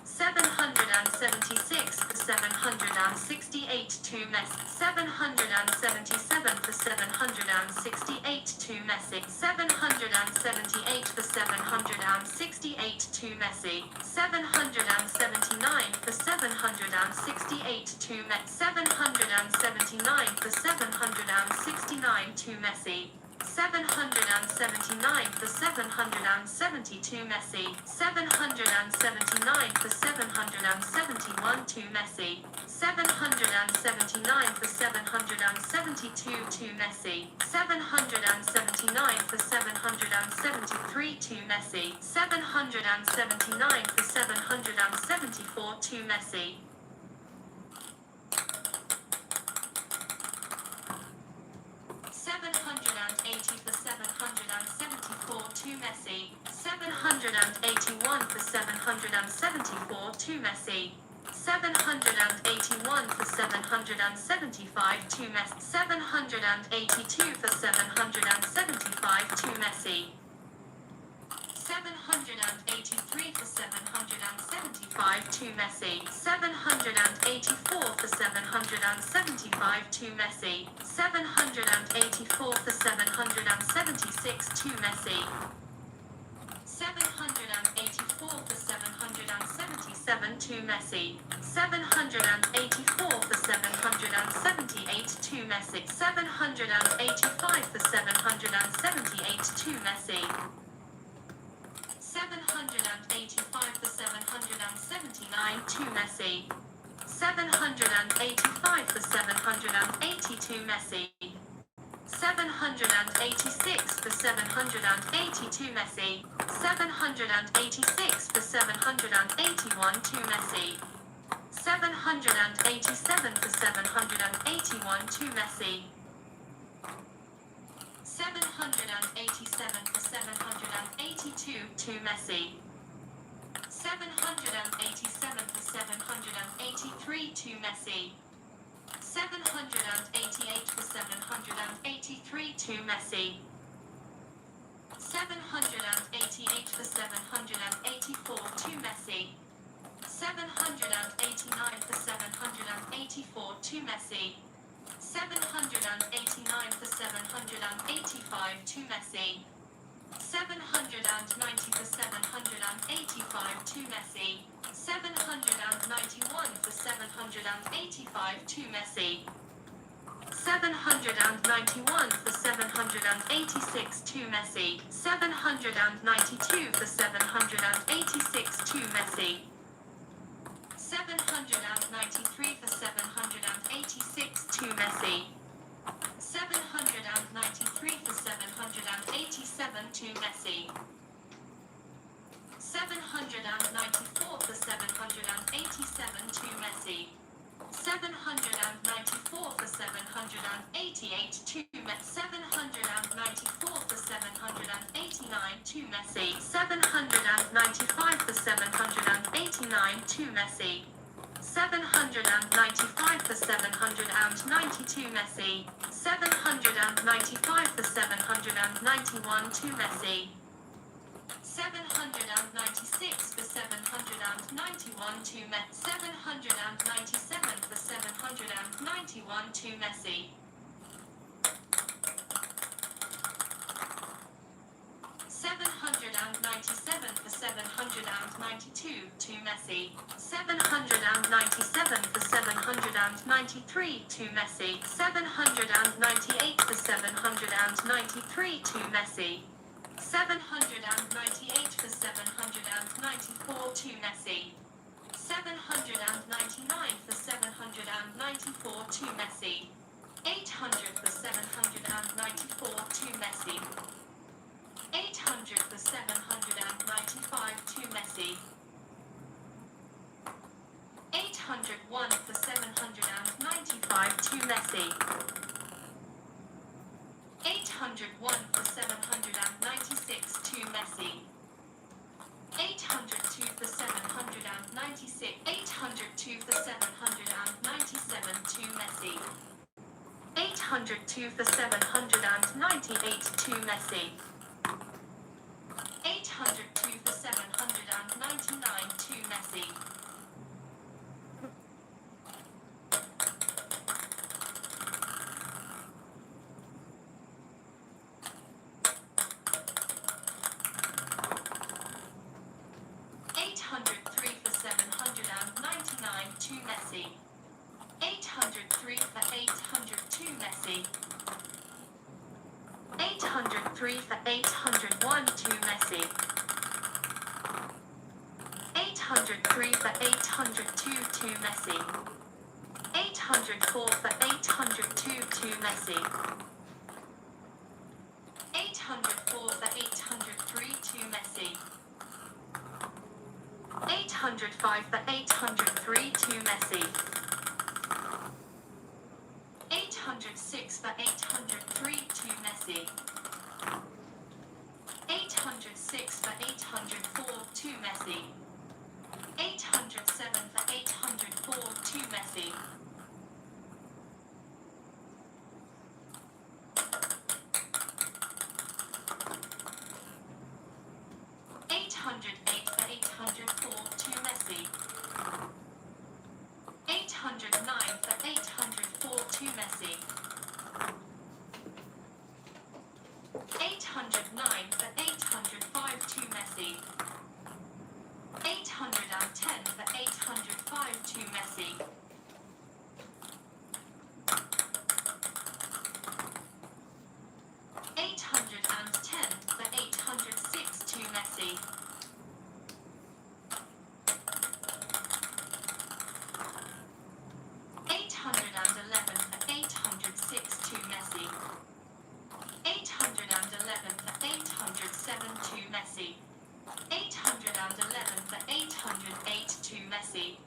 776 for 768 to Messi. 777 for 768 to Messi. 778 for 768 to Messi. 779 for 768 to Messi. 779 for 769 to Messi. 779 for 772 Messi. 779 for 771 to Messi. 779 for 772 to Messi. 779 for 773 to Messi. 779 for 774 to Messi. 780 for 774 to Messi. 781 for 774 to Messi. 781 for 775 to Messi. 782 for 775 to Messi. 783 for 775 to Messi. 784 for 775 to Messi. 784 for 776 to Messi. 784 for 777 to Messi. 784 for 778 to Messi. 785 for 778 to Messi. 785 for 779 to Messi. 785 for 780 to Messi. 786 for 780 to Messi. 786 for 781 to Messi. 787 for 781 to Messi. 787 for 782 to Messi. 787 for 783 to Messi. 788 for 783 to Messi. 788 for 784 to Messi. 789 for 784 to Messi. 789 for 785 to Messi. 790 for 785 to Messi. 791 for 785 to Messi. 791 for 786 to Messi. 792 for 786 to Messi. 793 for 786 to Messi. 793 for 787 to Messi. 794 for 787 to Messi. 794 for 788 to Messi. 794 for 789 to Messi. 795 for 789 to Messi. 795 for 792 Messi. 795 for 791 to Messi. 796 for 791 to Messi. 797 for 791 to Messi. 797 for 792 to Messi. 797 for 793 to Messi. 798 for 793 to Messi. 798 for 794 to Messi. 799 for 794 to Messi. 800 for 794 to Messi. 800 for 795 to Messi. 801 for 795 to Messi. 801 for 796 to Messi. 802 for 796. 802 for 797 to Messi. 802 for 798 to Messi. 802 for 799 to Messi. 803 for 799 to Messi. 803 for 802 Messi. 803 for 801 to Messi. 803 for 802 to Messi. 804 for 802 to Messi. 804 for 803 to Messi. 805 for 803 to Messi. 806 for 803 to Messi. 806 for 804 to Messi. 807 for 804 to Messi. 808 for 804 to Messi. 809 for 804 to Messi. 809 for 805 to Messi. 810 for 805 to Messi. 810 for 806 to Messi. 811 for 806 to Messi. 811 for 807 to Messi. 811 for 808 to Messi.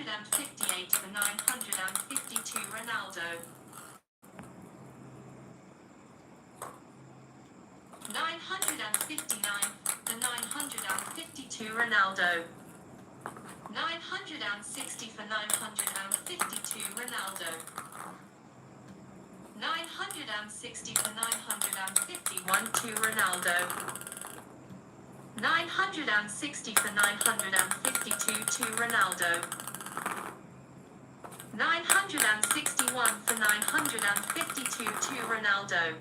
958 for 952 Ronaldo. 959 for 952 Ronaldo. 960 for 952 Ronaldo. 960 for 951 to Ronaldo. 960 for 952 to Ronaldo. 961 for 952 to Ronaldo.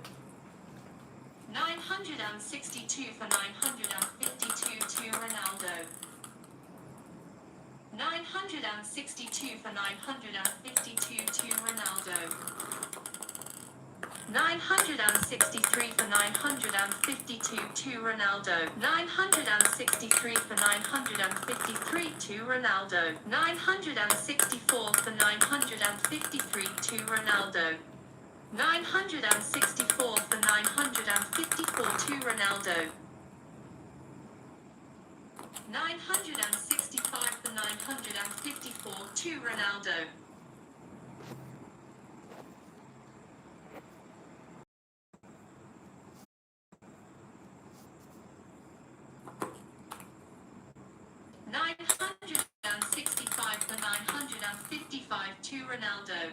962 for 952 to Ronaldo. 962 for 952 to Ronaldo. 963 for 952 to Ronaldo. 963 for 953 to Ronaldo. 964 for 953 to Ronaldo. 964 for 954 to Ronaldo. 965 for 954 to Ronaldo. 965 for 955 to Ronaldo.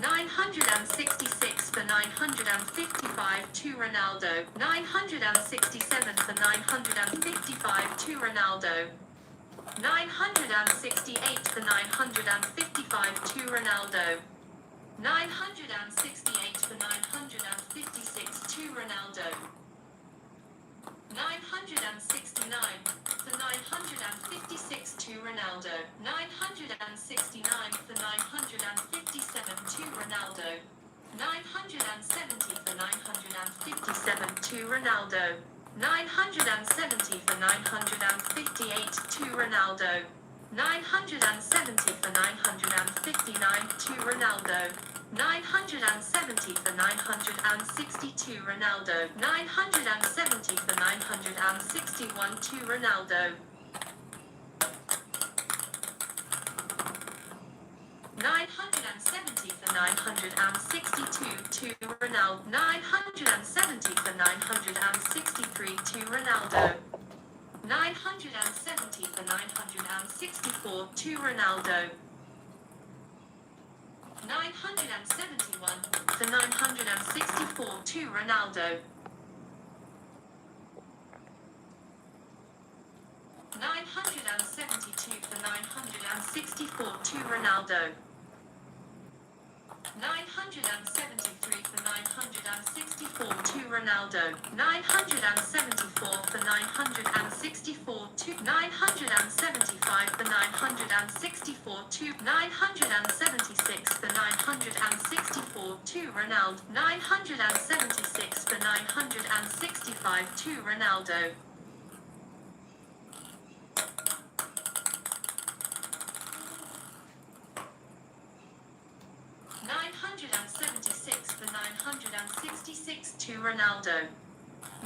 966 for 955 to Ronaldo. 967 for 955 to Ronaldo. 968 for 955 to Ronaldo. 968 for 956 to Ronaldo. 969 for 956 to Ronaldo. 969 for 957 to Ronaldo. 970 for 957 to Ronaldo. 970 for 958 to Ronaldo. 970 for 959 to Ronaldo. 970 for 962 Ronaldo. 970 for 961 to Ronaldo. 970 for 962 to Ronaldo. 970 for 963 to Ronaldo. 970 for 964 to Ronaldo. 971 for 964 to Ronaldo. 972 for 964 to Ronaldo. 973 for 964 to Ronaldo. 974 for 964 to 975 for 964 to 976 for 964 to Ronaldo. 976 for 965 to Ronaldo. 976 for 966 to Ronaldo.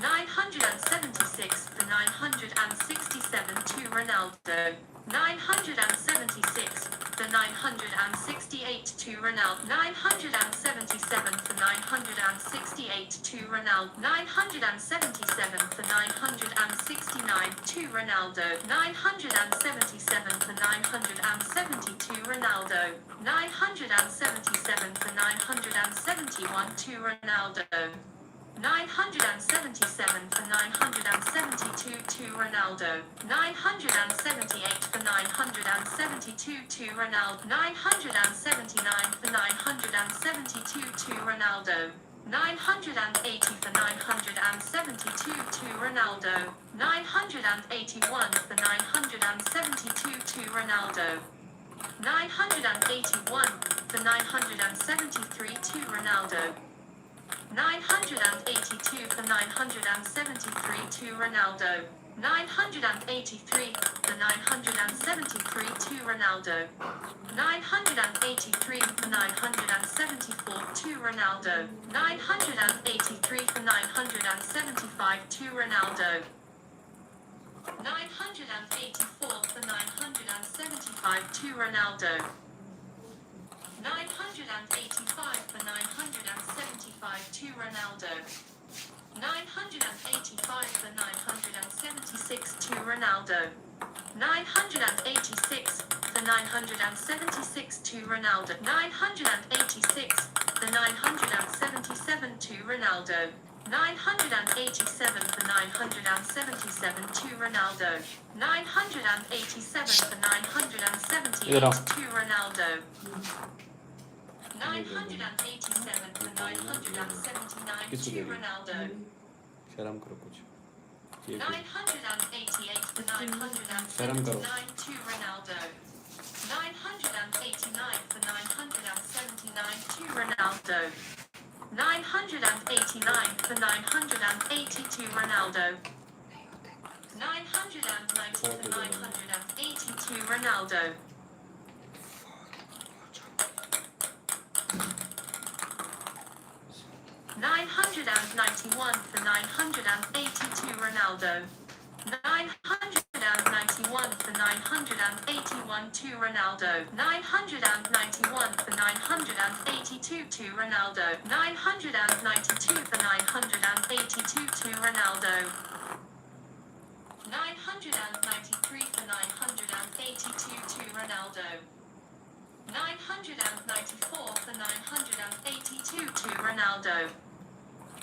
976 for 967 to Ronaldo. 976 for 968 to Ronaldo. 977 for 968 to Ronaldo. 977 for 969 to Ronaldo. 977 for 970 to Ronaldo. 977 for 971 to Ronaldo. 977 for 972 to Ronaldo. 978 for 972 to Ronaldo. 979 for 972 to Ronaldo. 980 for 972 to Ronaldo. 981 for 972 to Ronaldo. 981 for 973 to Ronaldo. 982 for 973 to Ronaldo. 983 for 973 to Ronaldo. 983 for 974 to Ronaldo. 983 for 975 to Ronaldo. 984 for 975 to Ronaldo. 985 for 975 to Ronaldo. 985 for 976 to Ronaldo. 986 for 976 to Ronaldo. 986 for 977 to Ronaldo. 987 for 977 to Ronaldo. 987 for 978 to Ronaldo. 987 for 979 to Ronaldo. शर्म करो कुछ 988 for शर्म करो 979 to Ronaldo. 989 for 979 to Ronaldo. 989 for 980 to Ronaldo. 990 for 980 to Ronaldo. 991 for 980 to Ronaldo. 991 for 981 to Ronaldo. 991 for 982 to Ronaldo. 992 for 982 to Ronaldo. 993 for 982 to Ronaldo. 994 for 982 to Ronaldo.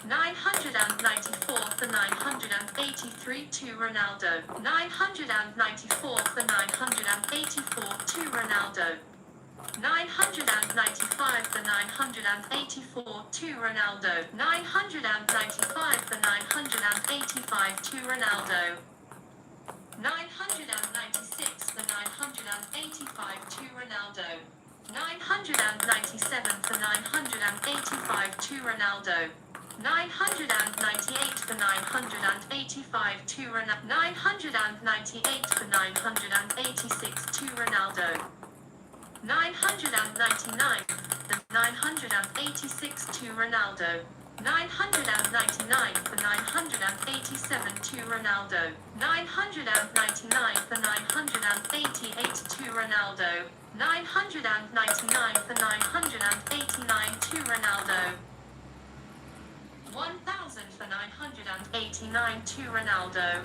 994 for 983 to Ronaldo. 994 for 984 to Ronaldo. 995 for 984 to Ronaldo. 995 for 985 to Ronaldo. 996 for 985 to Ronaldo. 997 for 985 to Ronaldo. 998 for 985 to Ronaldo. 998 for 986 to Ronaldo. 999 for 986 to Ronaldo. 999 for 987 to Ronaldo. 999 for 988 to Ronaldo. 999 for 989 to Ronaldo. 1,000 for 989 to Ronaldo.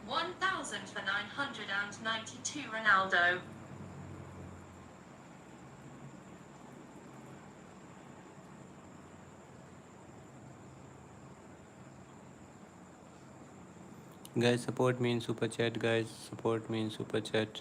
$1,000 for 992 Ronaldo. guys, support me in super chat, guys, support me in super chat.